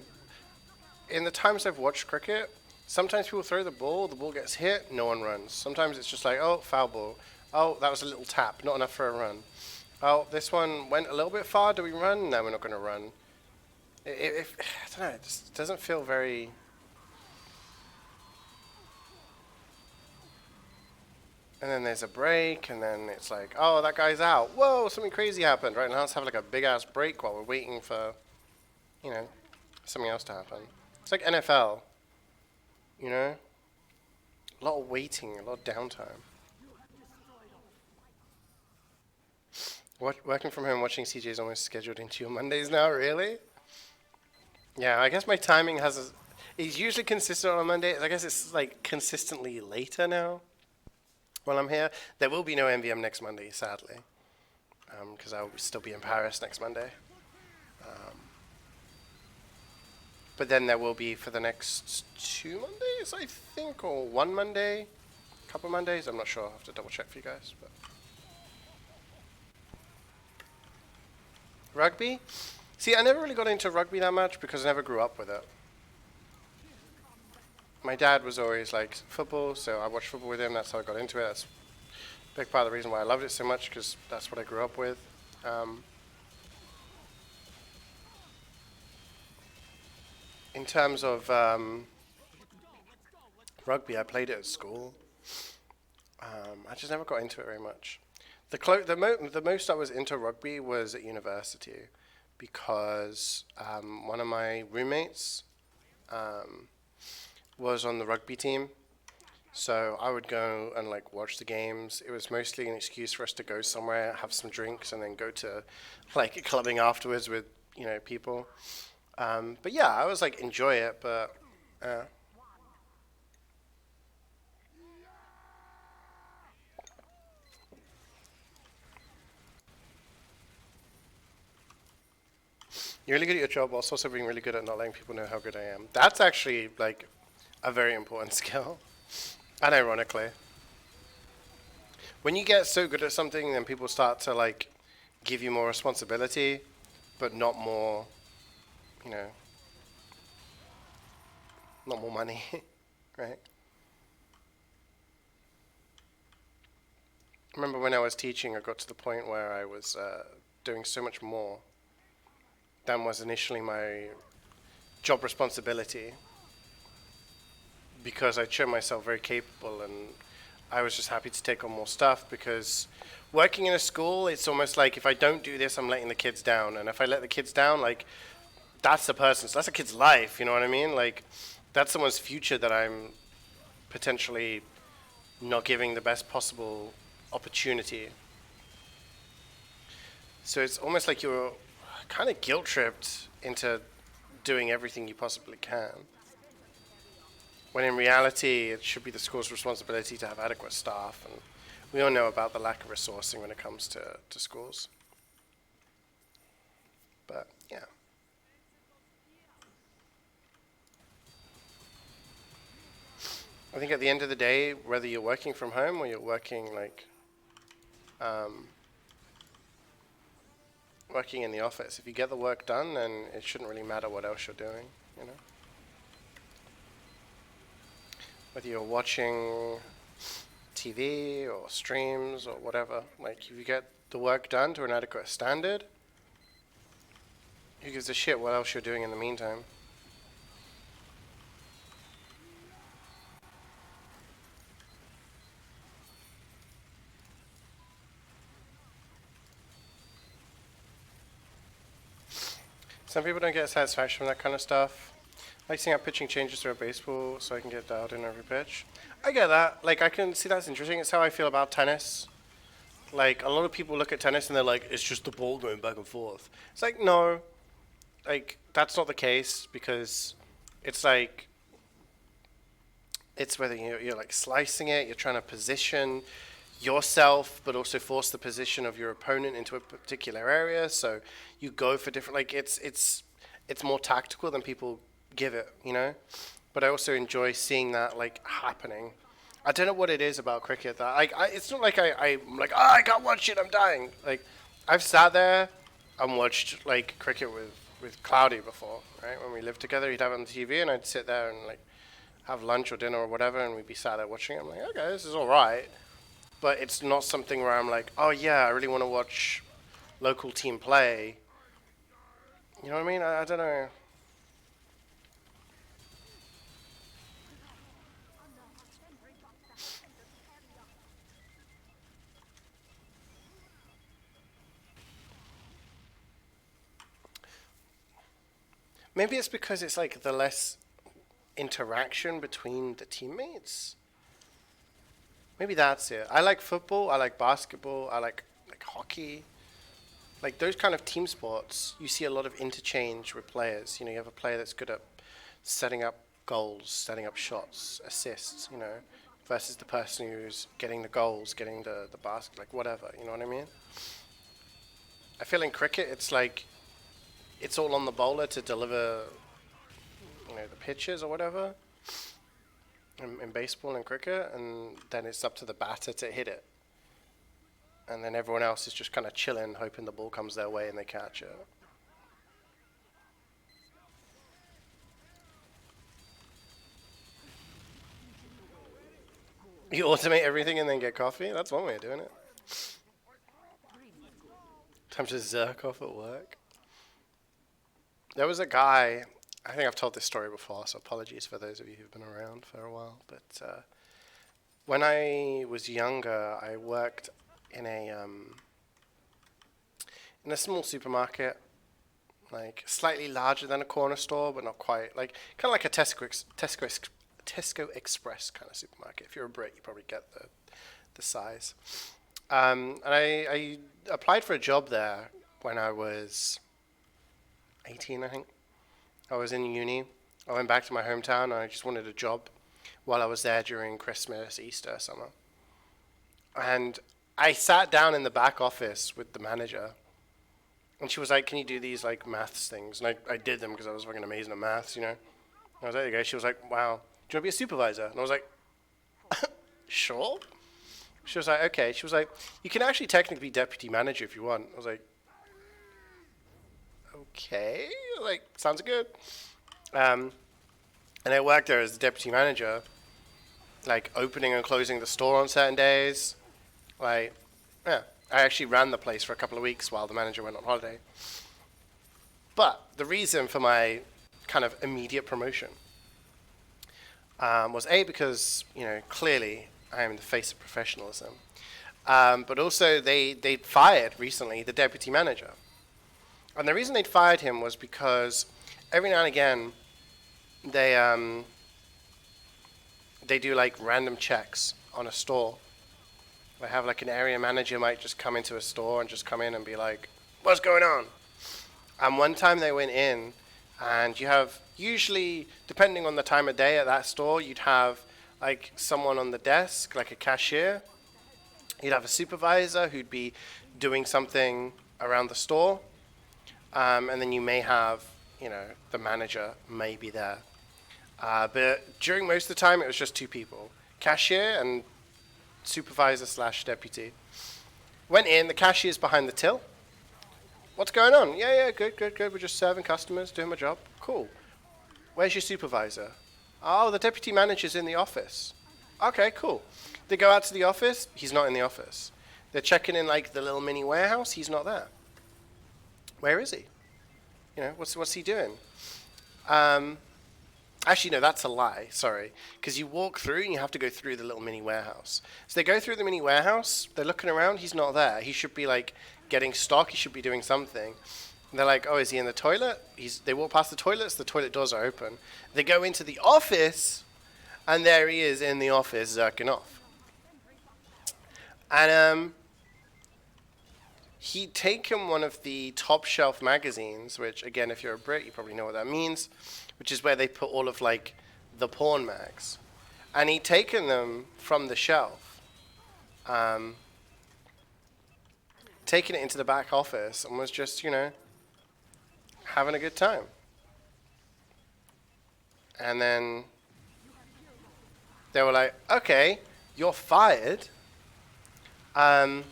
in the times I've watched cricket, sometimes people throw the ball gets hit, no one runs. Sometimes it's just like, oh, foul ball. Oh, that was a little tap, not enough for a run. Oh, this one went a little bit far, do we run? No, we're not going to run. I don't know, it just doesn't feel very... And then there's a break, and then it's like, oh, that guy's out. Whoa, something crazy happened. Right now, let's have like a big-ass break while we're waiting for, you know, something else to happen. It's like NFL, you know? A lot of waiting, a lot of downtime. Working from home, watching CeeJaey is almost scheduled into your Mondays now, really? Yeah, I guess my timing it's usually consistent on Monday. I guess it's like consistently later now. While I'm here, there will be no MvM next Monday, sadly, because I will still be in Paris next Monday. But then there will be for the next 2 Mondays, I think, or 1 Monday, couple Mondays. I'm not sure. I'll have to double check for you guys. But rugby? See, I never really got into rugby that much because I never grew up with it. My dad was always like football, so I watched football with him. That's how I got into it. That's a big part of the reason why I loved it so much, because that's what I grew up with. In terms of rugby, I played it at school. I just never got into it very much. The most I was into rugby was at university, because one of my roommates was on the rugby team, so I would go and like watch the games. It was mostly an excuse for us to go somewhere, have some drinks, and then go to like clubbing afterwards with, you know, people. But yeah, I was like enjoy it, but you're really good at your job, whilst also being really good at not letting people know how good I am. That's actually like a very important skill. And ironically, when you get so good at something, then people start to like give you more responsibility, but not more, you know, not more money, right? I remember when I was teaching, I got to the point where I was doing so much more than was initially my job responsibility, because I showed myself very capable, and I was just happy to take on more stuff, because working in a school, it's almost like if I don't do this, I'm letting the kids down. And if I let the kids down, like, that's that's a kid's life, you know what I mean? Like, that's someone's future that I'm potentially not giving the best possible opportunity. So it's almost like you're kind of guilt tripped into doing everything you possibly can, when in reality it should be the school's responsibility to have adequate staff, and we all know about the lack of resourcing when it comes to schools. But yeah. I think at the end of the day, whether you're working from home or you're working like working in the office, if you get the work done, then it shouldn't really matter what else you're doing, you know? Whether you're watching TV or streams or whatever, like if you get the work done to an adequate standard, who gives a shit what else you're doing in the meantime? Some people don't get satisfaction from that kind of stuff. Like seeing how pitching changes through a baseball so I can get dialed in every pitch. I get that. Like, I can see that's interesting. It's how I feel about tennis. Like, a lot of people look at tennis and they're like, it's just the ball going back and forth. It's like, no. Like, that's not the case because it's like, it's whether you're like slicing it, you're trying to position yourself, but also force the position of your opponent into a particular area. So you go for different, like, it's more tactical than people give it, you know? But I also enjoy seeing that, like, happening. I don't know what it is about cricket that, like, it's not like I'm like, I can't watch it, I'm dying. Like, I've sat there and watched, like, cricket with Cloudy before, right? When we lived together, he'd have it on the TV, and I'd sit there and, like, have lunch or dinner or whatever, and we'd be sat there watching it. I'm like, okay, this is all right. But it's not something where I'm like, oh, yeah, I really want to watch local team play. You know what I mean? I don't know. Maybe it's because it's like the less interaction between the teammates. Maybe that's it. I like football. I like basketball. I like hockey. Like those kind of team sports, you see a lot of interchange with players. You know, you have a player that's good at setting up goals, setting up shots, assists. You know, versus the person who's getting the goals, getting the basket, like whatever. You know what I mean? I feel in cricket, it's like it's all on the bowler to deliver, you know, the pitches or whatever. In baseball and cricket, and then it's up to the batter to hit it. And then everyone else is just kind of chilling, hoping the ball comes their way and they catch it. You automate everything and then get coffee? That's one way of doing it. Time to zerk off at work. There was a guy, I think I've told this story before, so apologies for those of you who've been around for a while. But when I was younger, I worked in a small supermarket, like slightly larger than a corner store, but not quite. Like kind of like a Tesco Express kind of supermarket. If you're a Brit, you probably get the size. And I applied for a job there when I was 18, I think. I was in uni. I went back to my hometown and I just wanted a job while I was there during Christmas, Easter, summer. And I sat down in the back office with the manager, and she was like, can you do these like maths things? And I did them because I was fucking amazing at maths, you know. And I was like, there you go. She was like, wow, do you want to be a supervisor? And I was like, sure. She was like, okay. She was like, you can actually technically be deputy manager if you want. I was like, okay, like, sounds good. And I worked there as the deputy manager, like opening and closing the store on certain days. Like, yeah, I actually ran the place for a couple of weeks while the manager went on holiday. But the reason for my kind of immediate promotion was A, because, you know, clearly I am the face of professionalism. But also they'd fired recently the deputy manager. And the reason they'd fired him was because every now and again they do like random checks on a store. They have like an area manager might just come into a store and just come in and be like, what's going on? And one time they went in, and you have usually, depending on the time of day at that store, you'd have like someone on the desk, like a cashier. You'd have a supervisor who'd be doing something around the store. And then you may have, you know, the manager may be there. But during most of the time, it was just two people, cashier and supervisor / deputy. Went in, the cashier's behind the till. What's going on? Yeah, good. We're just serving customers, doing my job. Cool. Where's your supervisor? Oh, the deputy manager's in the office. Okay, cool. They go out to the office. He's not in the office. They're checking in like the little mini warehouse. He's not there. Where is he? You know, what's he doing? Actually, no, that's a lie. Sorry. Because you walk through and you have to go through the little mini warehouse. So they go through the mini warehouse. They're looking around. He's not there. He should be like getting stock. He should be doing something. They're like, oh, is he in the toilet? They walk past the toilets, the toilet doors are open. They go into the office, and there he is in the office, zerking off. And he'd taken one of the top shelf magazines, which, again, if you're a Brit, you probably know what that means, which is where they put all of, like, the porn mags. And he'd taken them from the shelf, taken it into the back office, and was just, having a good time. And then they were like, okay, you're fired. And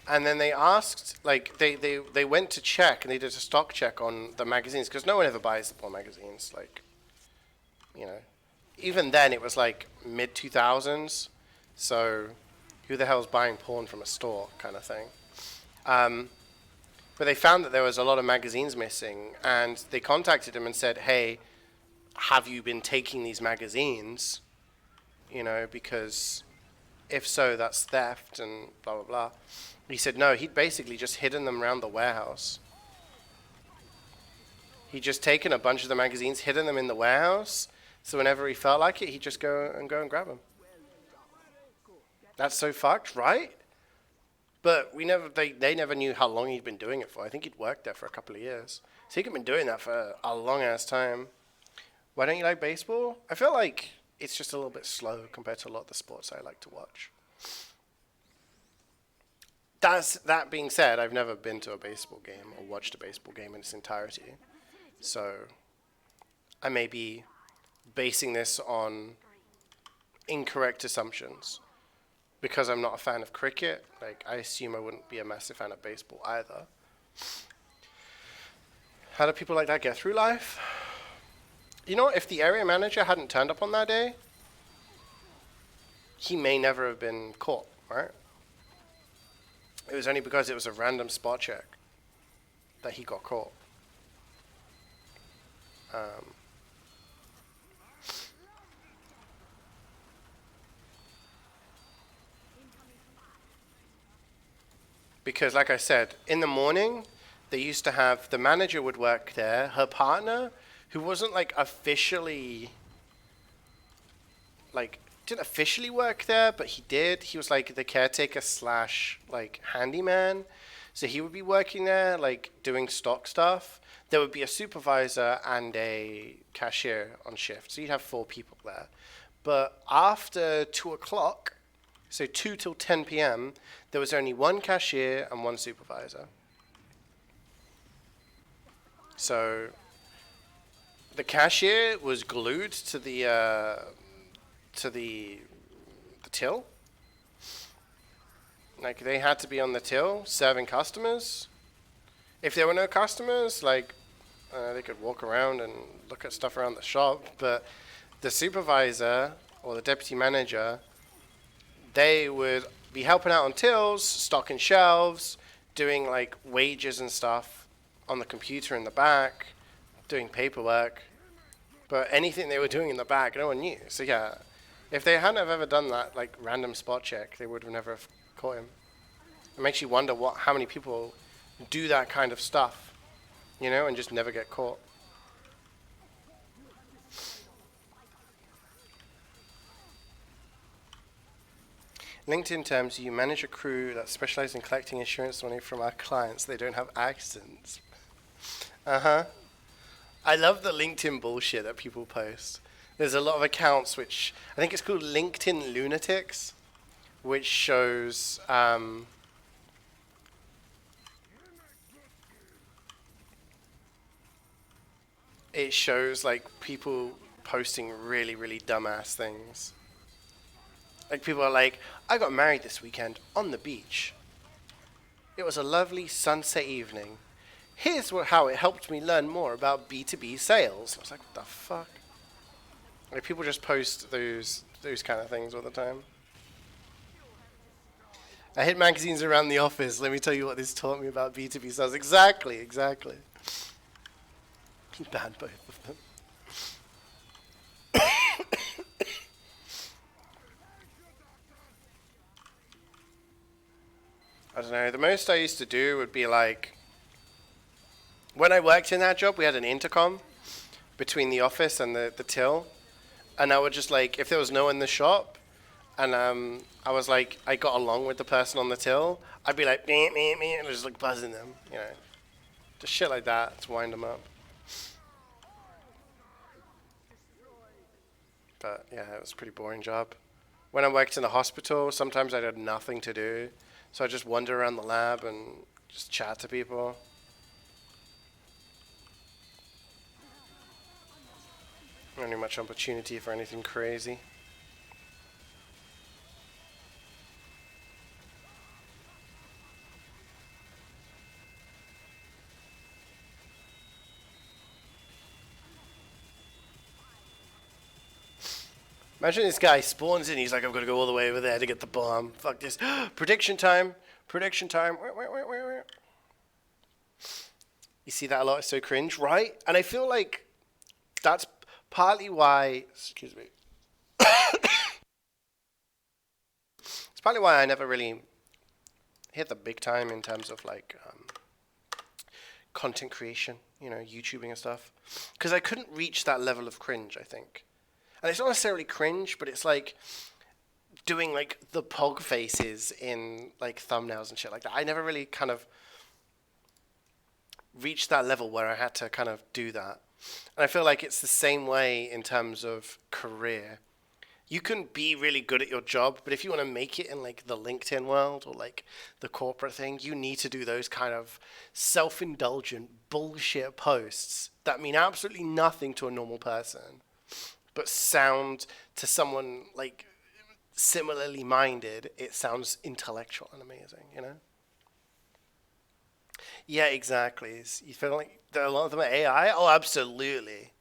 then they asked, like, they went to check, and they did a stock check on the magazines, because no one ever buys the porn magazines. Like, even then it was like mid-2000s, so who the hell's buying porn from a store kind of thing. But they found that there was a lot of magazines missing, and they contacted him and said, hey, have you been taking these magazines? Because if so, that's theft and blah, blah, blah. He said no, he'd basically just hidden them around the warehouse. He'd just taken a bunch of the magazines, hidden them in the warehouse, so whenever he felt like it, he'd just go and grab them. That's so fucked, right? But they never knew how long he'd been doing it for. I think he'd worked there for a couple of years. So he'd been doing that for a long ass time. Why don't you like baseball? I feel like it's just a little bit slow compared to a lot of the sports I like to watch. That being said, I've never been to a baseball game or watched a baseball game in its entirety. So I may be basing this on incorrect assumptions. Because I'm not a fan of cricket, like, I assume I wouldn't be a massive fan of baseball either. How do people like that get through life? If the area manager hadn't turned up on that day, he may never have been caught, right? It was only because it was a random spot check that he got caught. Because, like I said, in the morning, they used to have, the manager would work there, her partner, who wasn't, like, officially, like, didn't officially work there, but he did. He was, like, the caretaker / like, handyman. So he would be working there, like, doing stock stuff. There would be a supervisor and a cashier on shift. So you'd have 4 people there. But after 2 o'clock, so 2 till 10 p.m., there was only 1 cashier and 1 supervisor. So the cashier was glued to the till. Like, they had to be on the till serving customers. If there were no customers, like, they could walk around and look at stuff around the shop. But the supervisor or the deputy manager, they would be helping out on tills, stocking shelves, doing, like, wages and stuff on the computer in the back, doing paperwork. But anything they were doing in the back, no one knew. So yeah, if they hadn't have ever done that, like, random spot check, they would have never have caught him. It makes you wonder how many people do that kind of stuff, and just never get caught. LinkedIn terms, you manage a crew that specializes in collecting insurance money from our clients. They don't have accidents. I love the LinkedIn bullshit that people post. There's a lot of accounts which, I think it's called LinkedIn Lunatics, which shows, it shows, like, people posting really, really dumbass things. Like, people are like, I got married this weekend on the beach. It was a lovely sunset evening. Here's how it helped me learn more about B2B sales. I was like, what the fuck? Like, people just post those kind of things all the time. I hid magazines around the office. Let me tell you what this taught me about B2B sales. Exactly. He banned both of them. I don't know. The most I used to do would be like, when I worked in that job, we had an intercom between the office and the till. And I would just like, if there was no one in the shop, and I was like, I got along with the person on the till, I'd be like, meh, meh, meh, and just like buzzing them, you know. Just shit like that to wind them up. But yeah, it was a pretty boring job. When I worked in the hospital, sometimes I had nothing to do. So I just wander around the lab and just chat to people. Not really much opportunity for anything crazy. Imagine this guy spawns in, he's like, I'm gonna go all the way over there to get the bomb. Fuck this. Prediction time. Prediction time. You see that a lot, it's so cringe, right? And I feel like that's partly why, excuse me. It's partly why I never really hit the big time in terms of like content creation, you know, YouTubing and stuff. Because I couldn't reach that level of cringe, I think. And it's not necessarily cringe, but it's like doing like the pog faces in like thumbnails and shit like that. I never really kind of reached that level where I had to kind of do that. And I feel like it's the same way in terms of career. You can be really good at your job, but if you want to make it in like the LinkedIn world or like the corporate thing, you need to do those kind of self-indulgent bullshit posts that mean absolutely nothing to a normal person, but sound to someone like similarly minded, it sounds intellectual and amazing, you know? Yeah, exactly. You feel like a lot of them are AI? Oh, absolutely.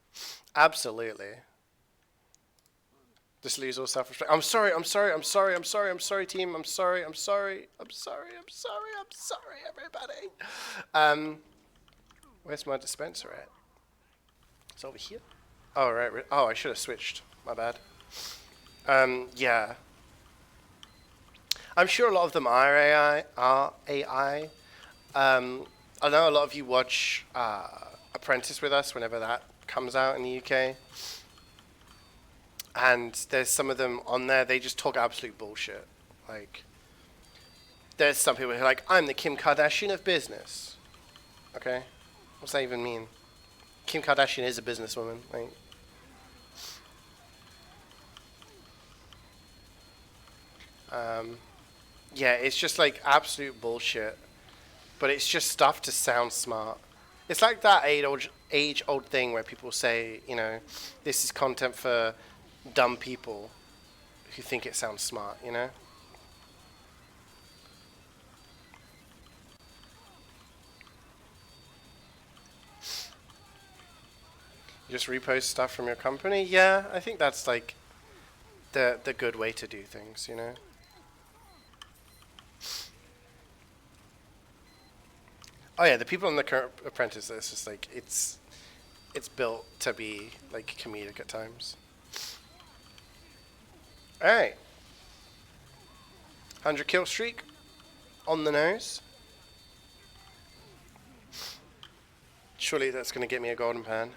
Absolutely. Just lose all self-respect. I'm sorry, I'm sorry, I'm sorry, I'm sorry, I'm sorry, team. I'm sorry, I'm sorry, I'm sorry, I'm sorry, I'm sorry, everybody. Where's my dispenser at? It's over here. Oh, right. Oh, I should have switched. My bad. Yeah. I'm sure a lot of them are AI. I know a lot of you watch Apprentice with us whenever that comes out in the UK. And there's some of them on there, they just talk absolute bullshit. Like, there's some people who are like, I'm the Kim Kardashian of business. Okay? What's that even mean? Kim Kardashian is a businesswoman. Like, yeah, it's just like absolute bullshit. But it's just stuff to sound smart. It's like that age-old thing where people say, you know, this is content for dumb people who think it sounds smart, you know? You just repost stuff from your company? Yeah, I think that's like the good way to do things, you know? Oh yeah, the people in the current Apprentice, it's just like, it's built to be like comedic at times. Alright. 100 kill streak on the nose. Surely that's going to get me a golden pan.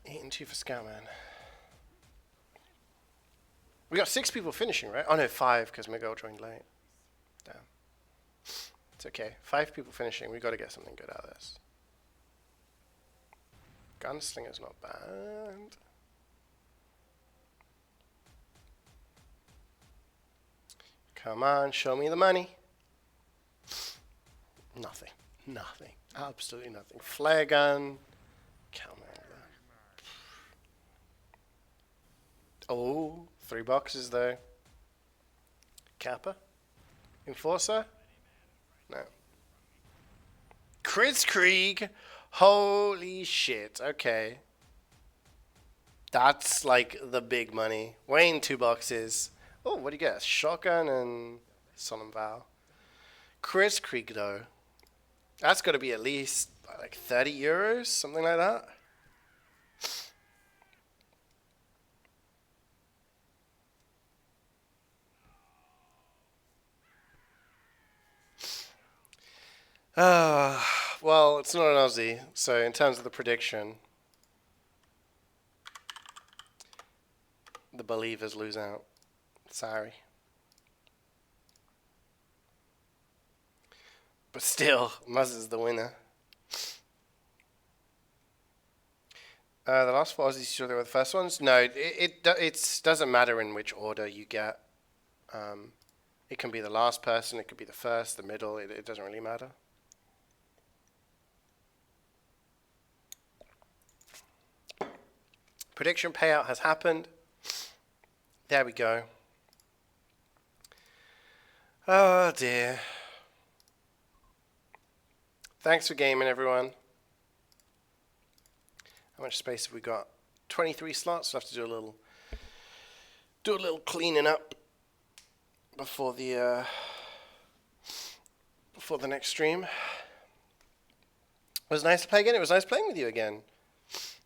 8 and 2 for Scoutman. We got 6 people finishing, right? Oh no, 5 because Miguel joined late. Damn. It's okay. 5 people finishing. We got to get something good out of this. Gunslinger's not bad. Come on, show me the money. Nothing. Nothing. Absolutely nothing. Flare gun. Counter. Oh, 3 boxes though. Kappa? Enforcer? No. Kritzkrieg? Holy shit. Okay. That's like the big money. Wayne, 2 boxes. Oh, what do you get? Shotgun and Solemn Vow. Kritzkrieg though. That's got to be at least like 30 euros, something like that. Well, it's not an Aussie, so in terms of the prediction, the believers lose out. Sorry. But still, Muzz is the winner. The last four Aussies, you sure they were the first ones? No, it doesn't matter in which order you get. It can be the last person, it could be the first, the middle, it doesn't really matter. Prediction payout has happened. There we go. Oh dear. Thanks for gaming, everyone. How much space have we got? 23 slots. We'll have to do a little cleaning up before the next stream. It was nice to play again. It was nice playing with you again.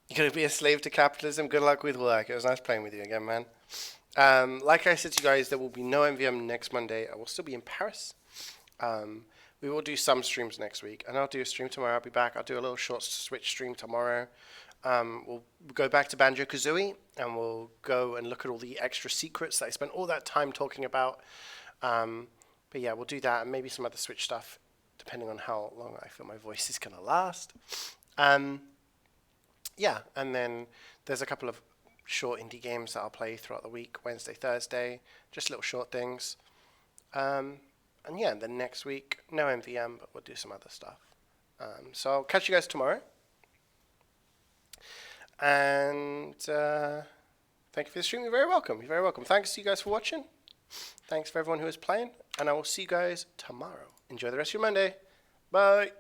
You're gonna be a slave to capitalism. Good luck with work. It was nice playing with you again, man. Like I said to you guys, there will be no MvM next Monday. I will still be in Paris. We will do some streams next week, and I'll do a stream tomorrow. I'll be back. I'll do a little short Switch stream tomorrow. We'll go back to Banjo-Kazooie, and we'll go and look at all the extra secrets that I spent all that time talking about. But yeah, we'll do that, and maybe some other Switch stuff, depending on how long I feel my voice is going to last. Yeah, and then there's a couple of short indie games that I'll play throughout the week, Wednesday, Thursday, just little short things. And yeah, then next week, no MvM, but we'll do some other stuff. So I'll catch you guys tomorrow. And thank you for the stream. You're very welcome. You're very welcome. Thanks to you guys for watching. Thanks for everyone who is playing. And I will see you guys tomorrow. Enjoy the rest of your Monday. Bye.